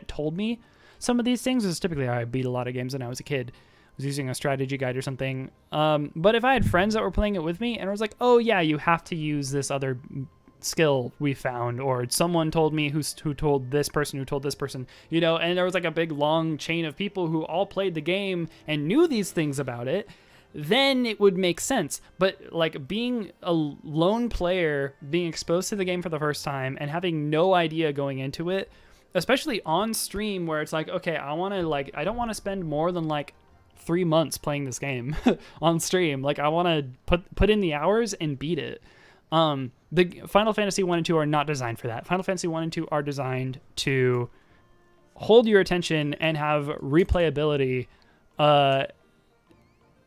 told me some of these things, is typically how I beat a lot of games when I was a kid. I was using a strategy guide or something. But if I had friends that were playing it with me, and I was like, oh yeah, you have to use this other skill we found, or someone told me who told this person who told this person, you know, and there was like a big long chain of people who all played the game and knew these things about it, then it would make sense. But like being a lone player, being exposed to the game for the first time and having no idea going into it, especially on stream where it's like, okay, I don't want to spend more than like 3 months playing this game on stream. Like, I want to put in the hours and beat it. The Final Fantasy 1 and 2 are not designed for that. Final Fantasy 1 and 2 are designed to hold your attention and have replayability,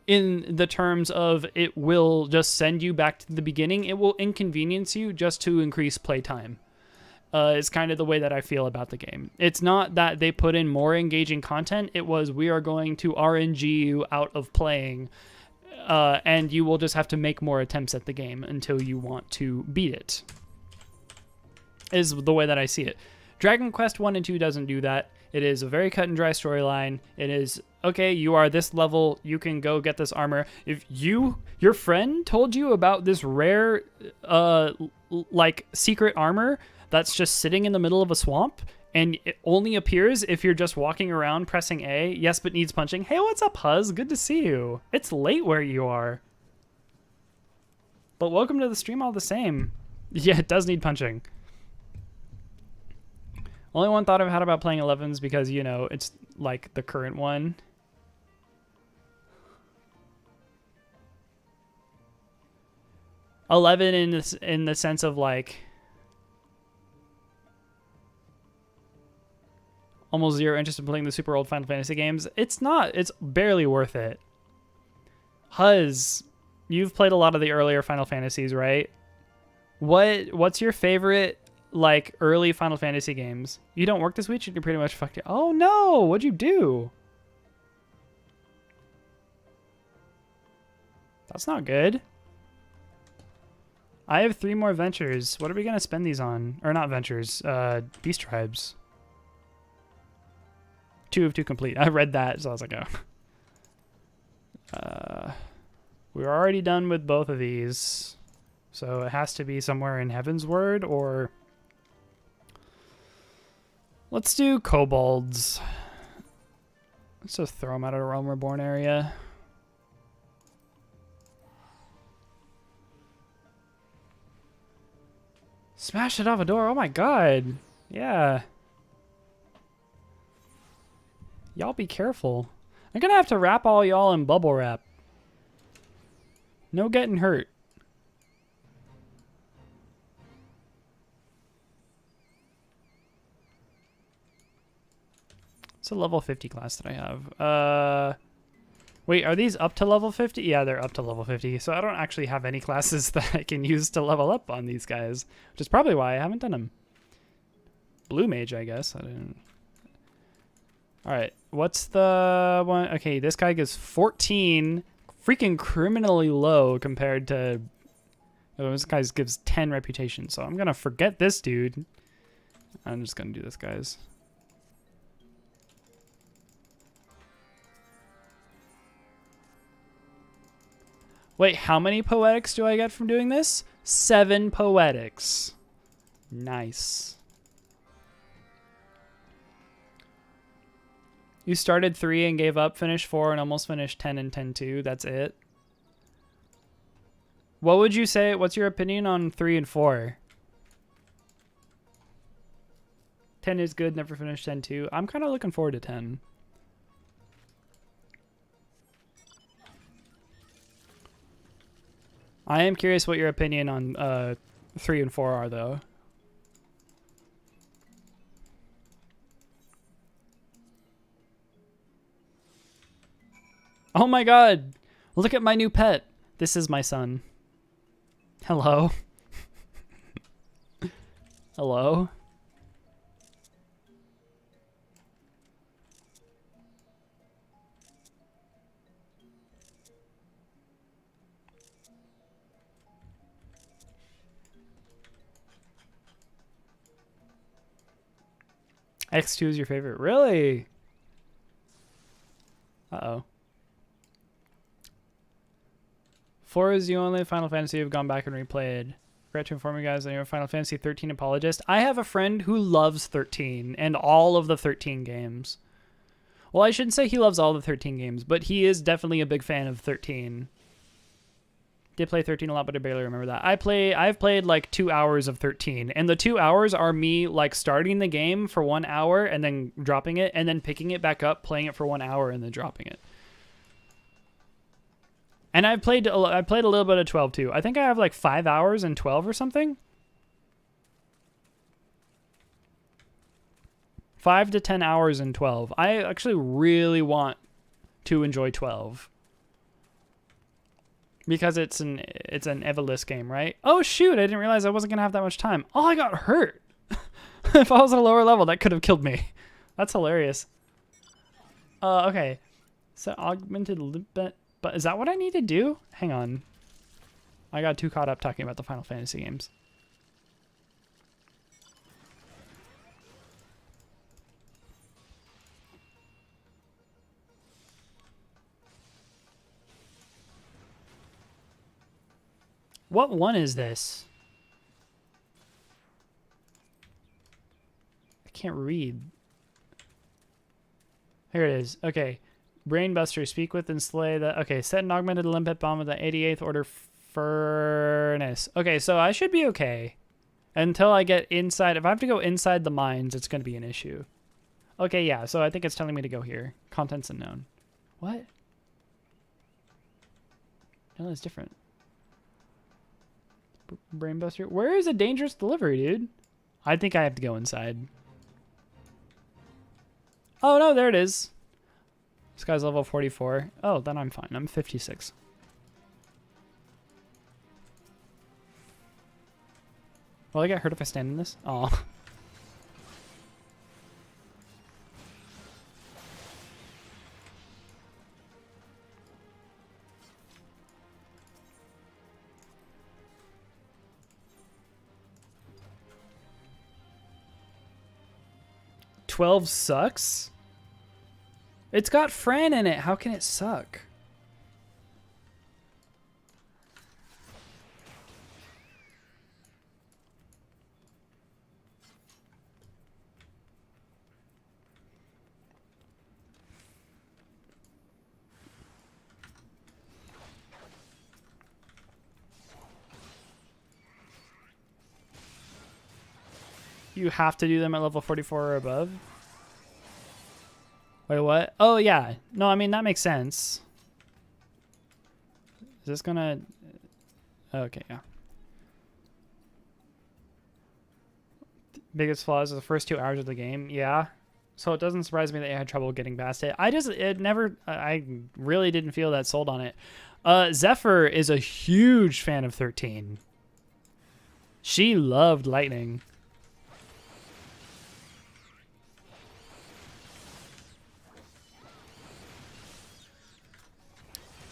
in the terms of it will just send you back to the beginning. It will inconvenience you just to increase playtime. Is kind of the way that I feel about the game. It's not that they put in more engaging content. It was, we are going to RNG you out of playing and you will just have to make more attempts at the game until you want to beat it, is the way that I see it. Dragon Quest 1 and 2 doesn't do that. It is a very cut and dry storyline. It is, okay, you are this level, you can go get this armor. If your friend told you about this rare, like, secret armor that's just sitting in the middle of a swamp, and it only appears if you're just walking around pressing A, yes, but needs punching. Hey, what's up, Huz? Good to see you. It's late where you are. But welcome to the stream all the same. Yeah, it does need punching. Only one thought I've had about playing 11s because, you know, it's like the current one. In the sense of like almost zero interest in playing the super old Final Fantasy games. It's not. It's barely worth it. Huz, you've played a lot of the earlier Final Fantasies, right? What's your favorite like early Final Fantasy games? You don't work this week, and you're pretty much fucked. Oh no! What'd you do? That's not good. I have 3 more ventures. What are we gonna spend these on? Or not ventures? Beast tribes. 2 of 2 complete. I read that, so I was like, oh. We're already done with both of these, so it has to be somewhere in Heaven's Word, or let's do kobolds. Let's just throw them out of the Realm Reborn area. Smash it off a door. Oh my god. Yeah. Y'all be careful. I'm gonna have to wrap all y'all in bubble wrap. No getting hurt. It's a level 50 class that I have. Wait, are these up to level 50? Yeah, they're up to level 50. So I don't actually have any classes that I can use to level up on these guys, which is probably why I haven't done them. Blue mage, I guess. I didn't. All right, what's the one? Okay, this guy gives 14, freaking criminally low compared to, oh, this guy gives 10 reputation. So I'm gonna forget this dude. I'm just gonna do this, guys. Wait, how many poetics do I get from doing this? 7 poetics. Nice. You started 3 and gave up, finished 4 and almost finished 10 and 10-2. That's it. What would you say? What's your opinion on 3 and 4? 10 is good, never finished 10-2. I'm kind of looking forward to 10. I am curious what your opinion on 3 and 4 are, though. Oh my god! Look at my new pet. This is my son. Hello. Hello. X2 is your favorite? Really? Uh-oh. 4 is the only Final Fantasy you've gone back and replayed. Forgot to inform you guys that you're a Final Fantasy 13 apologist. I have a friend who loves 13 and all of the 13 games. Well, I shouldn't say he loves all the 13 games, but he is definitely a big fan of 13. Did play 13 a lot, but I barely remember that. I've played like 2 hours of 13, and the 2 hours are me like starting the game for 1 hour and then dropping it, and then picking it back up, playing it for 1 hour, and then dropping it. And I played a little bit of 12 too. I think I have like 5 hours in 12 or something. 5 to 10 hours in 12. I actually really want to enjoy 12. Because it's an Evolus game, right? Oh shoot, I didn't realize I wasn't gonna have that much time. Oh, I got hurt. If I was at a lower level, that could have killed me. That's hilarious. Okay. So augmented But is that what I need to do? Hang on. I got too caught up talking about the Final Fantasy games. What one is this? I can't read. Here it is. Okay. Brainbuster, speak with and slay the... Okay, set an augmented limpet bomb with the 88th order furnace. Okay, so I should be okay. Until I get inside... If I have to go inside the mines, it's going to be an issue. Okay, yeah, so I think it's telling me to go here. Contents unknown. What? No, that's different. Brainbuster. Where is a dangerous delivery, dude? I think I have to go inside. Oh, no, there it is. This guy's level 44. Oh, then I'm fine. I'm 56. Will I get hurt if I stand in this? Oh. "12 sucks? It's got Fran in it. How can it suck?" You have to do them at level 44 or above? Wait, what? Oh, yeah. No, I mean, that makes sense. Is this gonna... Okay, yeah. Biggest flaws are the first 2 hours of the game. Yeah. So it doesn't surprise me that you had trouble getting past it. I really didn't feel that sold on it. Zephyr is a huge fan of 13. She loved Lightning.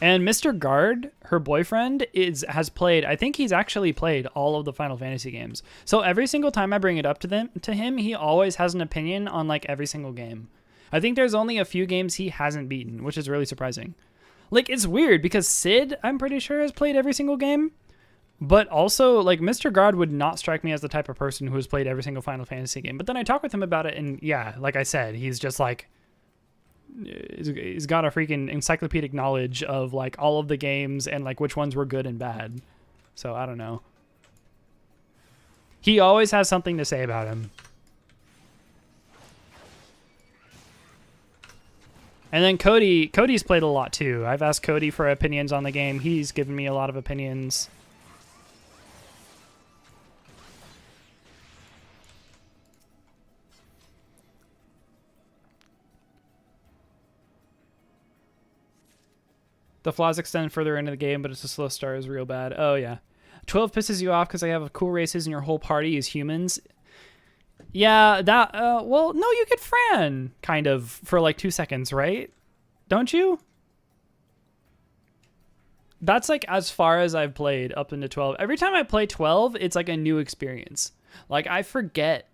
And Mr. Guard, her boyfriend, has played, I think he's actually played all of the Final Fantasy games. So every single time I bring it up to him, he always has an opinion on like every single game. I think there's only a few games he hasn't beaten, which is really surprising. Like, it's weird because Sid, I'm pretty sure, has played every single game. But also, like, Mr. Guard would not strike me as the type of person who has played every single Final Fantasy game. But then I talk with him about it, and yeah, like I said, he's just like... He's got a freaking encyclopedic knowledge of like all of the games and like which ones were good and bad. So I don't know. He always has something to say about him. And then Cody's played a lot too. I've asked Cody for opinions on the game. He's given me a lot of opinions. The flaws extend further into the game, but it's a slow start is real bad. Oh, yeah. 12 pisses you off because I have cool races and your whole party is humans. Yeah, that... well, no, you get Fran, kind of, for like 2 seconds, right? Don't you? That's like as far as I've played up into 12. Every time I play 12, it's like a new experience. Like, I forget...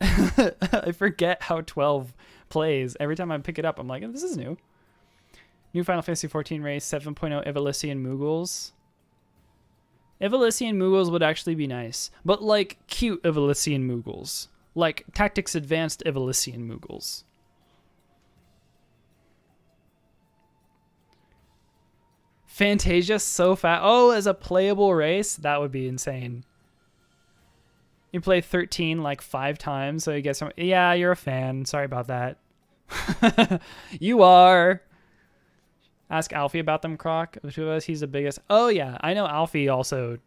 I forget how 12 plays. Every time I pick it up, I'm like, oh, this is new. New Final Fantasy XIV race, 7.0 Evolution Moogles. Evolution Moogles would actually be nice. But like cute Evolution Moogles. Like Tactics Advanced Evolution Moogles. Fantasia so fast. Oh, as a playable race? That would be insane. You play 13 like 5 times, so you get some... Yeah, you're a fan. Sorry about that. You are... Ask Alfie about them, Croc. The two of us, he's the biggest. Oh, yeah. I know Alfie also.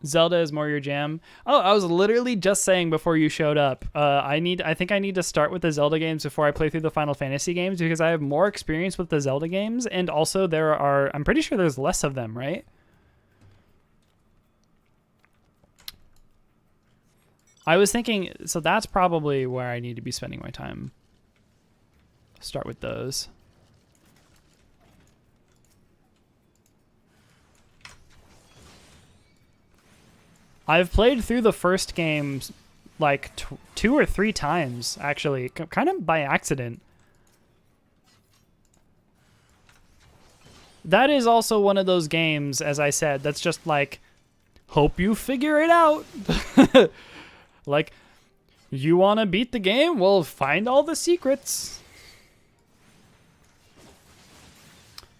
Zelda is more your jam. Oh, I was literally just saying before you showed up. I think I need to start with the Zelda games before I play through the Final Fantasy games because I have more experience with the Zelda games. And also I'm pretty sure there's less of them, right? I was thinking, so that's probably where I need to be spending my time. Start with those. I've played through the first game like 2 or 3 times, actually, kind of by accident. That is also one of those games, as I said, that's just like, hope you figure it out. Like, you want to beat the game? Well, find all the secrets.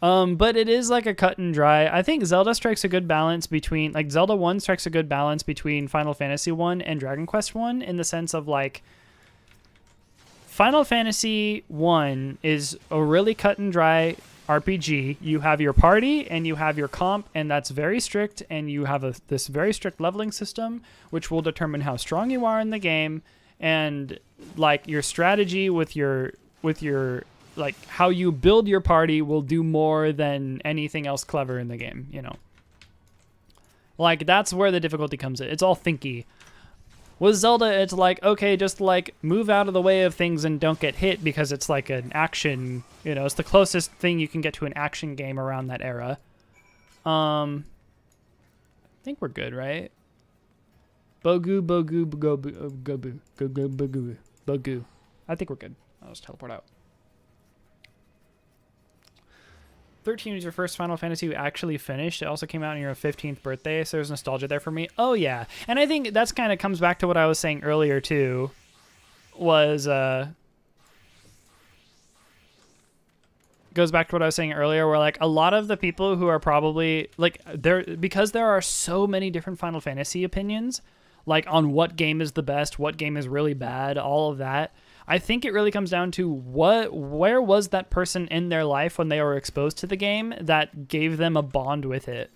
But it is like a cut and dry. I think Zelda strikes a good balance between, like, Zelda 1 strikes a good balance between Final Fantasy 1 and Dragon Quest 1 in the sense of, like, Final Fantasy 1 is a really cut and dry RPG. You have your party and you have your comp, and that's very strict, and you have this very strict leveling system, which will determine how strong you are in the game, and, like, your strategy with your like, how you build your party will do more than anything else clever in the game, you know? Like, that's where the difficulty comes in. It's all thinky. With Zelda, it's like, okay, just, like, move out of the way of things and don't get hit because it's, like, an action, you know, it's the closest thing you can get to an action game around that era. I think we're good, right? Bogu, Bogu, Bogu, Bogu, Bogu, Bogu, Bogu. I think we're good. I'll just teleport out. 13 was your first Final Fantasy you actually finished. It also came out on your 15th birthday, so there's nostalgia there for me. Oh, yeah. And I think that's kind of comes back to what I was saying earlier, too, was, goes back to what I was saying earlier, where, like, a lot of the people who are probably, like, because there are so many different Final Fantasy opinions, like, on what game is the best, what game is really bad, all of that, I think it really comes down to where was that person in their life when they were exposed to the game that gave them a bond with it.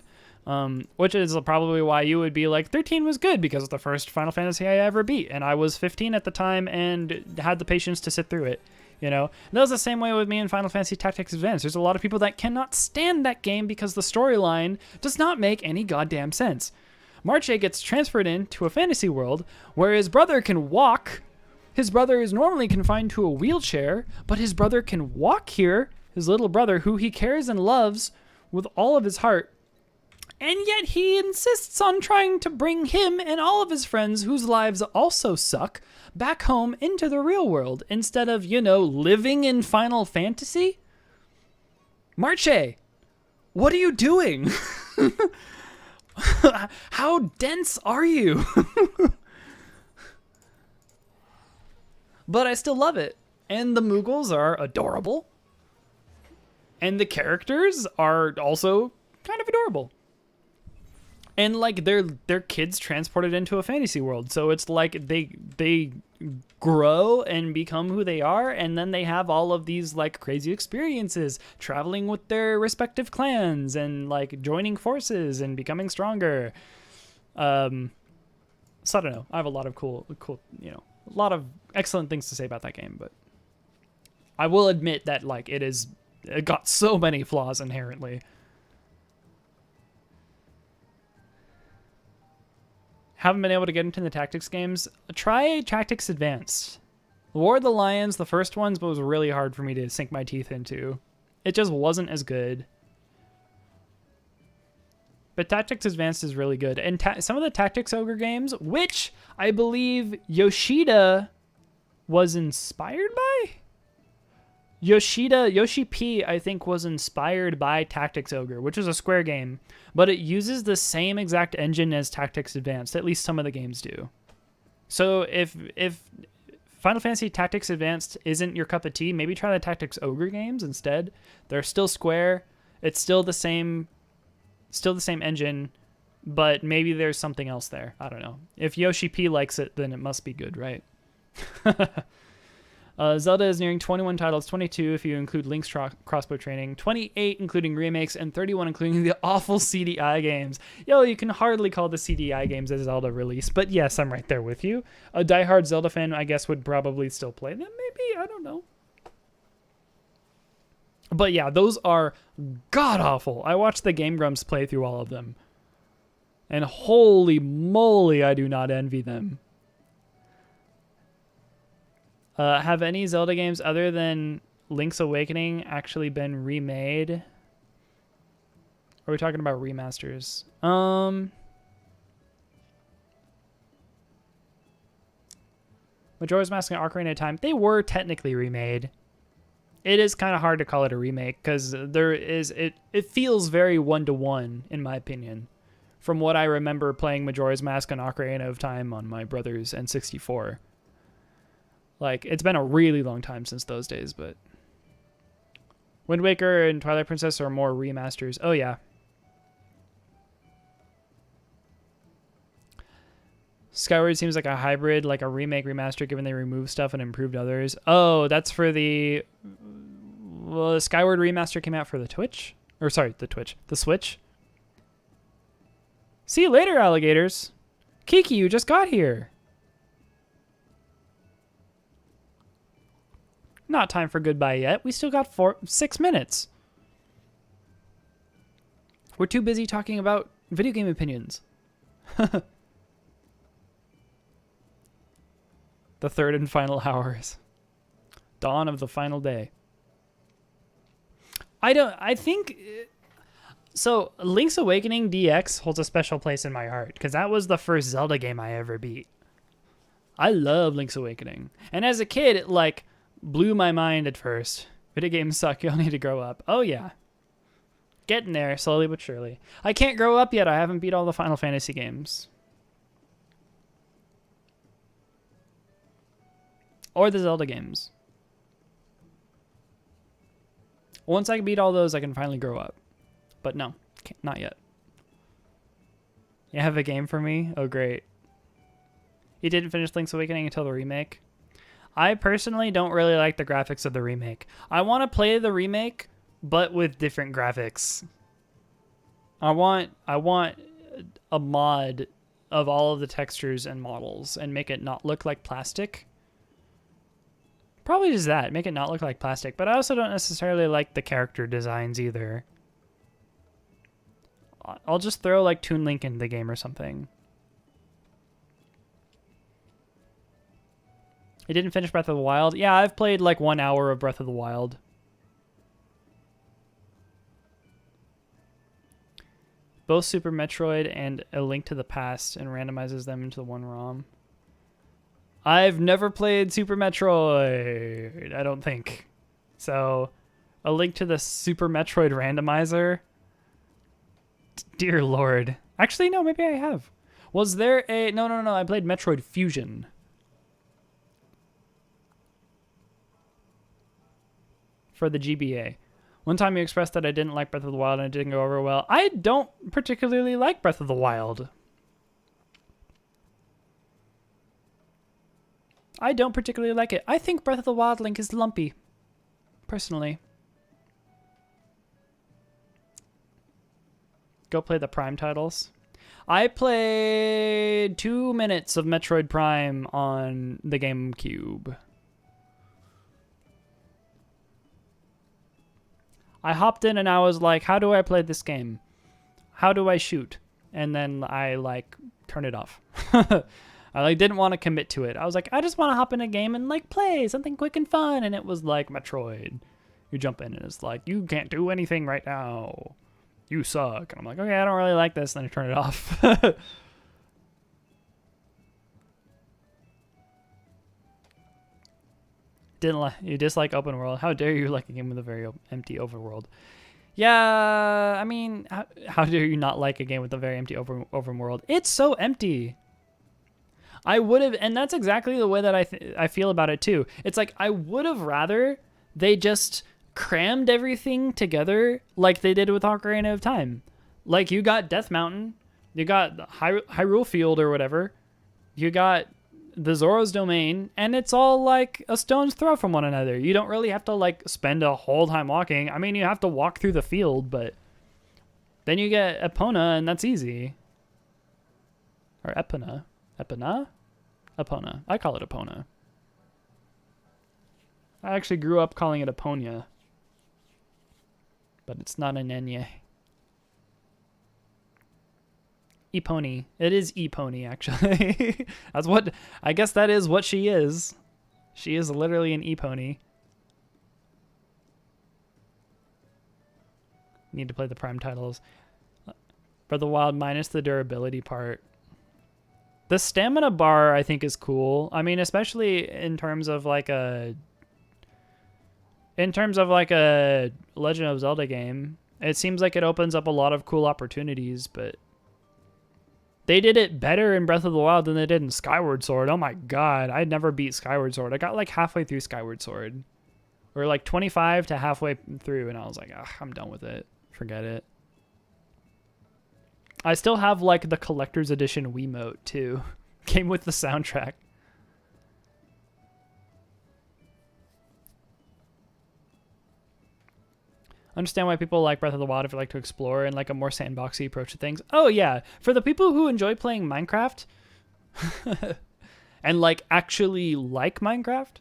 Which is probably why you would be like, 13 was good because it's the first Final Fantasy I ever beat, and I was 15 at the time and had the patience to sit through it. You know, and that was the same way with me in Final Fantasy Tactics Advance. There's a lot of people that cannot stand that game because the storyline does not make any goddamn sense. Marche gets transferred into a fantasy world where his brother can walk. His brother is normally confined to a wheelchair, but his brother can walk here, his little brother, who he cares and loves with all of his heart. And yet he insists on trying to bring him and all of his friends, whose lives also suck, back home into the real world instead of, you know, living in Final Fantasy. Marche, what are you doing? How dense are you? But I still love it. And the Moogles are adorable. And the characters are also kind of adorable. And, like, they're kids transported into a fantasy world. So it's like they grow and become who they are, and then they have all of these, like, crazy experiences, traveling with their respective clans and, like, joining forces and becoming stronger. So I don't know. I have a lot of cool, you know, a lot of excellent things to say about that game, but I will admit that, like, it got so many flaws inherently. Haven't been able to get into the tactics games. Try Tactics Advanced. War of the Lions, the first ones, was really hard for me to sink my teeth into. It just wasn't as good. But Tactics Advanced is really good. And some of the Tactics Ogre games, which I believe Yoshida was inspired by? Yoshi P, I think, was inspired by Tactics Ogre, which is a Square game. But it uses the same exact engine as Tactics Advanced. At least some of the games do. So if Final Fantasy Tactics Advanced isn't your cup of tea, maybe try the Tactics Ogre games instead. They're still Square. It's still the same engine, but maybe there's something else there. I don't know. If Yoshi P likes it, then it must be good, right? Zelda is nearing 21 titles, 22 if you include Link's crossbow training, 28 including remakes, and 31 including the awful CDI games. Yo, you can hardly call the CDI games a Zelda release, but yes, I'm right there with you. A diehard Zelda fan, I guess, would probably still play them, maybe? I don't know. But yeah, those are god-awful. I watched the Game Grumps play through all of them. And holy moly, I do not envy them. Have any Zelda games other than Link's Awakening actually been remade? Or are we talking about remasters? Majora's Mask and Ocarina of Time, they were technically remade. It is kind of hard to call it a remake because it feels very one-to-one, in my opinion, from what I remember playing Majora's Mask and Ocarina of Time on my brother's N64. Like, it's been a really long time since those days, but Wind Waker and Twilight Princess are more remasters. Oh, yeah. Skyward seems like a hybrid, like a remake remaster, given they removed stuff and improved others. Oh, that's for the... Well, the Skyward remaster came out for the Twitch? Or, sorry, the Switch. See you later, alligators. Kiki, you just got here. Not time for goodbye yet. We still got 6 minutes. We're too busy talking about video game opinions. The third and final hours. Dawn of the final day. I think... So, Link's Awakening DX holds a special place in my heart, because that was the first Zelda game I ever beat. I love Link's Awakening. And as a kid, it, like, blew my mind at first. Video games suck, you'll need to grow up. Oh, yeah. Getting there, slowly but surely. I can't grow up yet, I haven't beat all the Final Fantasy games. Or the Zelda games. Once I beat all those, I can finally grow up. But no, not yet. You have a game for me? Oh, great. You didn't finish Link's Awakening until the remake? I personally don't really like the graphics of the remake. I want to play the remake, but with different graphics. I want a mod of all of the textures and models and make it not look like plastic. Probably just that, make it not look like plastic. But I also don't necessarily like the character designs either. I'll just throw like Toon Link into the game or something. You didn't finish Breath of the Wild? Yeah, I've played like 1 hour of Breath of the Wild. Both Super Metroid and A Link to the Past, and randomizes them into one ROM. I've never played Super Metroid, I don't think. So, A Link to the Super Metroid randomizer? Dear Lord. Actually, no, maybe I have. Was there a... No, I played Metroid Fusion. For the GBA. One time you expressed that I didn't like Breath of the Wild and it didn't go over well. I don't particularly like Breath of the Wild. I don't particularly like it. I think Breath of the Wild Link is lumpy. Personally. Go play the Prime titles. I played 2 minutes of Metroid Prime on the GameCube. I hopped in and I was like, how do I play this game? How do I shoot? And then I like turn it off. I like didn't want to commit to it. I was like, I just want to hop in a game and like play something quick and fun. And it was like Metroid. You jump in and it's like, you can't do anything right now. You suck. And I'm like, okay, I don't really like this. And then I turn it off. You dislike open world? How dare you like a game with a very empty overworld? Yeah, I mean, how dare you not like a game with a very empty open world? It's so empty. I would have, and that's exactly the way that I feel about it too. It's like I would have rather they just crammed everything together like they did with Ocarina of Time. Like you got Death Mountain, you got Hyrule Field or whatever, you got the Zoro's Domain, and it's all like a stone's throw from one another. You don't really have to like spend a whole time walking. I mean, you have to walk through the field, but then you get Epona, and that's easy. Or Epona. Epona? Epona. I call it Epona. I actually grew up calling it Eponia. But it's not an Enye. Epony. It is Epony, actually. That's what... I guess that is what she is. She is literally an Epony. Need to play the Prime titles. Breath of the Wild minus the durability part. The stamina bar I think is cool. I mean, especially in terms of like a Legend of Zelda game. It seems like it opens up a lot of cool opportunities, but they did it better in Breath of the Wild than they did in Skyward Sword. Oh my god, I'd never beat Skyward Sword. I got like halfway through Skyward Sword. Or like 25 to halfway through, and I was like, ugh, I'm done with it. Forget it. I still have like the collector's edition Wiimote too. Came with the soundtrack. Understand why people like Breath of the Wild if they like to explore and like a more sandboxy approach to things. Oh yeah, for the people who enjoy playing Minecraft and like actually like Minecraft,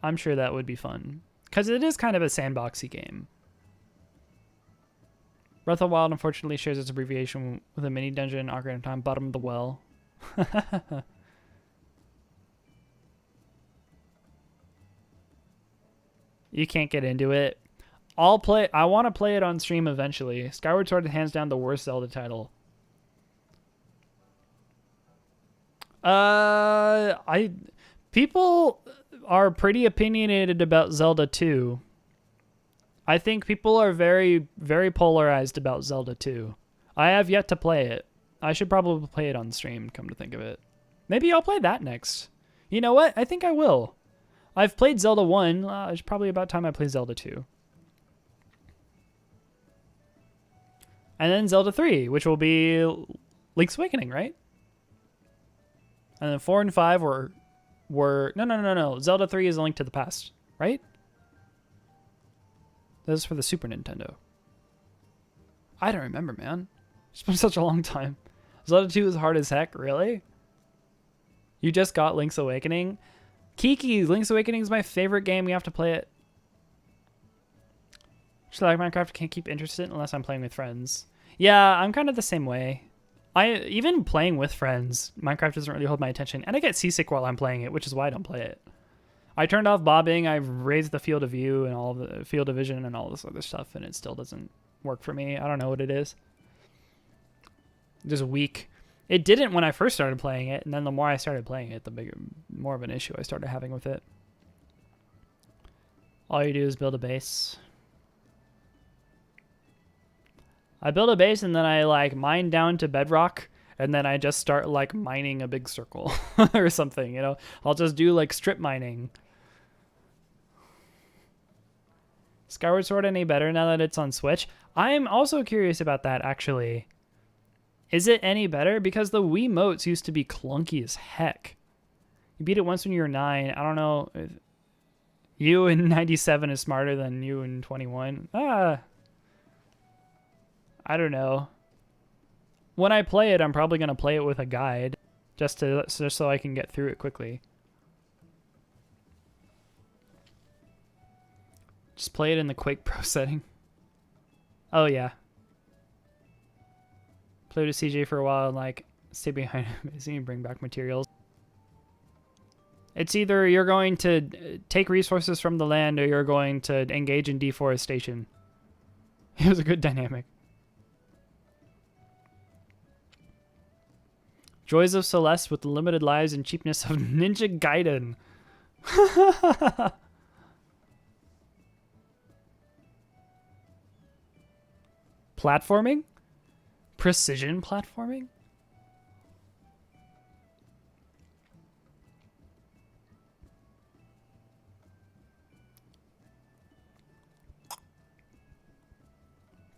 I'm sure that would be fun because it is kind of a sandboxy game. Breath of the Wild unfortunately shares its abbreviation with a mini dungeon, Ocarina of Time, Bottom of the Well. You can't get into it. I want to play it on stream eventually. Skyward Sword is hands down the worst Zelda title. People are pretty opinionated about Zelda 2. I think people are very, very polarized about Zelda 2. I have yet to play it. I should probably play it on stream, come to think of it. Maybe I'll play that next. You know what? I think I will. I've played Zelda 1. It's probably about time I play Zelda 2. And then Zelda 3, which will be Link's Awakening, right? And then 4 and 5 were no. Zelda 3 is A Link to the Past, right? This is for the Super Nintendo. I don't remember, man. It's been such a long time. Zelda 2 is hard as heck, really? You just got Link's Awakening? Kiki, Link's Awakening is my favorite game. We have to play it. Just like Minecraft, can't keep interested unless I'm playing with friends. Yeah, I'm kind of the same way. Even playing with friends, Minecraft doesn't really hold my attention, and I get seasick while I'm playing it, which is why I don't play it. I turned off bobbing, I've raised the field of view and all the field of vision and all this other stuff, and it still doesn't work for me. I don't know what it is. Just weak. It didn't when I first started playing it, and then the more I started playing it, the more of an issue I started having with it. All you do is build a base. I build a base and then I like mine down to bedrock and then I just start like mining a big circle or something, you know? I'll just do like strip mining. Skyward Sword any better now that it's on Switch? I am also curious about that actually. Is it any better? Because the Wiimotes used to be clunky as heck. You beat it once when you were 9. I don't know. If you in 97 is smarter than you in 21. I don't know. When I play it, I'm probably going to play it with a guide just so I can get through it quickly. Just play it in the Quake Pro setting. Oh yeah. Play with CJ for a while and like stay behind him and bring back materials. It's either you're going to take resources from the land or you're going to engage in deforestation. It was a good dynamic. Joys of Celeste with the limited lives and cheapness of Ninja Gaiden. Platforming? Precision platforming?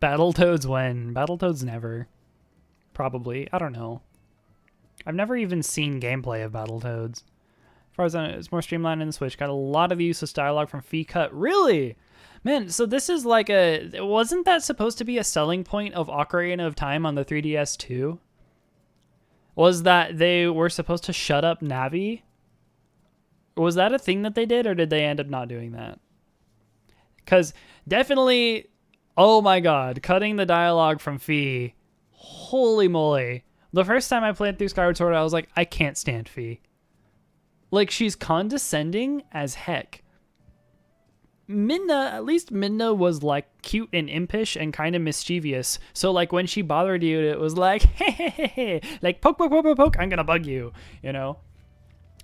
Battletoads when? Battletoads never. Probably. I don't know. I've never even seen gameplay of Battletoads. As far as I know, it's more streamlined in the Switch. Got a lot of the use of dialogue from Fee Cut. Really? Man, so this is like wasn't that supposed to be a selling point of Ocarina of Time on the 3DS too? Was that they were supposed to shut up Navi? Was that a thing that they did, or did they end up not doing that? Because definitely, oh my god, cutting the dialogue from Fee. Holy moly. The first time I played through Skyward Sword, I was like, I can't stand Fee. Like, she's condescending as heck. Midna, at least Midna was like cute and impish and kind of mischievous. So like when she bothered you, it was like, hey, like poke, poke, poke, poke, poke, I'm gonna bug you, you know?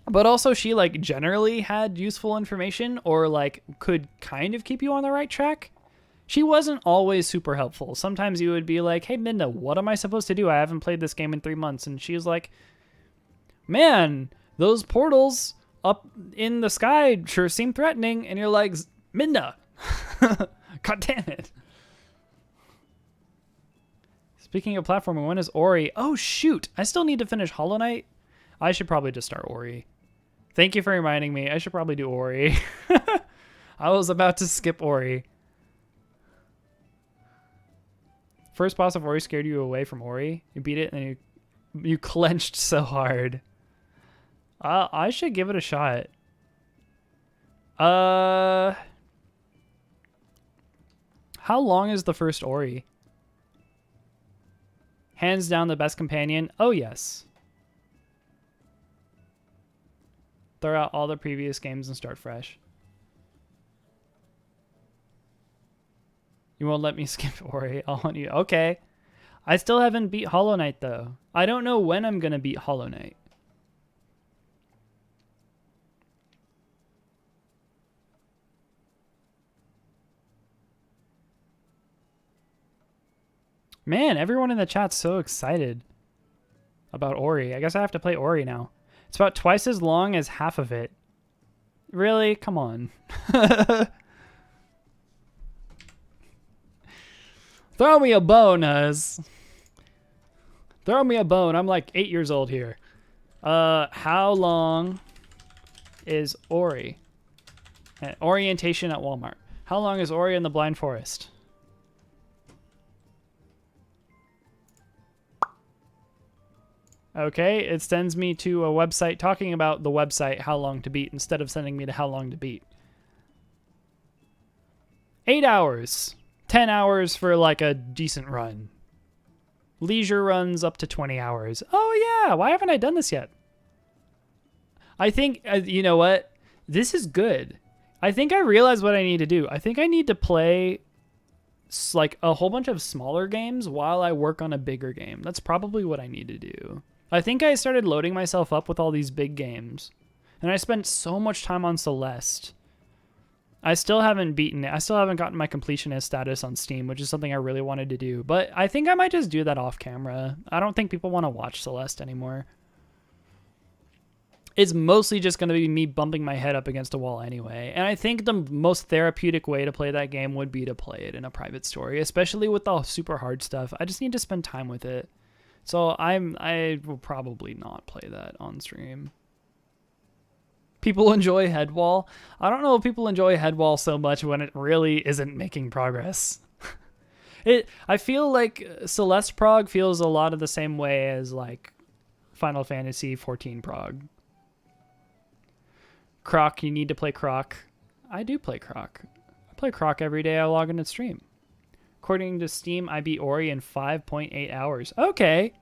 But also she like generally had useful information or like could kind of keep you on the right track. She wasn't always super helpful. Sometimes you would be like, hey, Midna, what am I supposed to do? I haven't played this game in 3 months. And she was like, man, those portals up in the sky sure seem threatening. And you're like, Midna, god damn it. Speaking of platforming, when is Ori? Oh, shoot. I still need to finish Hollow Knight. I should probably just start Ori. Thank you for reminding me. I should probably do Ori. I was about to skip Ori. First boss of Ori scared you away from Ori. You beat it and you clenched so hard. I should give it a shot. How long is the first Ori? Hands down the best companion. Oh, yes. Throw out all the previous games and start fresh. You won't let me skip Ori. I'll hunt you. Okay. I still haven't beat Hollow Knight, though. I don't know when I'm going to beat Hollow Knight. Man, everyone in the chat's so excited about Ori. I guess I have to play Ori now. It's about twice as long as half of it. Really? Come on. Throw me a bone, Huz. Throw me a bone. I'm like 8 years old here. How long is Ori? Orientation at Walmart. How long is Ori in the Blind Forest? Okay, it sends me to a website talking about the website How Long to Beat instead of sending me to How Long to Beat. 8 hours. 10 hours for like a decent run. Leisure runs up to 20 hours. Oh yeah, why haven't I done this yet? I think, you know what? This is good. I think I realize what I need to do. I think I need to play like a whole bunch of smaller games while I work on a bigger game. That's probably what I need to do. I think I started loading myself up with all these big games. And I spent so much time on Celeste. I still haven't beaten it. I still haven't gotten my completionist status on Steam, which is something I really wanted to do. But I think I might just do that off camera. I don't think people want to watch Celeste anymore. It's mostly just going to be me bumping my head up against a wall anyway. And I think the most therapeutic way to play that game would be to play it in a private story, especially with the super hard stuff. I just need to spend time with it. So I will probably not play that on stream. People enjoy Headwall. I don't know if people enjoy Headwall so much when it really isn't making progress. I feel like Celeste Prog feels a lot of the same way as like Final Fantasy 14 Prog. Croc, you need to play Croc. I do play Croc. I play Croc every day I log into stream. According to Steam, I beat Ori in 5.8 hours. Okay.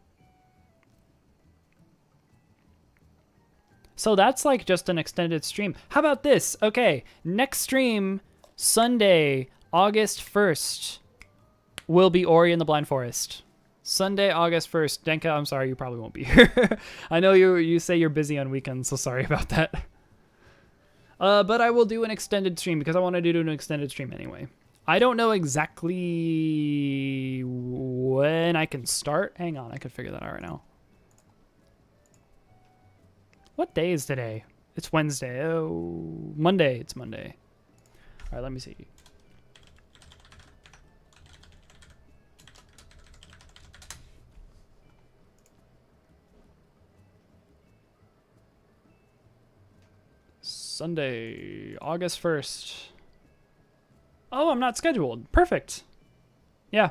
So that's like just an extended stream. How about this? Okay, next stream, Sunday, August 1st, will be Ori in the Blind Forest. Sunday, August 1st. Denka, I'm sorry, you probably won't be here. I know you say you're busy on weekends, so sorry about that. But I will do an extended stream because I wanted to do an extended stream anyway. I don't know exactly when I can start. Hang on, I could figure that out right now. What day is today? It's Wednesday. Oh, Monday. It's Monday. All right, let me see. Sunday, August 1st. Oh, I'm not scheduled. Perfect. Yeah.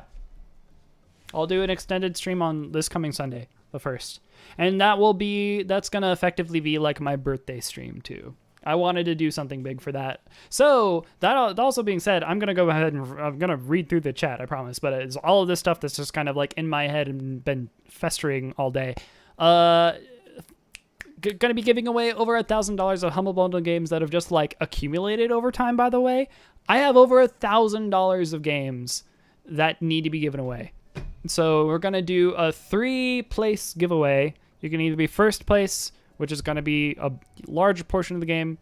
I'll do an extended stream on this coming Sunday, the 1st. And that's going to effectively be like my birthday stream too. I wanted to do something big for that. So that also being said, I'm going to go ahead and I'm going to read through the chat, I promise. But it's all of this stuff that's just kind of like in my head and been festering all day. going to be giving away over $1,000 of Humble Bundle games that have just like accumulated over time, by the way. I have over $1,000 of games that need to be given away. So we're going to do a 3-place giveaway. You can either be first place, which is going to be a large portion of the game,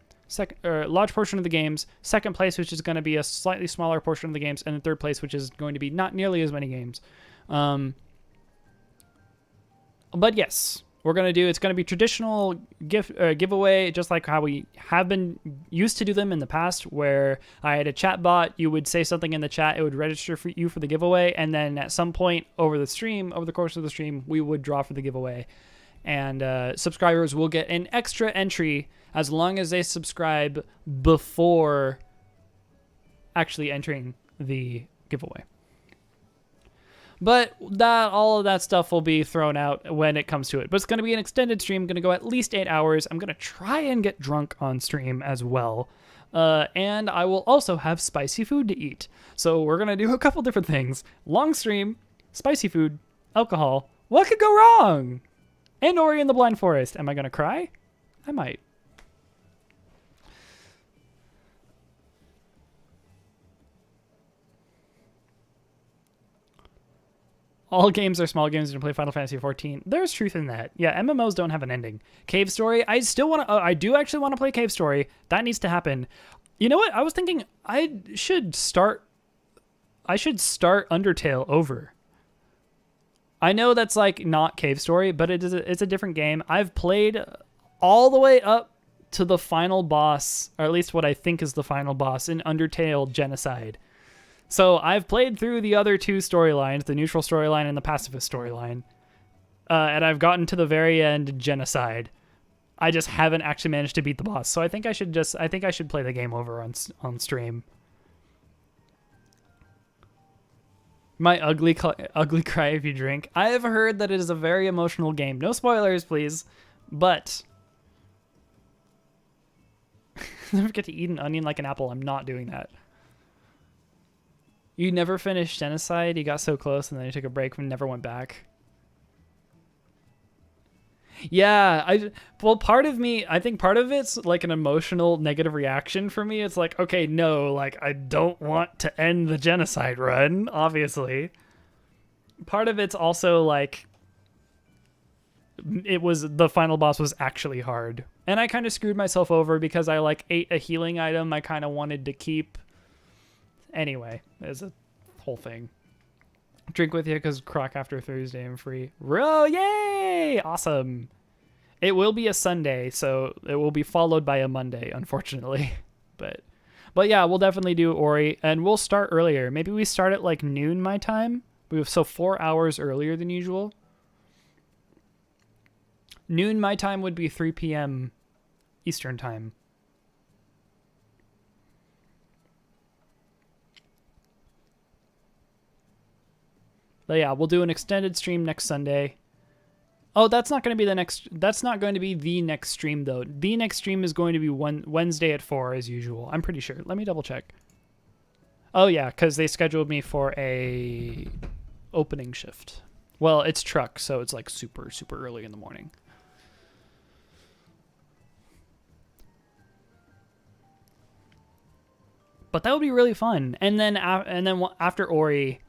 large portion of the games, second place, which is going to be a slightly smaller portion of the games, and in third place, which is going to be not nearly as many games. But yes, it's going to be traditional giveaway, just like how we have been used to do them in the past, where I had a chat bot. You would say something in the chat, it would register for you for the giveaway, and then at some point over the course of the stream, we would draw for the giveaway. And subscribers will get an extra entry as long as they subscribe before actually entering the giveaway. But all of that stuff will be thrown out when it comes to it. But it's going to be an extended stream, going to go at least 8 hours. I'm going to try and get drunk on stream as well. And I will also have spicy food to eat. So we're going to do a couple different things. Long stream, spicy food, alcohol. What could go wrong? And Ori in the Blind Forest. Am I going to cry? I might. All games are small games to play Final Fantasy XIV. There's truth in that. Yeah, MMOs don't have an ending. Cave Story, I do actually want to play Cave Story. That needs to happen. You know what? I was thinking I should start Undertale over. I know that's like not Cave Story, but it's a different game. I've played all the way up to the final boss, or at least what I think is the final boss in Undertale Genocide. So I've played through the other two storylines, the neutral storyline and the pacifist storyline, and I've gotten to the very end, Genocide. I just haven't actually managed to beat the boss. So I think I should play the game over on stream. My ugly cry if you drink. I have heard that it is a very emotional game. No spoilers, please. But never get to eat an onion like an apple. I'm not doing that. You never finished Genocide? You got so close and then you took a break and never went back. Yeah, part of me, I think part of it's like an emotional negative reaction for me. It's like, okay, no, like I don't want to end the Genocide run, obviously. Part of it's also like the final boss was actually hard. And I kind of screwed myself over because I like ate a healing item I kind of wanted to keep. Anyway, it's a whole thing. Drink with you because Croc after Thursday I'm free. Yay! Awesome. It will be a Sunday, so it will be followed by a Monday, unfortunately. But yeah, we'll definitely do Ori, and we'll start earlier. Maybe we start at like noon my time. So 4 hours earlier than usual. Noon my time would be 3 p.m. Eastern time. But yeah, we'll do an extended stream next Sunday. Oh, that's not going to be the next stream though. The next stream is going to be Wednesday at 4 as usual. I'm pretty sure. Let me double check. Oh yeah, because they scheduled me for a opening shift. Well, it's truck, so it's like super, super early in the morning. But that would be really fun. And then after Ori,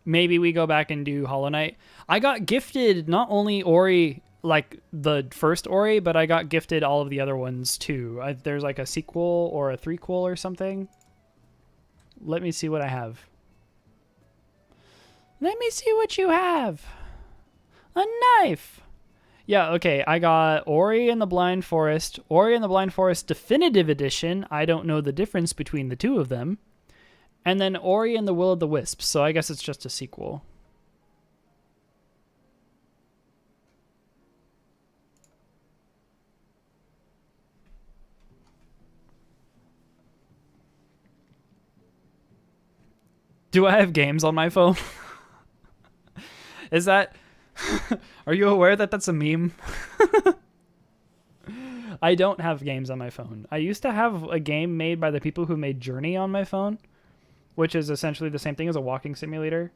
maybe we go back and do Hollow Knight. I got gifted not only Ori, like the first Ori, but I got gifted all of the other ones too. There's like a sequel or a threequel or something. Let me see what I have. Let me see what you have. A knife. Yeah, okay. I got Ori and the Blind Forest. Ori and the Blind Forest Definitive Edition. I don't know the difference between the two of them. And then Ori and the Will of the Wisps. So I guess it's just a sequel. Do I have games on my phone? Is that... Are you aware that that's a meme? I don't have games on my phone. I used to have a game made by the people who made Journey on my phone, which is essentially the same thing as a walking simulator.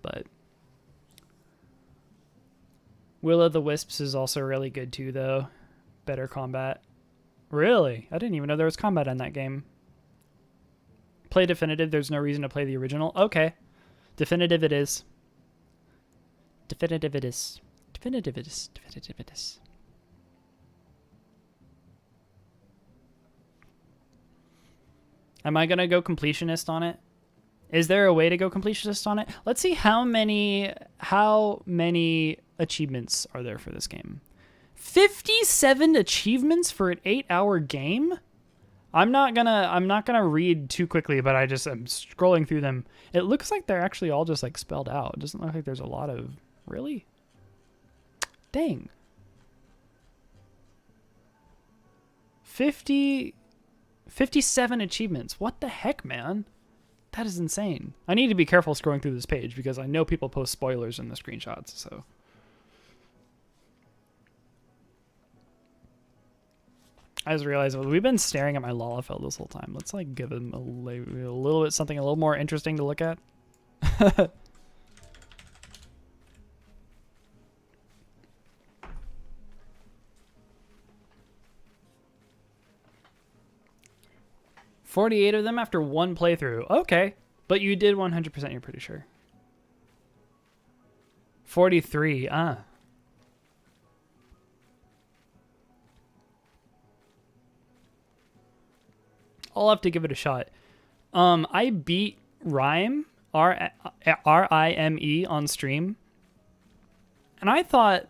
But Will-o'-the-Wisps is also really good too, though. Better combat. Really? I didn't even know there was combat in that game. Play Definitive. There's no reason to play the original. Okay. Definitive it is. Definitive it is. Definitive it is. Definitive it is. Am I going to go completionist on it? Is there a way to go completionist on it? Let's see how many achievements are there for this game. 57 achievements for an 8-hour game? I'm not gonna read too quickly, but I'm scrolling through them. It looks like they're actually all just like spelled out. It doesn't look like there's a lot of really. Dang. 57 achievements. What the heck, man? That is insane. I need to be careful scrolling through this page because I know people post spoilers in the screenshots, so. I just realized we've been staring at my Lalafell this whole time. Let's like give him a little bit something a little more interesting to look at. $48 of them after one playthrough. Okay, but you did 100%. You're pretty sure. 43. I'll have to give it a shot. I beat Rime, R-I-M-E on stream. And I thought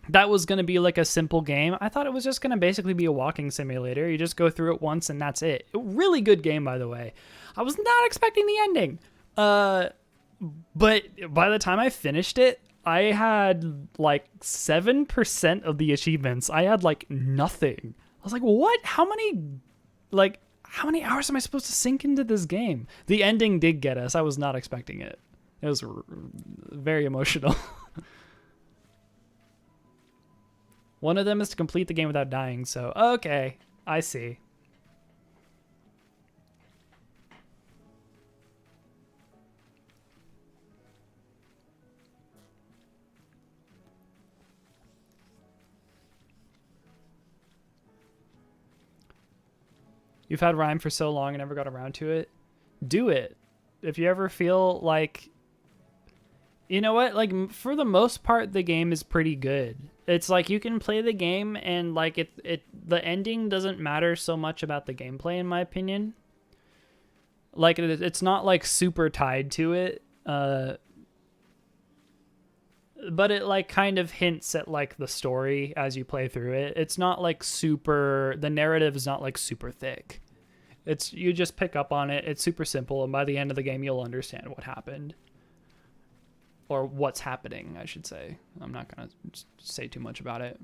that was going to be like a simple game. I thought it was just going to basically be a walking simulator. You just go through it once and that's it. Really good game, by the way. I was not expecting the ending. But by the time I finished it, I had like 7% of the achievements. I had like nothing. I was like, what? How many hours am I supposed to sink into this game? The ending did get us. I was not expecting it. It was very emotional. One of them is to complete the game without dying, so okay, I see. You've had Rime for so long and never got around to it. Do it. If you ever feel like, you know what, like for the most part, the game is pretty good. It's like you can play the game and like the ending doesn't matter so much about the gameplay, in my opinion. Like it's not like super tied to it. But it like kind of hints at like the story as you play through it. It's not like super, the narrative is not like super thick. It's, you just pick up on it. It's super simple. And by the end of the game, you'll understand what happened. Or what's happening, I should say. I'm not going to say too much about it.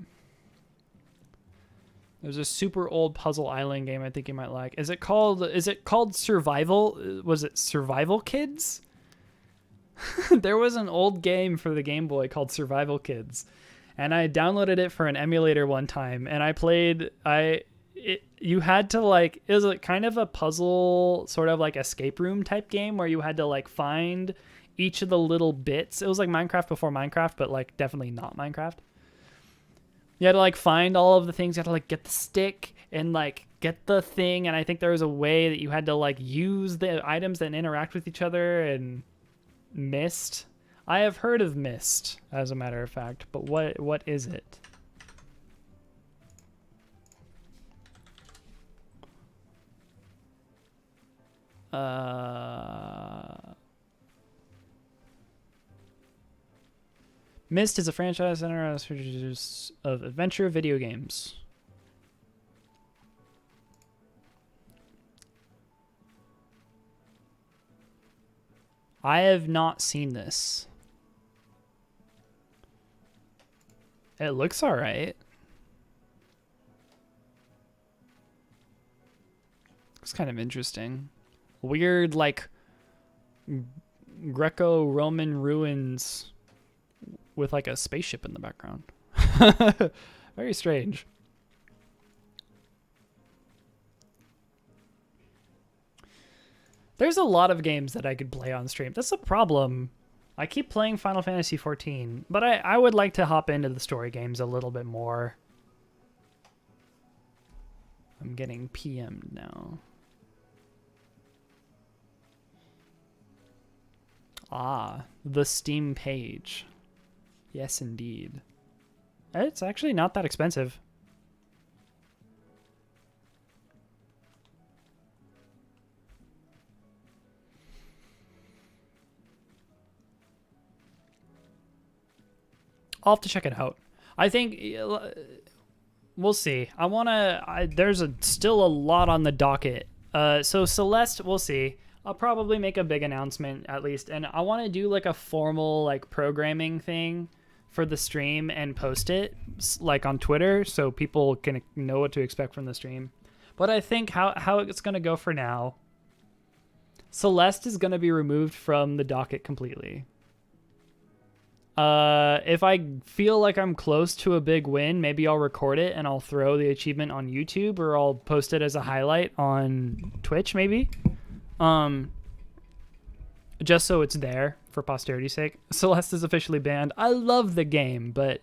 There's a super old puzzle island game I think you might like. Is it called Survival? Was it Survival Kids? There was an old game for the Game Boy called Survival Kids, and I downloaded it for an emulator one time, and I played. You had to like, it was like kind of a puzzle, sort of like escape room type game where you had to like find each of the little bits. It was like Minecraft before Minecraft, but like definitely not Minecraft. You had to like find all of the things. You had to like get the stick and like get the thing, and I think there was a way that you had to like use the items that interact with each other. And Myst. I have heard of Myst, as a matter of fact, but what is it? Myst is a franchise of adventure video games. I have not seen this. It looks all right. It's kind of interesting. Weird, like, Greco-Roman ruins with, like, a spaceship in the background. Very strange. There's a lot of games that I could play on stream. That's a problem. I keep playing Final Fantasy XIV, but I would like to hop into the story games a little bit more. I'm getting PM'd now. Ah, the Steam page. Yes, indeed. It's actually not that expensive. I'll have to check it out. I think we'll see. There's still a lot on the docket. So Celeste, we'll see. I'll probably make a big announcement at least, and I want to do like a formal like programming thing for the stream and post it like on Twitter so people can know what to expect from the stream. But I think how it's going to go for now, Celeste is going to be removed from the docket completely. If I feel like I'm close to a big win, maybe I'll record it and I'll throw the achievement on YouTube, or I'll post it as a highlight on Twitch maybe. Just so it's there for posterity's sake. Celeste is officially banned. I love the game, but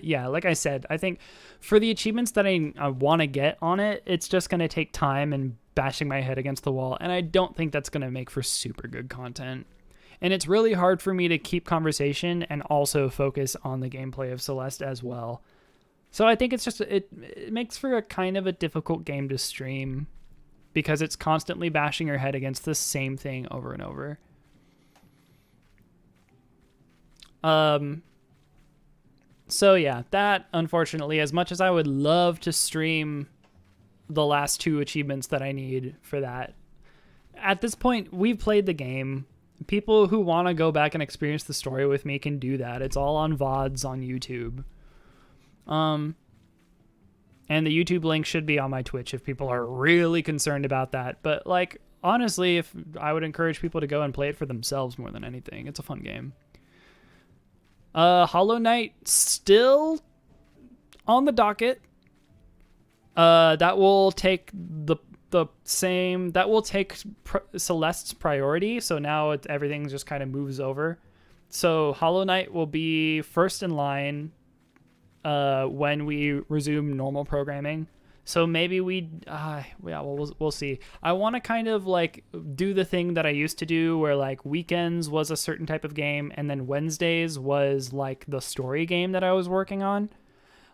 yeah, like I said, I think for the achievements that I want to get on it, it's just going to take time and bashing my head against the wall, and I don't think that's going to make for super good content. And it's really hard for me to keep conversation and also focus on the gameplay of Celeste as well. So I think it's just, it makes for a kind of a difficult game to stream because it's constantly bashing your head against the same thing over and over. So yeah, that unfortunately, as much as I would love to stream the last 2 achievements that I need for that, at this point, we've played the game. People who want to go back and experience the story with me can do that. It's all on VODs on YouTube. And the YouTube link should be on my Twitch if people are really concerned about that. But like, honestly, if I would encourage people to go and play it for themselves more than anything. It's a fun game. Hollow Knight still on the docket. That will take Celeste's priority, so now everything just kind of moves over. So Hollow Knight will be first in line when we resume normal programming. So maybe we'll see. I want to kind of like do the thing that I used to do where like weekends was a certain type of game and then Wednesdays was like the story game that I was working on.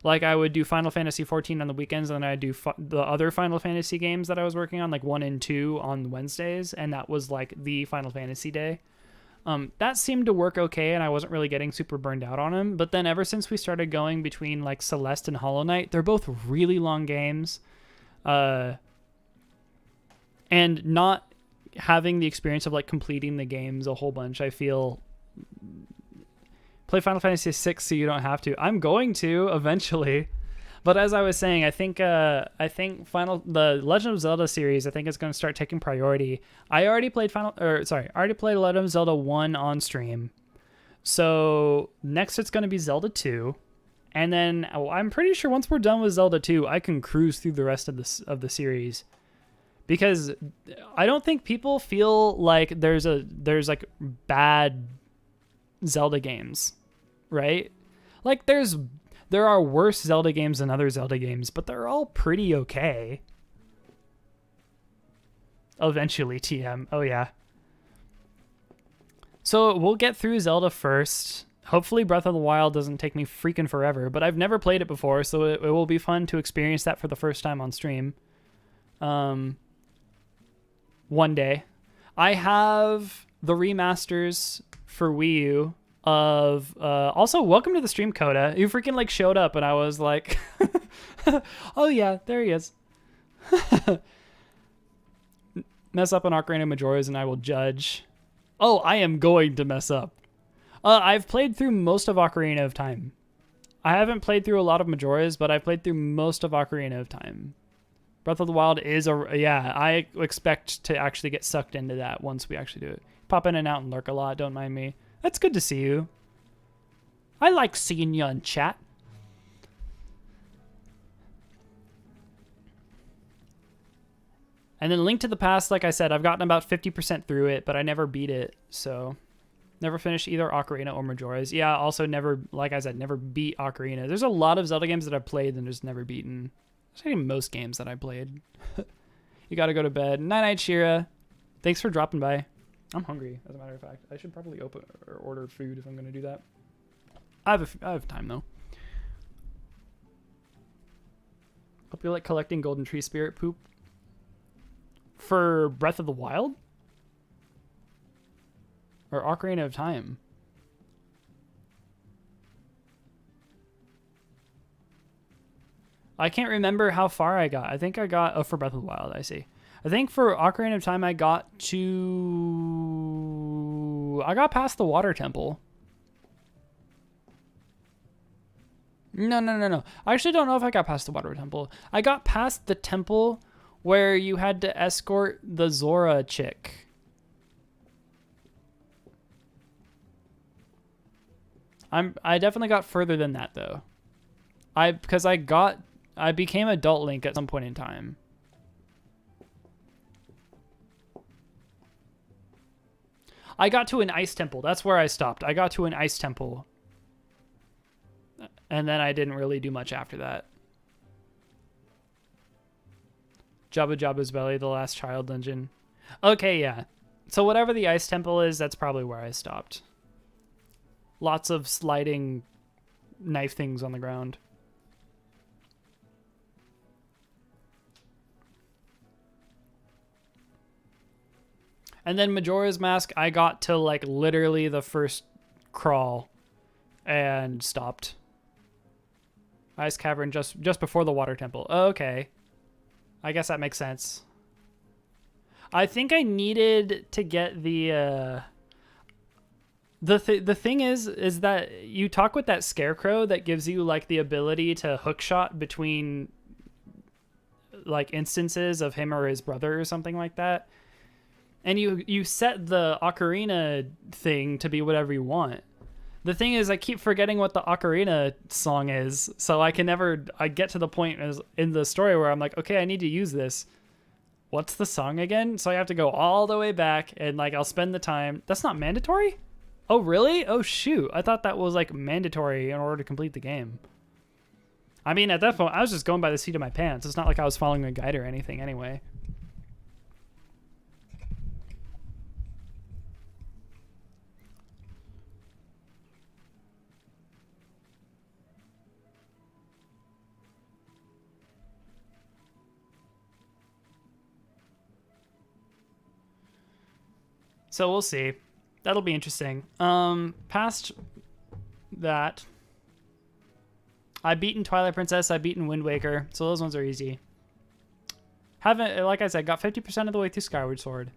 Like I would do Final Fantasy XIV on the weekends, and then I'd do the other Final Fantasy games that I was working on, like 1 and 2 on Wednesdays, and that was like the Final Fantasy day. That seemed to work okay, and I wasn't really getting super burned out on them. But then ever since we started going between like Celeste and Hollow Knight, they're both really long games, and not having the experience of like completing the games a whole bunch, I feel. Play Final Fantasy VI so you don't have to. I'm going to eventually, but as I was saying, I think the Legend of Zelda series, I think is going to start taking priority. I already played Legend of Zelda 1 on stream, so next it's going to be Zelda 2, and then I'm pretty sure once we're done with Zelda 2, I can cruise through the rest of the series, because I don't think people feel like there's like bad Zelda games. Right? Like there are worse Zelda games than other Zelda games, but they're all pretty okay. Eventually, TM. Oh yeah. So we'll get through Zelda first. Hopefully Breath of the Wild doesn't take me freaking forever, but I've never played it before, so it will be fun to experience that for the first time on stream. One day. I have the remasters for Wii U of also welcome to the stream, Coda. You freaking like showed up and I was like oh yeah, there he is. Mess up on Ocarina of Majora's and I will judge. Oh, I am going to mess up. I've played through most of Ocarina of Time. I haven't played through a lot of Majora's, but I've played through most of Ocarina of Time. Breath of the Wild is I expect to actually get sucked into that once we actually do it. Pop in and out and lurk a lot, don't mind me. That's good to see you. I like seeing you in chat. And then Link to the Past, like I said, I've gotten about 50% through it, but I never beat it, so Never finished either Ocarina or Majora's. Yeah, also never, like I said, never beat Ocarina. There's a lot of Zelda games that I've played and just never beaten. Actually, most games that I played. You gotta go to bed. Night-night, Shira. Thanks for dropping by. I'm hungry, as a matter of fact. I should probably open or order food if I'm gonna do that. I have time, though. Hope you like collecting Golden Tree Spirit poop. For Breath of the Wild? Or Ocarina of Time? I can't remember how far I got. I think I got... Oh, for Breath of the Wild, I see. I think for Ocarina of Time, I got past the Water Temple. No. I actually don't know if I got past the Water Temple. I got past the temple where you had to escort the Zora chick. I definitely got further than that though. Because I became adult Link at some point in time. I got to an ice temple. That's where I stopped. I got to an ice temple. And then I didn't really do much after that. Jabba Jabba's Belly, the last child dungeon. Okay, yeah. So whatever the ice temple is, that's probably where I stopped. Lots of sliding knife things on the ground. And then Majora's Mask, I got to like literally the first crawl and stopped. Ice Cavern just before the Water Temple. Oh, okay. I guess that makes sense. I think I needed to get the thing is that you talk with that scarecrow that gives you like the ability to hookshot between like instances of him or his brother or something like that. And you set the ocarina thing to be whatever you want. The thing is, I keep forgetting what the ocarina song is, so I get to the point in the story where I'm like, okay, I need to use this. What's the song again? So I have to go all the way back, and like I'll spend the time. That's not mandatory? Oh, really? Oh, shoot. I thought that was like mandatory in order to complete the game. I mean, at that point, I was just going by the seat of my pants. It's not like I was following a guide or anything anyway. So we'll see. That'll be interesting. Past that, I've beaten Twilight Princess. I've beaten Wind Waker. So those ones are easy. Haven't, like I said, got 50% of the way through Skyward Sword.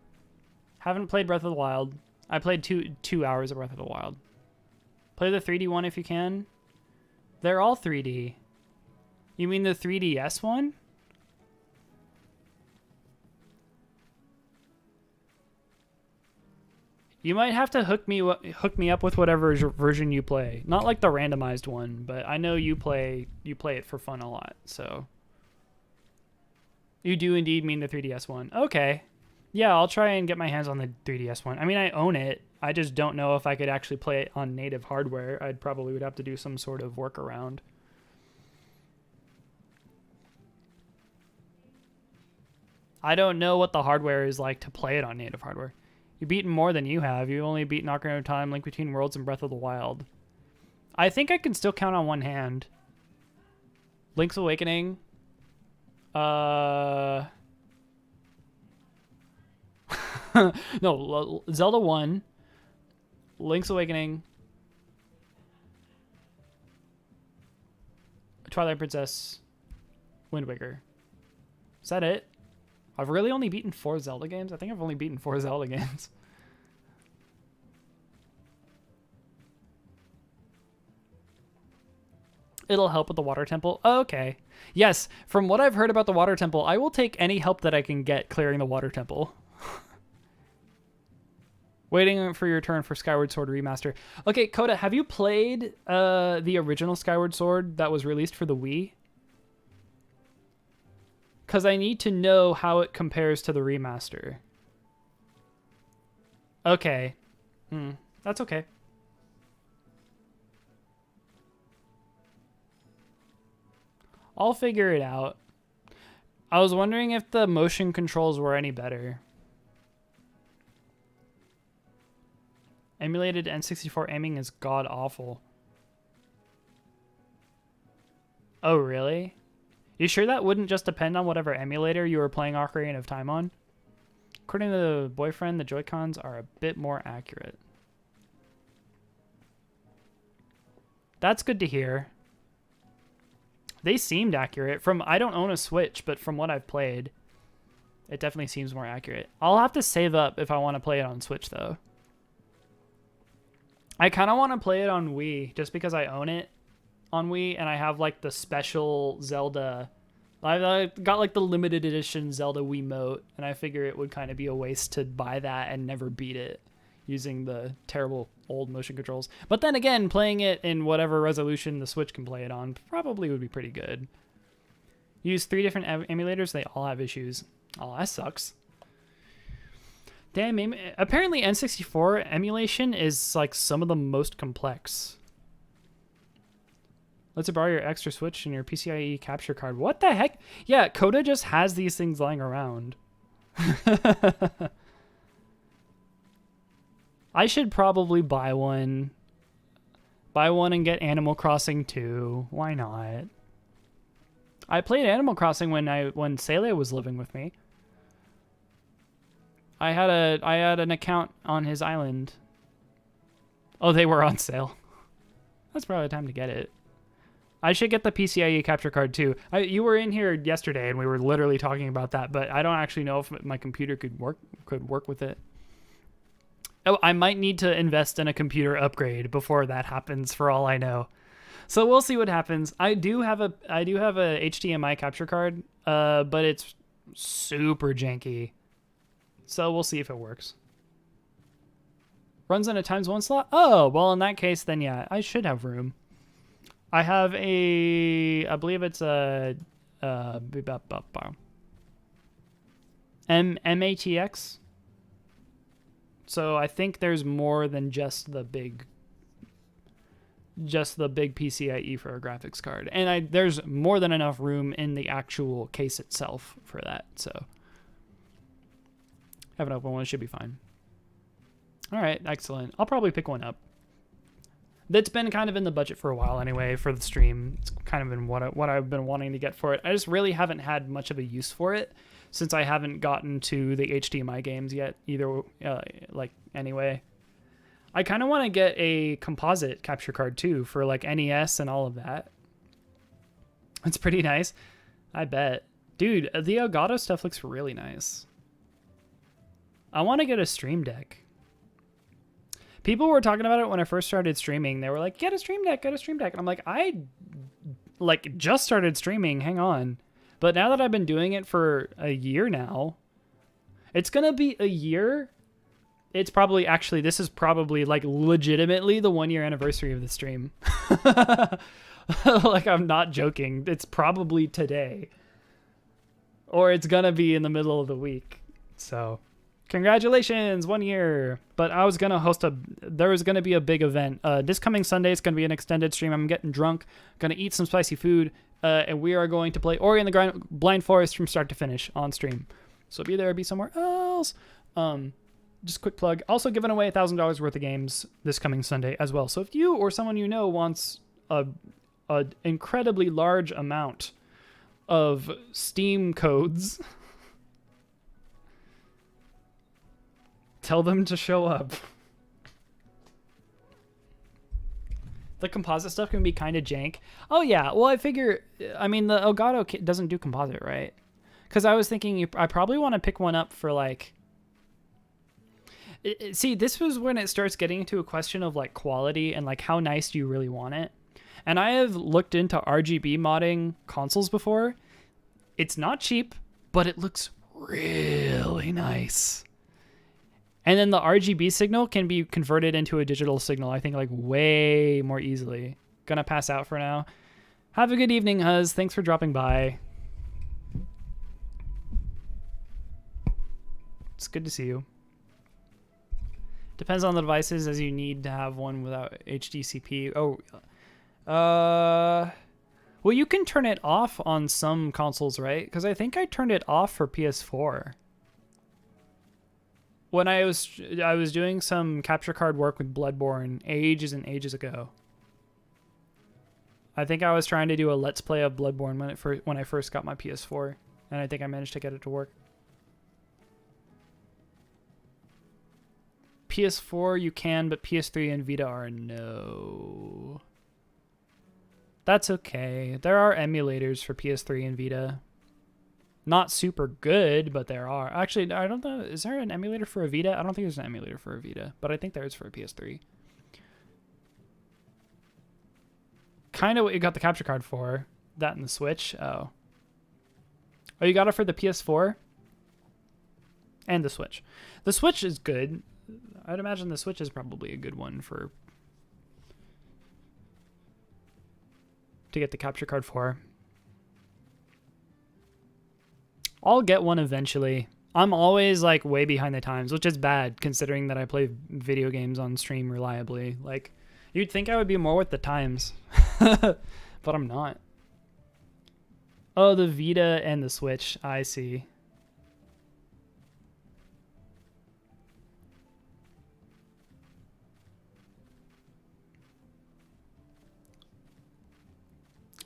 Haven't played Breath of the Wild. I played two hours of Breath of the Wild. Play the 3D one if you can. They're all 3D. You mean the 3DS one? You might have to hook me up with whatever version you play. Not like the randomized one, but I know you play it for fun a lot. So you do indeed mean the 3DS one. Okay. Yeah, I'll try and get my hands on the 3DS one. I mean, I own it. I just don't know if I could actually play it on native hardware. I'd probably would have to do some sort of workaround. I don't know what the hardware is like to play it on native hardware. You've beaten more than you have. You've only beaten Ocarina of Time, Link Between Worlds, and Breath of the Wild. I think I can still count on one hand. Link's Awakening. No, Zelda 1. Link's Awakening. Twilight Princess. Wind Waker. Is that it? I've really only beaten 4 Zelda games? I think I've only beaten 4 Zelda games. It'll help with the Water Temple. Oh, okay. Yes, from what I've heard about the Water Temple, I will take any help that I can get clearing the Water Temple. Waiting for your turn for Skyward Sword Remaster. Okay, Coda, have you played the original Skyward Sword that was released for the Wii? Because I need to know how it compares to the remaster. Okay. That's okay. I'll figure it out. I was wondering if the motion controls were any better. Emulated N64 aiming is god awful. Oh, really? You sure that wouldn't just depend on whatever emulator you were playing Ocarina of Time on? According to the boyfriend, the Joy-Cons are a bit more accurate. That's good to hear. They seemed accurate. I don't own a Switch, but from what I've played, it definitely seems more accurate. I'll have to save up if I want to play it on Switch, though. I kind of want to play it on Wii, just because I own it on Wii, and I have, like, the special Zelda. I got, like, the limited edition Zelda Wiimote, and I figure it would kind of be a waste to buy that and never beat it using the terrible old motion controls. But then again, playing it in whatever resolution the Switch can play it on probably would be pretty good. Use 3 different emulators. They all have issues. Oh, that sucks. Damn, apparently N64 emulation is like some of the most complex. Let's borrow your extra Switch and your PCIe capture card. What the heck? Yeah, Coda just has these things lying around. I should probably buy one. Buy one and get Animal Crossing 2. Why not? I played Animal Crossing when Celia was living with me. I had an account on his island. Oh, they were on sale. That's probably the time to get it. I should get the PCIe capture card too. You were in here yesterday and we were literally talking about that, but I don't actually know if my computer could work with it. Oh, I might need to invest in a computer upgrade before that happens, for all I know. So we'll see what happens. I do have a HDMI capture card, but it's super janky. So we'll see if it works. Runs in a ×1 slot? Oh, well, in that case, then yeah, I should have room. I have I believe it's a MATX. So I think there's more than just the big PCIe for a graphics card. And there's more than enough room in the actual case itself for that. So have an open one, it should be fine. All right, excellent. I'll probably pick one up. That's been kind of in the budget for a while anyway for the stream. It's kind of been what I've been wanting to get for it. I just really haven't had much of a use for it since I haven't gotten to the HDMI games yet either. Anyway, I kind of want to get a composite capture card too for like NES and all of that. It's pretty nice. I bet. Dude, the Elgato stuff looks really nice. I want to get a Stream Deck. People were talking about it when I first started streaming. They were like, get a Stream Deck, get a Stream Deck. And I'm like, I just started streaming, hang on. But now that I've been doing it for a year now, it's going to be a year. It's probably, actually, this is probably like legitimately the 1 year anniversary of the stream. Like, I'm not joking. It's probably today. Or it's going to be in the middle of the week. So congratulations, 1 year. But I was going to host there was going to be a big event. This coming Sunday, it's going to be an extended stream. I'm getting drunk, going to eat some spicy food, and we are going to play Ori and the Blind Forest from start to finish on stream. So be there, be somewhere else. Just quick plug. Also giving away $1,000 worth of games this coming Sunday as well. So if you or someone you know wants a incredibly large amount of Steam codes, tell them to show up. The composite stuff can be kind of jank. Oh yeah, well I figure, I mean the Elgato doesn't do composite, right? Because I was thinking I probably want to pick one up for like, see, this was when it starts getting into a question of like quality and like how nice do you really want it. And I have looked into RGB modding consoles before. It's not cheap, but it looks really nice. And then the RGB signal can be converted into a digital signal, I think, like way more easily. Gonna pass out for now. Have a good evening, Huz. Thanks for dropping by. It's good to see you. Depends on the devices, as you need to have one without HDCP. Oh, well, you can turn it off on some consoles, right? Because I think I turned it off for PS4. When I was doing some capture card work with Bloodborne ages and ages ago. I think I was trying to do a Let's Play of Bloodborne when I first got my PS4, and I think I managed to get it to work. PS4 you can, but PS3 and Vita are no. That's okay. There are emulators for PS3 and Vita. Not super good, but there are. Actually, I don't know. Is there an emulator for a Vita? I don't think there's an emulator for a Vita, but I think there is for a PS3. Kind of what you got the capture card for. That and the Switch. Oh, you got it for the PS4? And the Switch. The Switch is good. I'd imagine the Switch is probably a good one to get the capture card for. I'll get one eventually. I'm always like way behind the times, which is bad considering that I play video games on stream reliably. Like, you'd think I would be more with the times, but I'm not. Oh, the Vita and the Switch. I see.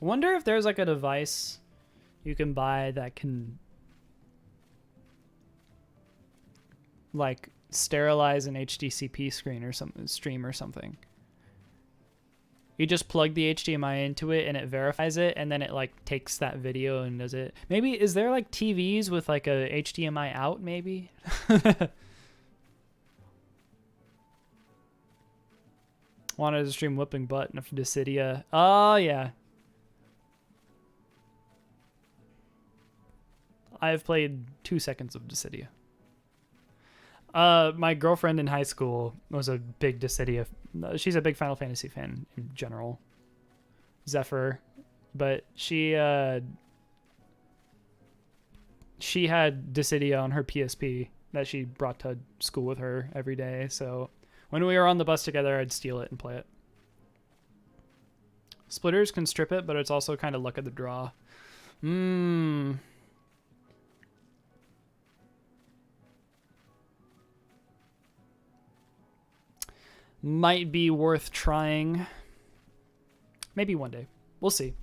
Wonder if there's like a device you can buy that can like sterilize an HDCP screen or stream or something. You just plug the HDMI into it and it verifies it, and then it like takes that video and does it. Maybe is there like TVs with like a HDMI out maybe? Wanted to stream whipping butt of Dissidia. Oh yeah. I've played 2 seconds of Dissidia. My girlfriend in high school was a big Dissidia. She's a big Final Fantasy fan in general. Zephyr. But she had Dissidia on her PSP that she brought to school with her every day. So when we were on the bus together, I'd steal it and play it. Splitters can strip it, but it's also kind of luck of the draw. Might be worth trying. Maybe one day. We'll see.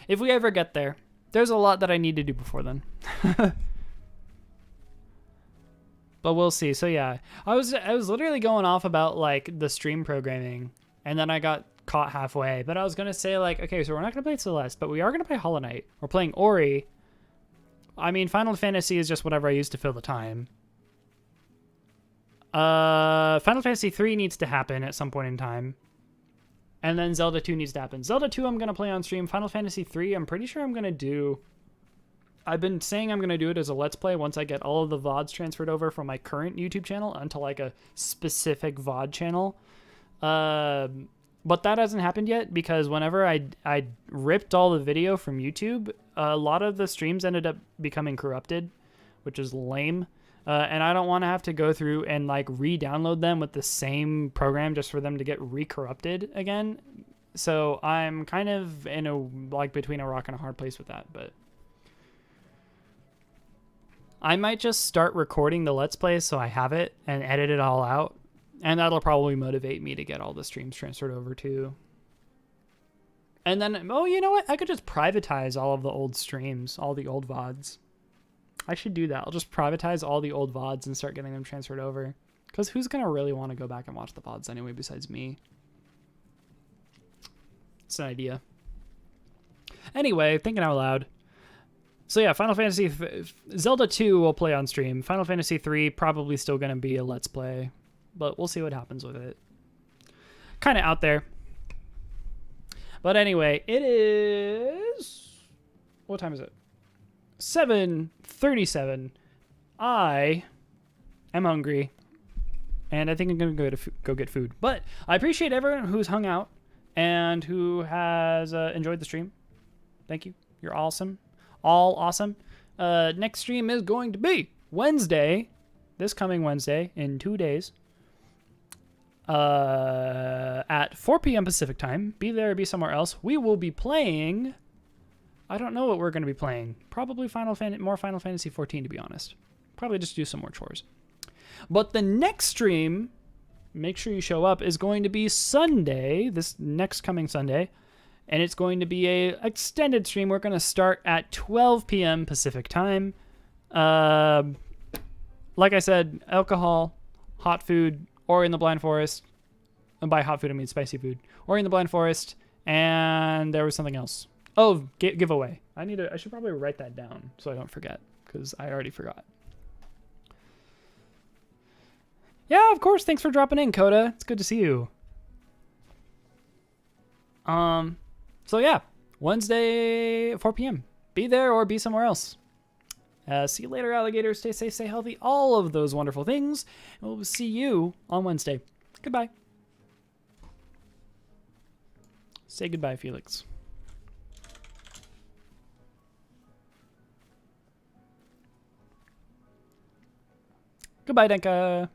If we ever get there, there's a lot that I need to do before then. But we'll see. So yeah, I was literally going off about like the stream programming, and then I got caught halfway. But I was gonna say like, okay, so we're not gonna play Celeste, but we are gonna play Hollow Knight. We're playing Ori. I mean, Final Fantasy is just whatever I use to fill the time. Final Fantasy 3 needs to happen at some point in time. And then Zelda 2 needs to happen. Zelda 2 I'm going to play on stream. Final Fantasy 3 I'm pretty sure I'm going to do... I've been saying I'm going to do it as a Let's Play once I get all of the VODs transferred over from my current YouTube channel onto like a specific VOD channel. But that hasn't happened yet because whenever I ripped all the video from YouTube, a lot of the streams ended up becoming corrupted, which is lame. And I don't want to have to go through and like re-download them with the same program just for them to get re-corrupted again. So I'm kind of in a like between a rock and a hard place with that. But I might just start recording the Let's Play so I have it and edit it all out. And that'll probably motivate me to get all the streams transferred over too. And then, oh, you know what? I could just privatize all of the old streams, all the old VODs. I should do that. I'll just privatize all the old VODs and start getting them transferred over. Because who's going to really want to go back and watch the VODs anyway besides me? It's an idea. Anyway, thinking out loud. So yeah, Final Fantasy... Zelda 2 we'll play on stream. Final Fantasy 3 probably still going to be a Let's Play. But we'll see what happens with it. Kind of out there. But anyway, it is... What time is it? 7:37. I am hungry, and I think I'm gonna go get food. But I appreciate everyone who's hung out and who has enjoyed the stream. Thank you. You're awesome. All awesome. Next stream is going to be Wednesday, this coming Wednesday in 2 days. at 4 p.m. Pacific time. Be there or be somewhere else. We will be playing. I don't know what we're going to be playing. Probably more Final Fantasy 14, to be honest. Probably just do some more chores. But the next stream, make sure you show up, is going to be Sunday, this next coming Sunday. And it's going to be a extended stream. We're going to start at 12 p.m. Pacific time. Like I said, alcohol, hot food, Ori in the Blind Forest. And by hot food, I mean spicy food. Ori in the Blind Forest. And there was something else. Oh, giveaway. I should probably write that down so I don't forget, because I already forgot. Yeah, of course. Thanks for dropping in, Coda. It's good to see you. So yeah, Wednesday, 4 p.m. Be there or be somewhere else. See you later, alligators. Stay safe, stay healthy. All of those wonderful things. And we'll see you on Wednesday. Goodbye. Say goodbye, Felix. Goodbye, Denka.